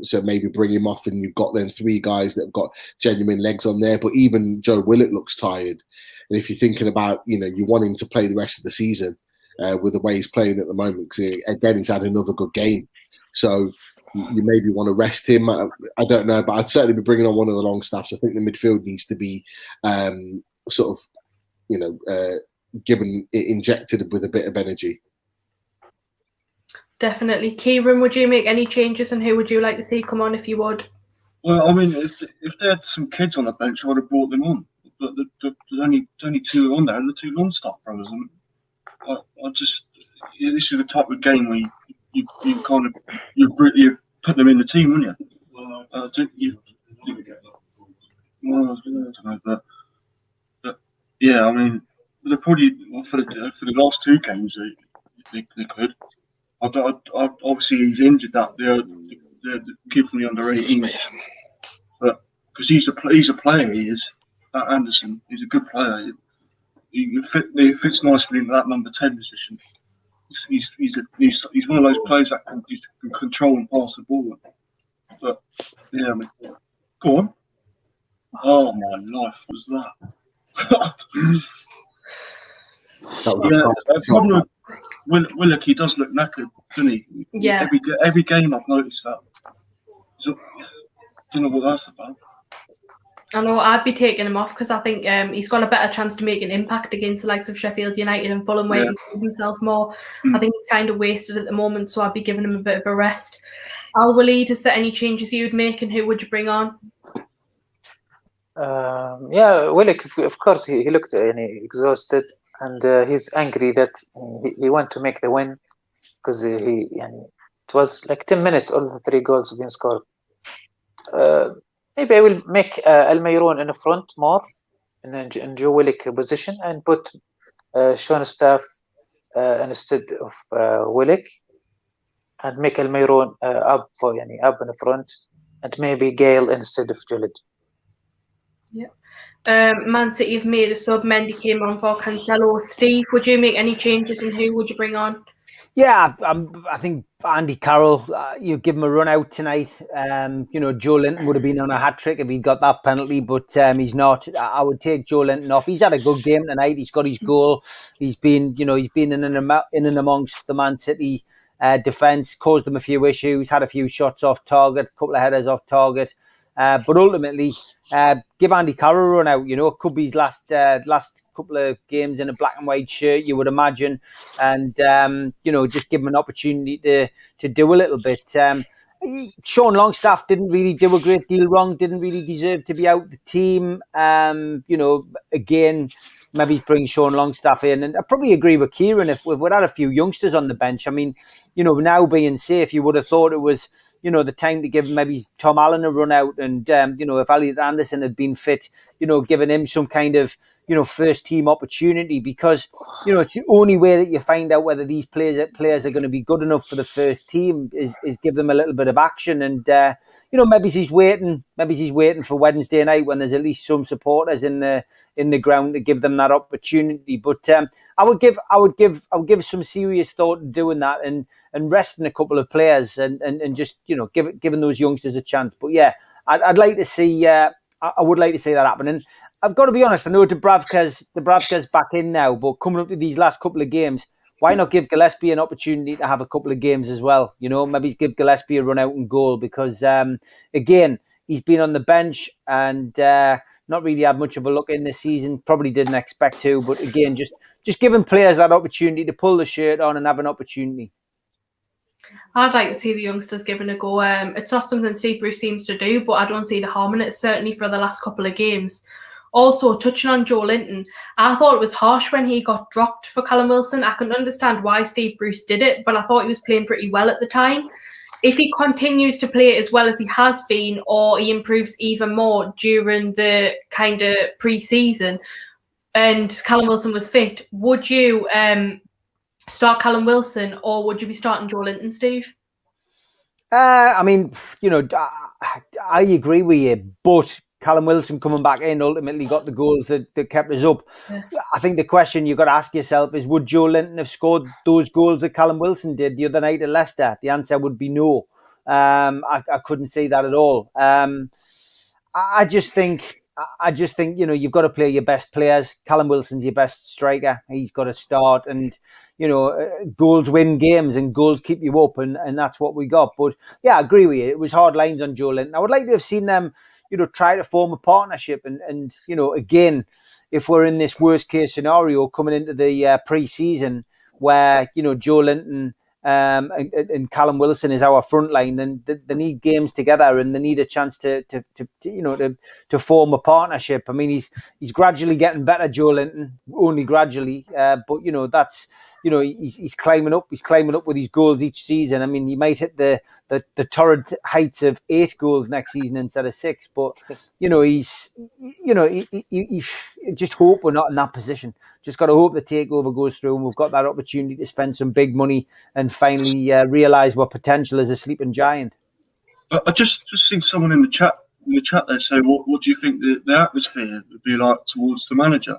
so maybe bring him off, and you've got then three guys that have got genuine legs on there. But even Joe Willett looks tired, and if you're thinking about, you want him to play the rest of the season with the way he's playing at the moment, because again he's had another good game, so you maybe want to rest him. I don't know, but I'd certainly be bringing on one of the Longstaffs. I think the midfield needs to be injected with a bit of energy. Definitely. Kieran, would you make any changes, and who would you like to see come on if you would? Well, I mean, if they had some kids on the bench, I would have brought them on. But there's only two on there, and the two Longstaff brothers. And this is the type of game where you put them in the team, wouldn't you? I don't know, but yeah, I mean, they're probably for the last two games they could. Obviously he's injured that the kid from the under-18, but because he's a player, he is. That Anderson, he's a good player. He fits nicely into that number 10 position. He's one of those players that can control and pass the ball. But yeah, I mean, go on. Oh my life, was that? Problem with Willock, he does look knackered, doesn't he? Yeah. Every game I've noticed that. Don't know what that's about. I know, I'd be taking him off because I think he's got a better chance to make an impact against the likes of Sheffield United and Fulham, where he can prove himself more. I think he's kind of wasted at the moment, so I'd be giving him a bit of a rest. Al-Walid, is there any changes you'd make, and who would you bring on? Willock, of course, he looked exhausted, and he's angry that he went to make the win, because it was like 10 minutes, all the 3 goals have been scored. Maybe I will make Al-Mayroun in the front more, in Joe Willock position, and put Sean Staff instead of Willock, and make Al-Mayroun up in the front, and maybe Gale instead of Julid. Yeah. Man City have made a sub. Mendy came on for Cancelo. Steve, would you make any changes, and who would you bring on? Yeah, I think Andy Carroll, you give him a run out tonight. Joe Linton would have been on a hat trick if he'd got that penalty, but he's not. I would take Joe Linton off. He's had a good game tonight. He's got his goal. He's been in and amongst the Man City defence, caused them a few issues, had a few shots off target, a couple of headers off target, but ultimately. Give Andy Carroll a run out. It could be his last couple of games in a black and white shirt, you would imagine, and just give him an opportunity to do a little bit. Sean Longstaff didn't really do a great deal wrong. Didn't really deserve to be out the team. Again, maybe bring Sean Longstaff in, and I probably agree with Kieran. If we'd had a few youngsters on the bench, I mean, now being safe, you would have thought it was. The time to give maybe Tom Allen a run out, and if Elliot Anderson had been fit, giving him some kind of first team opportunity, because it's the only way that you find out whether these players are going to be good enough for the first team is give them a little bit of action. And maybe he's waiting for Wednesday night when there's at least some supporters in the ground to give them that opportunity. But I would give some serious thought to doing that and resting a couple of players and just giving those youngsters a chance. But yeah, I'd like to see. I would like to see that happen. And I've got to be honest. I know Dubravka's back in now, but coming up to these last couple of games, why not give Gillespie an opportunity to have a couple of games as well? Maybe give Gillespie a run out and goal, because again, he's been on the bench and not really had much of a look in this season. Probably didn't expect to, but again, just giving players that opportunity to pull the shirt on and have an opportunity. I'd like to see the youngsters given a go. It's not something Steve Bruce seems to do, but I don't see the harm in it, certainly for the last couple of games. Also, touching on Joe Linton, I thought it was harsh when he got dropped for Callum Wilson. I can understand why Steve Bruce did it, but I thought he was playing pretty well at the time. If he continues to play as well as he has been, or he improves even more during the kind of pre-season, and Callum Wilson was fit, would you start Callum Wilson, or would you be starting Joe Linton, Steve? I mean, I agree with you, but Callum Wilson coming back in ultimately got the goals that kept us up. Yeah. I think the question you've got to ask yourself is, would Joe Linton have scored those goals that Callum Wilson did the other night at Leicester? The answer would be no. I couldn't see that at all. I just think you've got to play your best players. Callum Wilson's your best striker. He's got to start, and goals win games and goals keep you up, and that's what we got. But yeah, I agree with you. It was hard lines on Joe Linton. I would like to have seen them try to form a partnership, and again, if we're in this worst case scenario coming into the pre-season where Joe Linton and Callum Wilson is our front line, then they need games together, and they need a chance to form a partnership. I mean, he's gradually getting better, Joe Linton, only gradually, but that's he's climbing up. He's climbing up with his goals each season. I mean, he might hit the torrid heights of 8 goals next season instead of 6, but he's just hope we're not in that position. Just got to hope the takeover goes through and we've got that opportunity to spend some big money and finally realise what potential is a sleeping giant. I just seen someone in the chat there say, what do you think the atmosphere would be like towards the manager?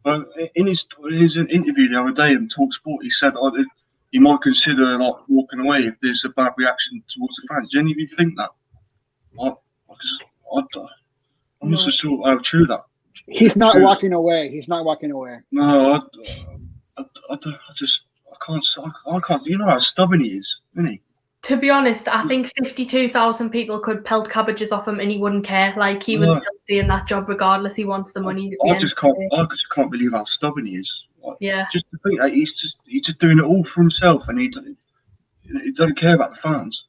Well, in his interview the other day in TalkSport, he said he might consider walking away if there's a bad reaction towards the fans. Do any of you think that? I'm not so sure how true that. He's not walking away. He's not walking away. No, I can't. You know how stubborn he is, isn't he? To be honest, I think 52,000 people could pelt cabbages off him and he wouldn't care. Like, he would still stay in that job regardless. He wants the money. I just can't believe how stubborn he is. Yeah. Just to think that he's just doing it all for himself, and he doesn't care about the fans.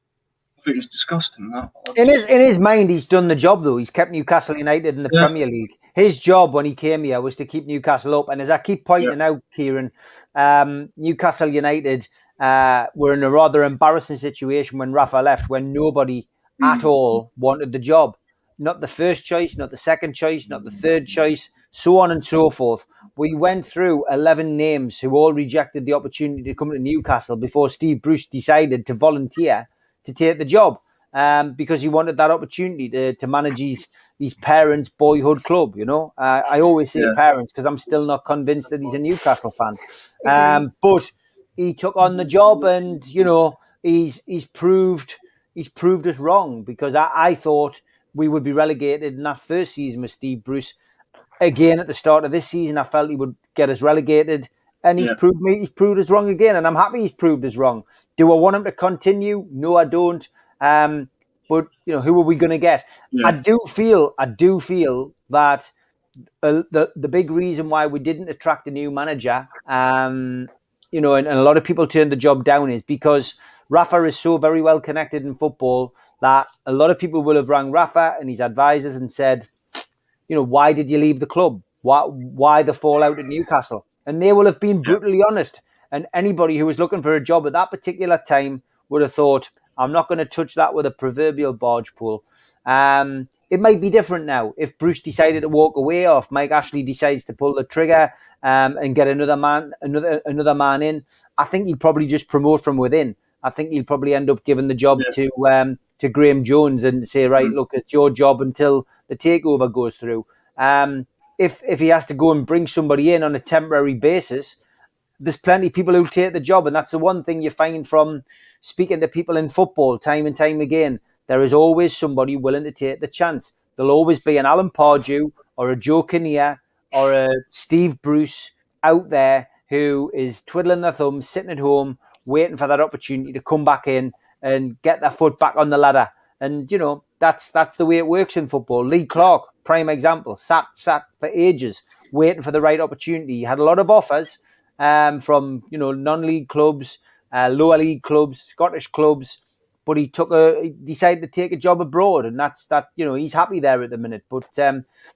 I think it's disgusting. That. In his mind, he's done the job though. He's kept Newcastle United in the Premier League. His job when he came here was to keep Newcastle up. And as I keep pointing out, Kieran, Newcastle United were in a rather embarrassing situation when Rafa left, when nobody at all wanted the job. Not the first choice, not the second choice, not the third choice, so on and so forth. We went through 11 names who all rejected the opportunity to come to Newcastle before Steve Bruce decided to volunteer to take the job, because he wanted that opportunity to manage his parents' boyhood club. I always say parents because I'm still not convinced that he's a Newcastle fan. But he took on the job, and he's proved us wrong, because I thought we would be relegated in that first season with Steve Bruce. Again, at the start of this season, I felt he would get us relegated, and he's proved us wrong again, and I'm happy he's proved us wrong. Do I want him to continue? No, I don't. But who are we going to get? I do feel that the big reason why we didn't attract a new manager, and a lot of people turned the job down, is because Rafa is so very well connected in football that a lot of people will have rang Rafa and his advisors and said, why did you leave the club? Why the fallout at Newcastle? And they will have been brutally honest. And anybody who was looking for a job at that particular time would have thought, I'm not going to touch that with a proverbial barge pole. It might be different now. If Bruce decided to walk away, or if Mike Ashley decides to pull the trigger and get another man in, I think he'll probably just promote from within. I think he'll probably end up giving the job to Graham Jones and say, right, look, it's your job until the takeover goes through. If he has to go and bring somebody in on a temporary basis, there's plenty of people who take the job. And that's the one thing you find from speaking to people in football time and time again. There is always somebody willing to take the chance. There'll always be an Alan Pardew or a Joe Kinnear or a Steve Bruce out there who is twiddling their thumbs, sitting at home, waiting for that opportunity to come back in and get their foot back on the ladder. And, that's the way it works in football. Lee Clark, prime example, sat for ages waiting for the right opportunity. He had a lot of offers from, non-league clubs, lower league clubs, Scottish clubs, but he decided to take a job abroad, and he's happy there at the minute. But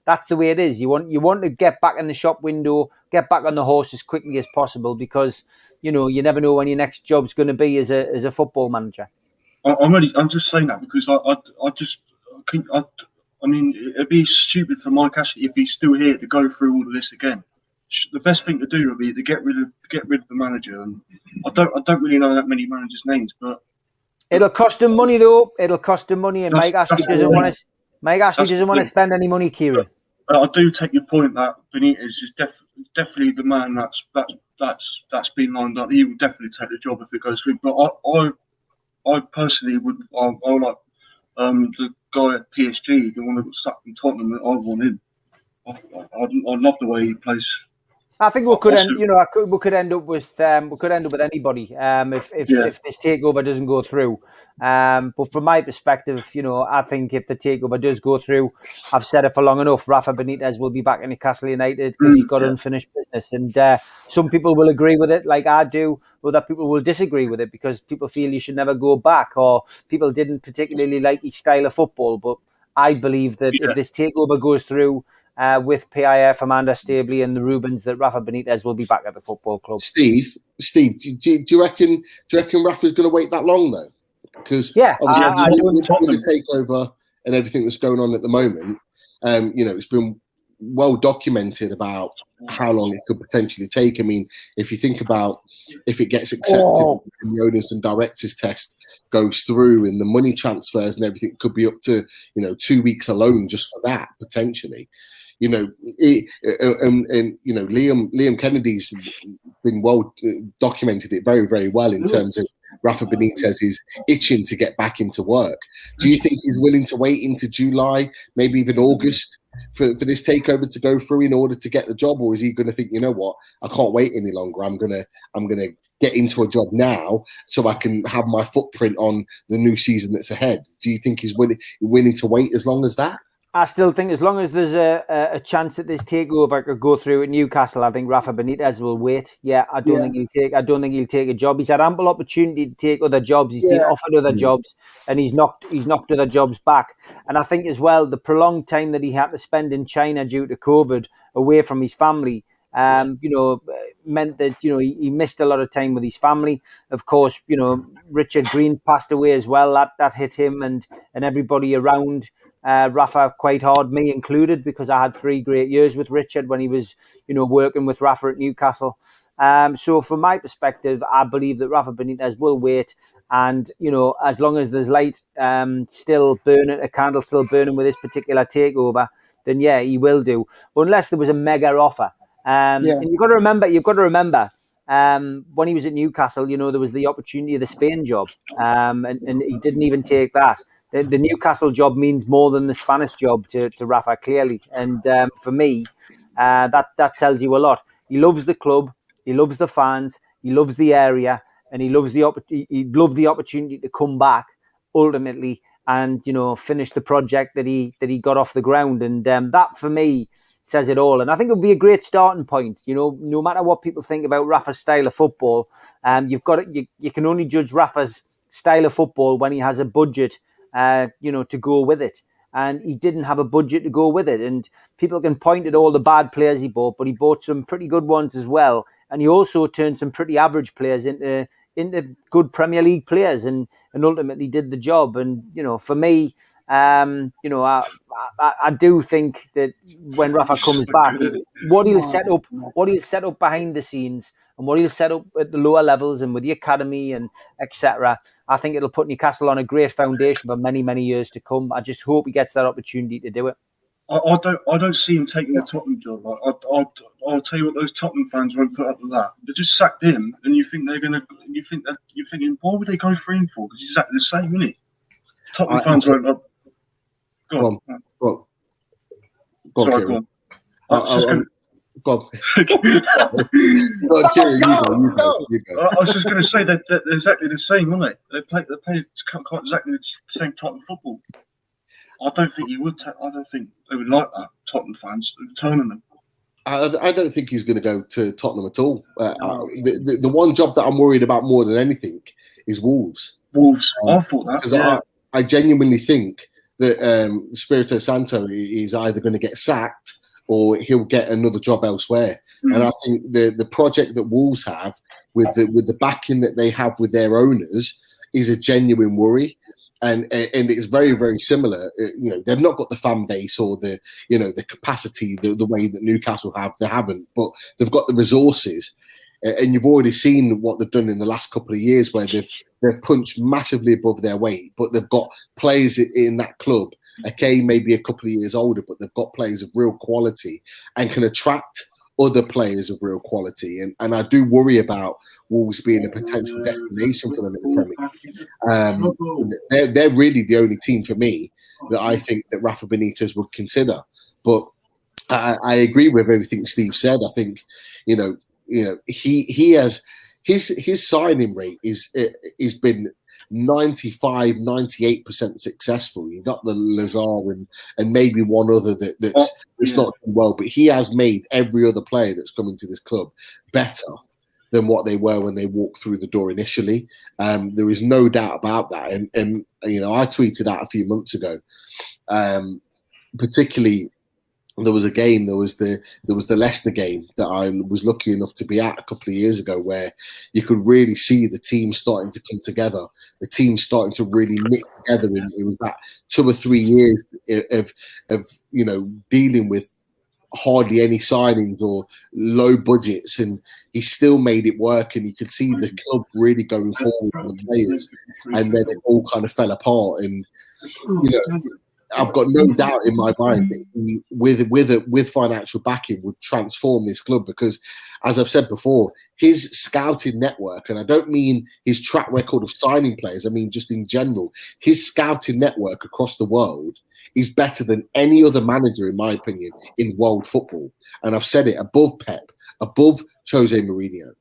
that's the way it is. You want to get back in the shop window, get back on the horse as quickly as possible, because you never know when your next job's going to be as a football manager. I'm just saying that because I mean, it'd be stupid for Mike Ashley if he's still here to go through all of this again. The best thing to do would be to get rid of the manager. And I don't really know that many managers' names, but it'll cost him money, though. It'll cost him money, and Mike Ashley doesn't want to spend any money, Kieran. I do take your point that Benitez is definitely the man that's been lined up. He will definitely take the job if it goes through. But I personally would. I like the guy at PSG, the one that got stuck in Tottenham. That I want him. I love the way he plays. I think we could end up with anybody if this takeover doesn't go through. But from my perspective, I think if the takeover does go through, I've said it for long enough. Rafa Benitez will be back in Newcastle United because he's got unfinished business, and some people will agree with it, like I do. Other people will disagree with it because people feel you should never go back, or people didn't particularly like his style of football. But I believe that if this takeover goes through, with PIF, Amanda Stabley and the Rubens, that Rafa Benitez will be back at the football club. Steve, do you reckon Rafa's going to wait that long though? Because obviously with the takeover and everything that's going on at the moment, it's been well documented about how long it could potentially take. I mean, if you think about if it gets accepted and the owners and directors test goes through and the money transfers and everything, could be up to 2 weeks alone just for that potentially. Liam Kennedy's been well documented it very, very well in terms of Rafa Benitez is itching to get back into work. Do you think he's willing to wait into July, maybe even August, for this takeover to go through in order to get the job, or is he going to think, you know what, I can't wait any longer. I'm gonna get into a job now so I can have my footprint on the new season that's ahead. Do you think he's willing to wait as long as that? I still think as long as there's a chance that this takeover could go through at Newcastle, I think Rafa Benitez will wait. Yeah, I don't think he'll take a job. He's had ample opportunity to take other jobs. He's been offered other jobs, and he's knocked other jobs back. And I think as well, the prolonged time that he had to spend in China due to COVID, away from his family, meant that he missed a lot of time with his family. Of course, Richard Green's passed away as well. That hit him and everybody around Rafa quite hard, me included, because I had 3 great years with Richard when he was working with Rafa at Newcastle. So from my perspective, I believe that Rafa Benitez will wait, and as long as there's light still burning, a candle still burning with this particular takeover, then he will do, unless there was a mega offer. And you've got to remember, when he was at Newcastle, you know, there was the opportunity of the Spain job, and he didn't even take that. The Newcastle job means more than the Spanish job to Rafa, clearly. And for me, that tells you a lot. He loves the club, he loves the fans, he loves the area, and he loved the opportunity to come back ultimately and, you know, finish the project that he got off the ground. And that for me says it all. And I think it would be a great starting point. You know, no matter what people think about Rafa's style of football, you've got it. You can only judge Rafa's style of football when he has a budget, you know, to go with it. And he didn't have a budget to go with it. And people can point at all the bad players he bought, but he bought some pretty good ones as well. And he also turned some pretty average players into good Premier League players, and ultimately did the job. And, you know, for me, you know, I do think that when Rafa comes back, what he'll set up behind the scenes, and what he'll set up at the lower levels and with the academy and etc., I think it'll put Newcastle on a great foundation for many, many years to come. I just hope he gets that opportunity to do it. I don't see him taking the Tottenham job. I'll tell you what, those Tottenham fans won't put up with that. They just sacked him, and you're thinking, why would they go for him for? Because he's exactly the same, isn't he? Tottenham fans won't. Go on. Go on. Sorry, go on. I was just going to say that they're exactly the same, aren't they? They play exactly the same type of football. I don't think you would. I don't think they would like that. Tottenham fans turning them. I don't think he's going to go to Tottenham at all. The one job that I'm worried about more than anything is Wolves. I thought that. Because I genuinely think that Espirito Santo is either going to get sacked or he'll get another job elsewhere. Mm. And I think the project that Wolves have with the backing that they have with their owners is a genuine worry. And it's very, very similar. You know, they've not got the fan base or the capacity the way that Newcastle have. They haven't, but they've got the resources. And you've already seen what they've done in the last couple of years, where they've punched massively above their weight. But they've got players in that club, okay, maybe a couple of years older, but they've got players of real quality and can attract other players of real quality. And I do worry about Wolves being a potential destination for them in the Premier League. They're really the only team for me that I think that Rafa Benitez would consider. But I agree with everything Steve said. I think, he has his signing rate is been 95, 98% successful. You got the Lazar and maybe one other that's not done well, but he has made every other player that's come into this club better than what they were when they walked through the door initially. There is no doubt about that. And I tweeted out a few months ago, particularly. There was the Leicester game that I was lucky enough to be at a couple of years ago, where you could really see the team starting to come together, the team starting to really knit together. And it was that 2 or 3 years of dealing with hardly any signings or low budgets, and he still made it work. And you could see the club really going forward with the players, and then it all kind of fell apart. And I've got no doubt in my mind that he, with financial backing, would transform this club, because, as I've said before, his scouting network, and I don't mean his track record of signing players, I mean just in general, his scouting network across the world is better than any other manager, in my opinion, in world football. And I've said it, above Pep, above Jose Mourinho.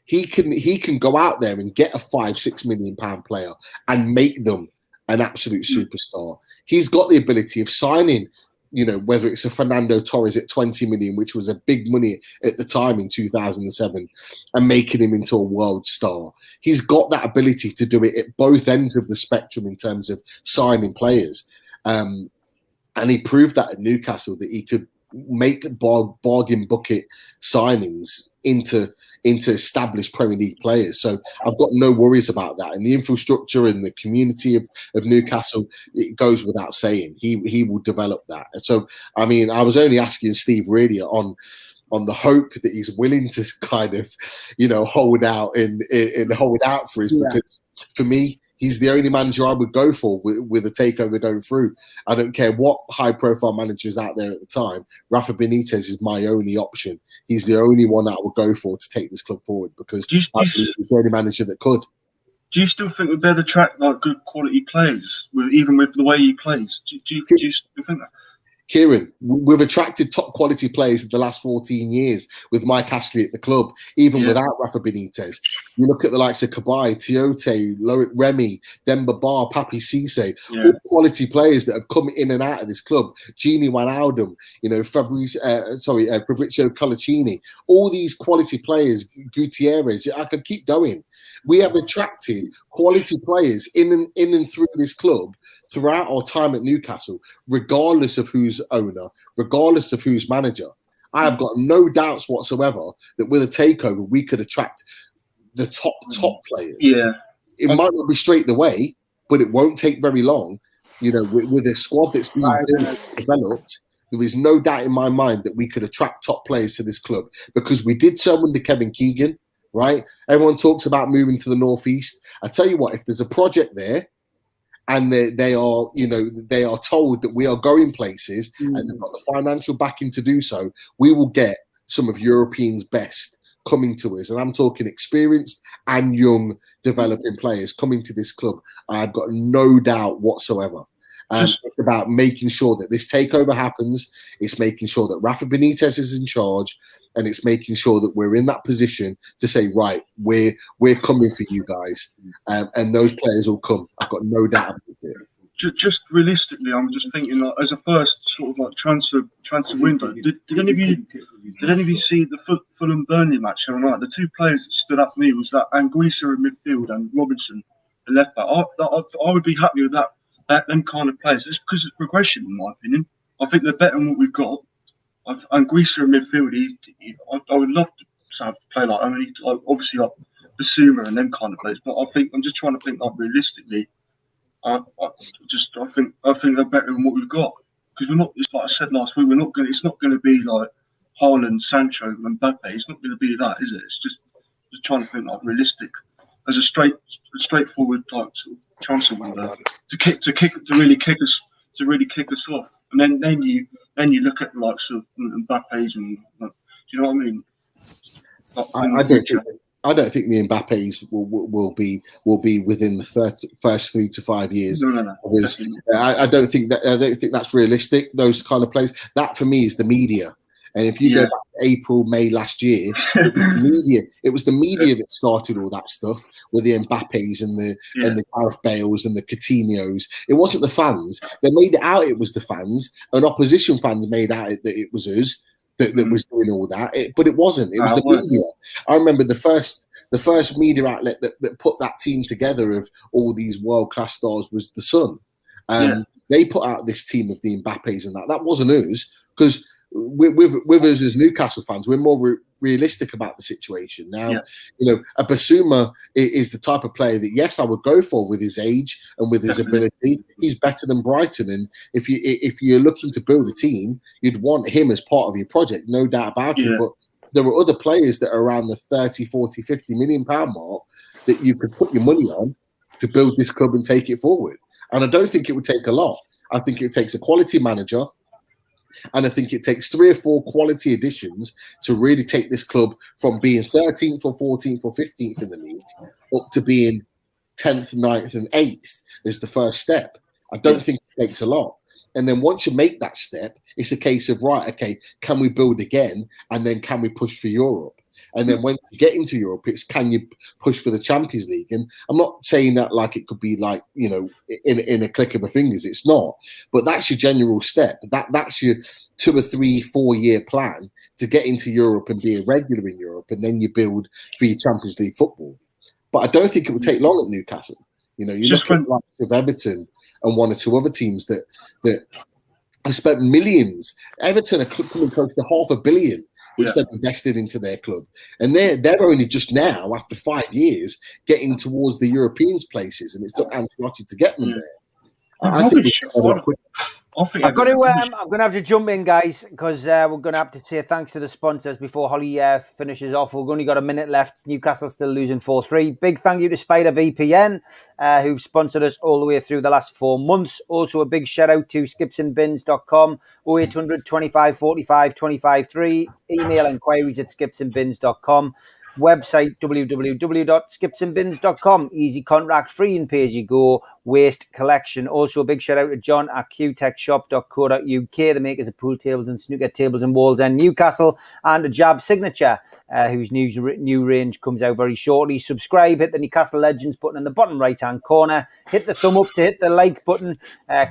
He can go out there and get a £5-6 million player and make them an absolute superstar. He's got the ability of signing, whether it's a Fernando Torres at 20 million, which was a big money at the time in 2007, and making him into a world star. He's got that ability to do it at both ends of the spectrum in terms of signing players. And he proved that at Newcastle, that he could make bargain bucket signings into established Premier League players. So I've got no worries about that. And the infrastructure and the community of Newcastle, it goes without saying. He will develop that. And so, I mean, I was only asking Steve really on the hope that he's willing to kind of, hold out and hold out for us, because for me, He's the only manager I would go for with a takeover going through. I don't care what high-profile managers out there at the time. Rafa Benitez is my only option. He's the only one that I would go for to take this club forward because he's the only manager that could. Do you still think we'd better attract like good quality players, even with the way he plays? Do you still think that? Kieran, we've attracted top quality players in the last 14 years with Mike Ashley at the club, even without Rafa Benitez. You look at the likes of Kabay, Tiote, Loic Remy, Demba Ba, Papi Cisse, all quality players that have come in and out of this club. Gini Wijnaldum, Fabrizio Colaccini, all these quality players, Gutierrez, I could keep going. We have attracted quality players in and through this club throughout our time at Newcastle, regardless of who's owner, regardless of who's manager. I have got no doubts whatsoever that with a takeover, we could attract the top players. Yeah. It might not be straight away, but it won't take very long. You know, with a squad that's been developed, there is no doubt in my mind that we could attract top players to this club because we did so under Kevin Keegan, right? Everyone talks about moving to the Northeast. I tell you what, if there's a project there, and they are told that we are going places and they've got the financial backing to do so, we will get some of Europeans' best coming to us. And I'm talking experienced and young developing players coming to this club. I've got no doubt whatsoever. It's about making sure that this takeover happens. It's making sure that Rafa Benitez is in charge, and it's making sure that we're in that position to say, right, we're coming for you guys, and those players will come. I've got no doubt about it. Just realistically, I'm just thinking, like, as a first sort of like transfer window, did any of you see the Fulham Burnley match the other night? The two players that stood up for me was that Anguissa in midfield and Robinson, the left back. I would be happy with that. Them kind of players. It's because it's progression, in my opinion. I think they're better than what we've got. Anguissa in midfield, I would love to have play like. I mean, obviously like Basuma and them kind of players. But I'm just trying to think like realistically. I think they're better than what we've got because we're not. It's like I said last week. It's not going to be like Haaland, Sancho, and Mbappe. It's not going to be that, is it? It's just trying to think like realistic, as a straightforward like sort of transfer window to really kick us off, and then you look at the likes of Mbappe's and do you know what I mean? I don't think the Mbappes will be within the first 3 to 5 years. No. I don't think that's realistic. Those kind of players. That for me is the media. And if you go back to April, May last year, it was the media that started all that stuff with the Mbappes and the Gareth Bales and the Coutinhos. It wasn't the fans. They made it out it was the fans, and opposition fans made out that it was us that was doing all that. But it wasn't. It was the media. I remember the first media outlet that put that team together of all these world-class stars was The Sun. They put out this team of the Mbappes and that. That wasn't us because with us as Newcastle fans, we're more realistic about the situation. Now, you know, a Basuma is the type of player that, yes, I would go for with his age and with his ability. He's better than Brighton. And if you're looking to build a team, you'd want him as part of your project, no doubt about it. But there are other players that are around the 30, 40, 50 million pound mark that you could put your money on to build this club and take it forward. And I don't think it would take a lot. I think it takes a quality manager. And I think it takes 3 or 4 quality additions to really take this club from being 13th or 14th or 15th in the league up to being 10th, 9th and 8th is the first step. I don't think it takes a lot. And then once you make that step, it's a case of, right, okay, can we build again? And then can we push for Europe? And then when you get into Europe, it's can you push for the Champions League? And I'm not saying that like it could be like, you know, in a click of a fingers. It's not. But that's your general step. That's your 2 or 3, 4 year plan to get into Europe and be a regular in Europe. And then you build for your Champions League football. But I don't think it would take long at Newcastle. You know, you look at like with Everton and 1 or 2 other teams that have spent millions. Everton are coming close to $500 million. Which they've invested into their club. And they're only just now, after 5 years, getting towards the European places. And it took Ancelotti to get them there. I think I think I'm going Everton to have to jump in, guys, because we're going to have to say thanks to the sponsors before Holly finishes off. We've only got a minute left. Newcastle still losing 4-3. Big thank you to Spider VPN, who've sponsored us all the way through the last 4 months. Also, a big shout out to skipsandbins.com, 0800 25 45 25 3. Email inquiries at skipsandbins.com. Website www.skipsandbins.com. Easy contract, free and pay as you go. Waste collection. Also a big shout out to John at qtechshop.co.uk, the makers of pool tables and snooker tables in Wallsend, Newcastle, and a Jab Signature, whose new range comes out very shortly. Subscribe, hit the Newcastle Legends button in the bottom right hand corner, hit the thumb up to hit the like button,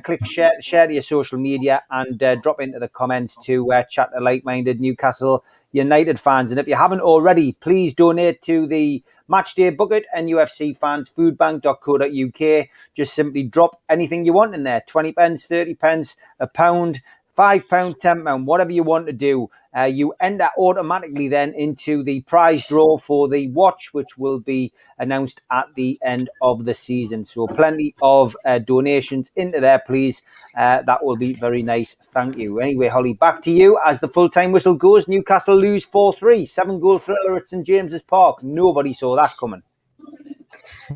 click share to your social media, and drop into the comments to chat to like-minded Newcastle United fans. And if you haven't already, please donate to the Matchday Bucket and UFC fans foodbank.co.uk. Just simply drop anything you want in there, 20 pence, 30 pence, a pound, £5, £10, whatever you want to do. You enter automatically then into the prize draw for the watch, which will be announced at the end of the season. So plenty of donations into there, please. That will be very nice. Thank you. Anyway, Holly, back to you. As the full-time whistle goes, Newcastle lose 4-3. 7-goal thriller at St James's Park. Nobody saw that coming.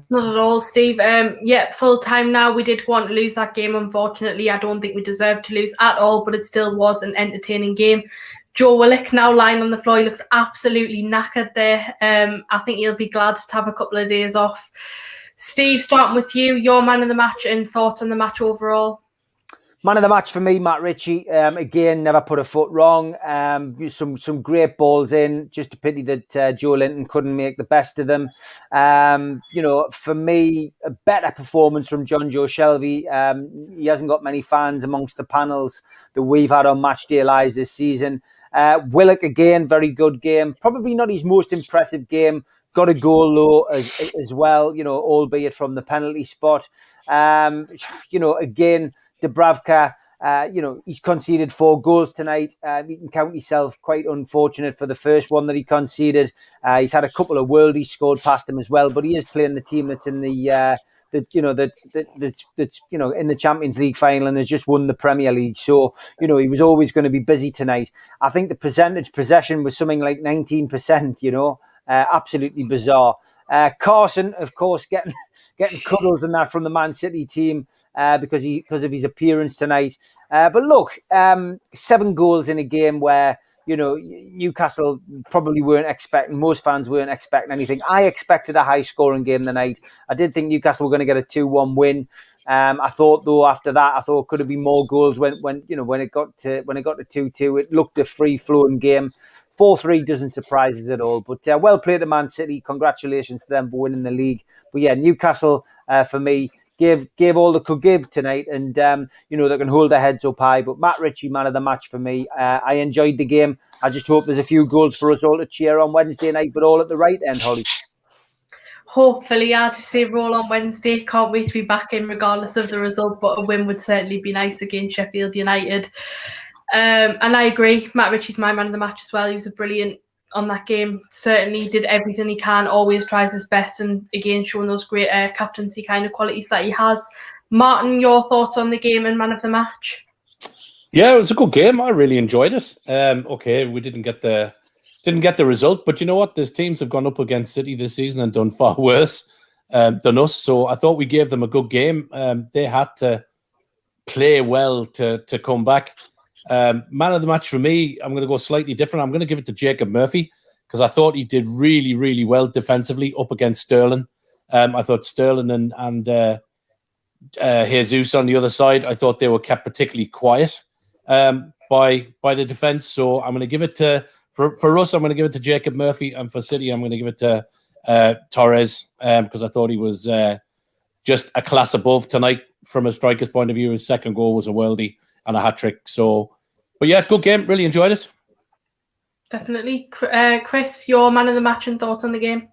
Not at all, Steve. Yeah, full time now. We did want to lose that game, unfortunately. I don't think we deserved to lose at all, but it still was an entertaining game. Joe Willock now lying on the floor. He looks absolutely knackered there. I think he'll be glad to have a couple of days off. Steve, starting with you, your man of the match and thoughts on the match overall. Man of the match for me, Matt Ritchie. Again, never put a foot wrong. Some great balls in. Just a pity that Joe Linton couldn't make the best of them. For me, a better performance from John Joe Shelby. He hasn't got many fans amongst the panels that we've had on Matchday Live this season. Willock, again, very good game. Probably not his most impressive game. Got a goal low as well, albeit from the penalty spot. Again, Dubravka, he's conceded 4 goals tonight. You can count yourself quite unfortunate for the first one that he conceded. He's had a couple of worldies scored past him as well, but he is playing the team that's in the that's in the Champions League final and has just won the Premier League. So he was always going to be busy tonight. I think the percentage possession was something like 19%. Absolutely bizarre. Carson, of course, getting cuddles and that from the Man City team. Because of his appearance tonight. But look, 7 goals in a game where, Newcastle probably weren't expecting, most fans weren't expecting anything. I expected a high scoring game tonight. I did think Newcastle were going to get a 2-1 win. I thought though after that, could have been more goals when it got to 2-2. It looked a free flowing game. 4-3 doesn't surprise us at all. But well played to Man City. Congratulations to them for winning the league. But yeah, Newcastle for me gave all they could give tonight, and they can hold their heads up high. But Matt Ritchie, man of the match for me. I enjoyed the game. I just hope there's a few goals for us all to cheer on Wednesday night, but all at the right end, Holly. Hopefully, I'll just say roll on Wednesday. Can't wait to be back in regardless of the result, but a win would certainly be nice against Sheffield United. And I agree, Matt Ritchie's my man of the match as well. He was brilliant on that game. Certainly did everything he can, always tries his best, and again showing those great captaincy kind of qualities that he has. Martin, your thoughts on the game and man of the match? Yeah, it was a good game. I really enjoyed it. Okay, we didn't get the result, but you know what? There's teams have gone up against City this season and done far worse than us. So I thought we gave them a good game. They had to play well to come back. Man of the match for me, I'm going to go slightly different. I'm going to give it to Jacob Murphy because I thought he did really, really well defensively up against Sterling. I thought Sterling and Jesus on the other side, I thought they were kept particularly quiet by the defense. So I'm going to give it to, for us, I'm going to give it to Jacob Murphy, and for City, I'm going to give it to Torres because I thought he was just a class above tonight from a striker's point of view. His second goal was a worldie and a hat-trick. So, but yeah, good game. Really enjoyed it. Definitely. Chris, your man of the match and thoughts on the game?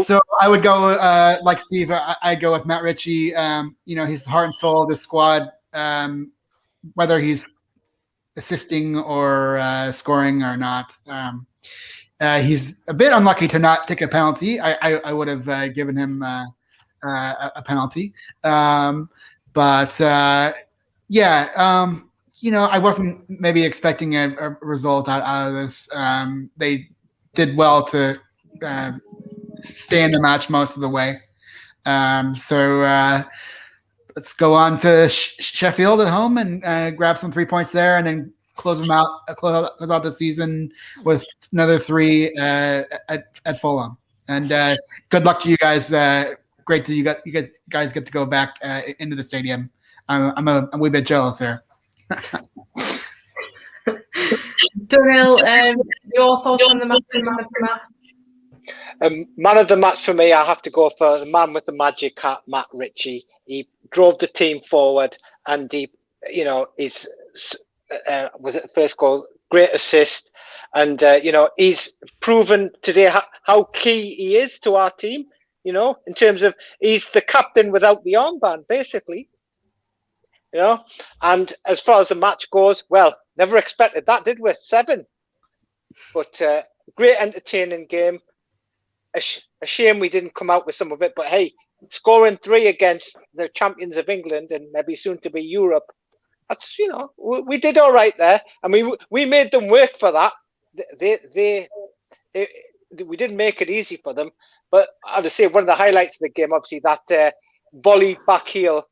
So I would go like Steve. I'd go with Matt Ritchie. He's the heart and soul of the squad. Whether he's assisting or scoring or not, he's a bit unlucky to not take a penalty. I would have given him a penalty. I wasn't maybe expecting a result out of this. They did well to stay in the match most of the way. Let's go on to Sheffield at home and grab some 3 points there, and then close out the season with another 3 at Fulham. And good luck to you guys. Great to you guys get to go back into the stadium. I'm a wee bit jealous here. Donal, your thoughts on the match and man of the match? Man of the match for me, I have to go for the man with the magic hat, Matt Ritchie. He drove the team forward, and was it the first goal? Great assist, and he's proven today how key he is to our team. In terms of he's the captain without the armband, basically. And as far as the match goes, well, never expected that, did we? 7, but great entertaining game. A shame we didn't come out with some of it, but hey, scoring 3 against the champions of England and maybe soon to be Europe, that's we did all right there. I mean, we made them work for that. We didn't make it easy for them, but I'd say one of the highlights of the game, obviously, that volley back heel,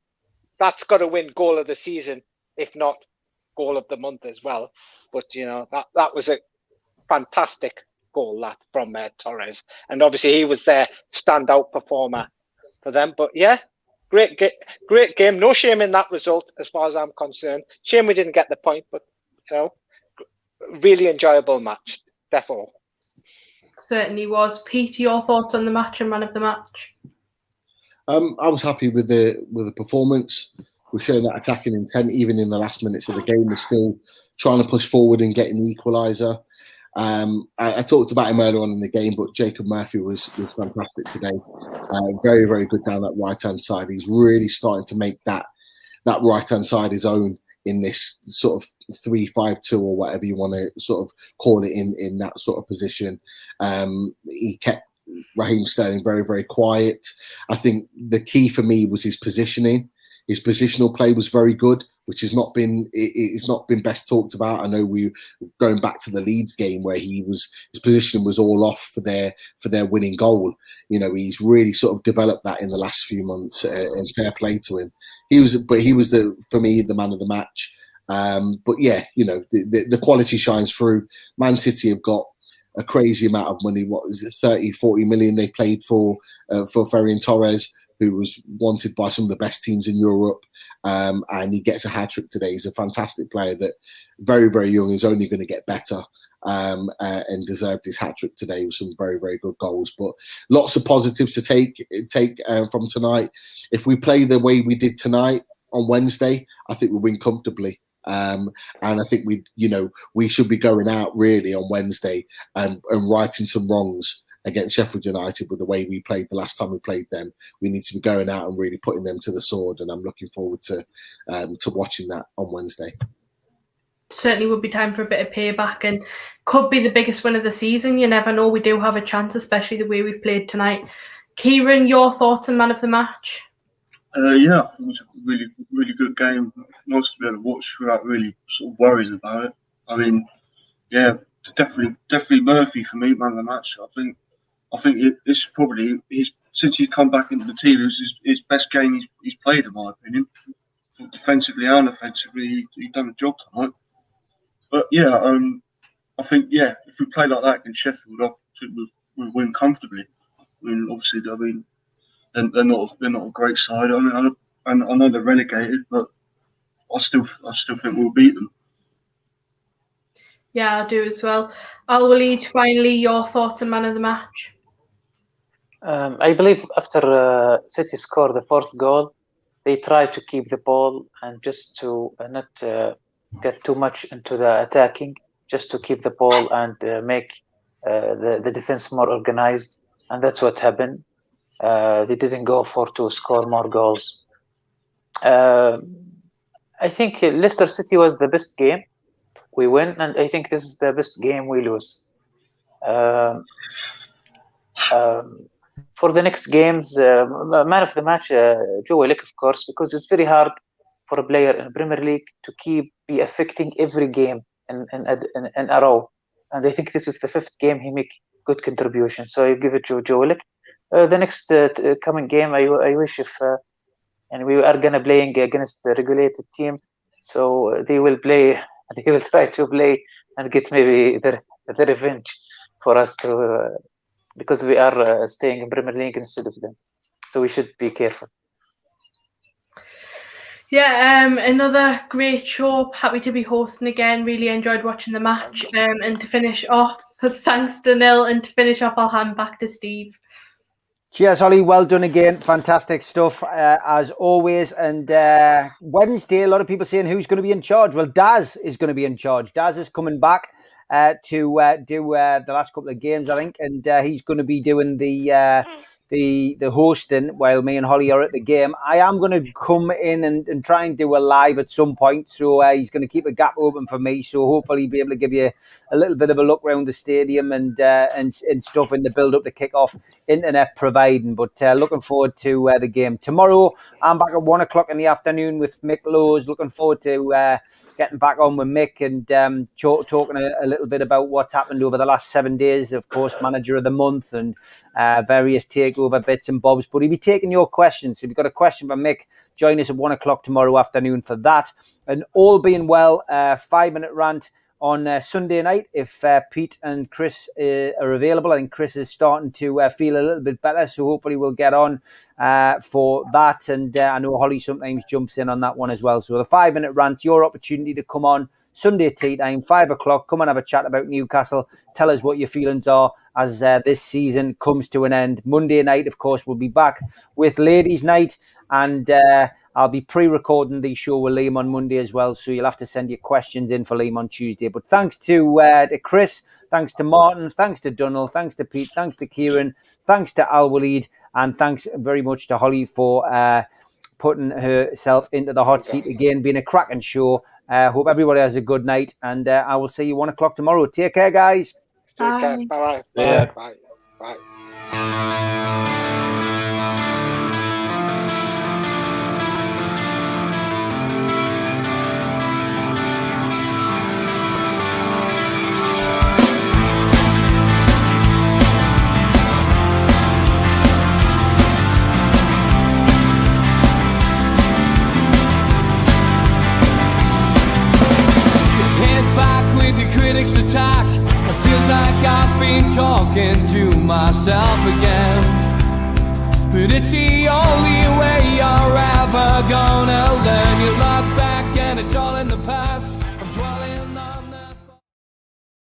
that's got to win goal of the season, if not goal of the month as well. But that was a fantastic goal from Torres, and obviously he was their standout performer for them. But yeah, great game. No shame in that result as far as I'm concerned. Shame we didn't get the point, but really enjoyable match. Therefore, certainly was. Pete, your thoughts on the match and man of the match? I was happy with the performance. We showed that attacking intent even in the last minutes of the game. We're still trying to push forward and getting the equaliser. I talked about him earlier on in the game, but Jacob Murphy was fantastic today. Very, very good down that right-hand side. He's really starting to make that right-hand side his own in this sort of 3-5-2 or whatever you want to sort of call it in that sort of position. He kept Raheem Sterling very, very quiet. I think the key for me was his positioning. His positional play was very good, which has not been best talked about. I know we going back to the Leeds game where his positioning was all off for their winning goal. He's really sort of developed that in the last few months, and fair play to him. He was for me the man of the match. But yeah, the quality shines through. Man City have got a crazy amount of money. What is it, 30-40 million they paid for Ferran Torres, who was wanted by some of the best teams in Europe, and he gets a hat-trick today. He's a fantastic player that, very, very young, is only going to get better, and deserved his hat-trick today with some very, very good goals. But lots of positives to take from tonight. If we play the way we did tonight on Wednesday, I think we'll win comfortably. And I think we should be going out really on Wednesday and righting some wrongs against Sheffield United with the way we played the last time we played them. We need to be going out and really putting them to the sword, and I'm looking forward to watching that on Wednesday. Certainly would be time for a bit of payback, and could be the biggest win of the season. You never know. We do have a chance, especially the way we've played tonight. Kieran, your thoughts on man of the match? Yeah, it was a really, really good game. Nice to be able to watch without really sort of worrying about it. I mean, yeah, definitely Murphy for me, man of the match. I think it's probably since he's come back into the team, it was his best game he's played, in my opinion. Defensively and offensively, he's done the job tonight. But yeah, I think if we play like that against Sheffield, I think we'll win comfortably. I mean, obviously, they're not a great side. I mean, I know they're relegated, but I still think we'll beat them. Yeah, I do as well. Al-Walid, finally, your thoughts on man of the match? I believe after City scored the 4th goal, they tried to keep the ball and just to not get too much into the attacking, just to keep the ball and make the defense more organized. And that's what happened. They didn't go to score more goals. I think Leicester City was the best game. We win, and I think this is the best game we lose. For the next games, man of the match, Joe Willock, of course, because it's very hard for a player in Premier League to be affecting every game in a row. And I think this is the 5th game he make good contribution. So I give it to Joe Willock. The next coming game, I wish if and we are gonna playing against the regulated team, so they will try to play and get maybe the revenge for us to because we are staying in Premier League instead of them, so we should be careful. Yeah, another great show. Happy to be hosting again. Really enjoyed watching the match. And to finish off, thanks to Nil. And to finish off, I'll hand back to Steve. Cheers, Ollie. Well done again. Fantastic stuff, as always. And Wednesday, a lot of people saying who's going to be in charge. Well, Daz is going to be in charge. Daz is coming back to do the last couple of games, I think. And he's going to be doing the hosting while me and Holly are at the game. I am going to come in and try and do a live at some point. So he's going to keep a gap open for me. So hopefully be able to give you a little bit of a look around the stadium and stuff in the build up to kick off, internet providing. But looking forward to the game tomorrow. I'm back at 1 o'clock in the afternoon with Mick Lowe's. Looking forward to getting back on with Mick and talking a little bit about what's happened over the last 7 days. Of course, Manager of the Month and various takeover bits and bobs. But he'll be taking your questions. So if you've got a question for Mick, join us at 1 o'clock tomorrow afternoon for that. And all being well, 5-minute rant on Sunday night if Pete and Chris are available. I think Chris is starting to feel a little bit better, so hopefully we'll get on for that. And I know Holly sometimes jumps in on that one as well. So the 5-minute rant, your opportunity to come on Sunday tea time, 5 o'clock. Come and have a chat about Newcastle. Tell us what your feelings are as this season comes to an end. Monday night, of course, we'll be back with Ladies' Night, and I'll be pre-recording the show with Liam on Monday as well, so you'll have to send your questions in for Liam on Tuesday. But thanks to Chris, thanks to Martin, thanks to Donald, thanks to Pete, thanks to Kieran, thanks to Al Walid, and thanks very much to Holly for putting herself into the hot seat again, being a cracking show. Hope everybody has a good night, and I will see you 1 o'clock tomorrow. Take care, guys. Take care. Bye-bye. Yeah. Bye. Bye. Critics attack. It feels like I've been talking to myself again. But it's the only way you're ever gonna learn. You look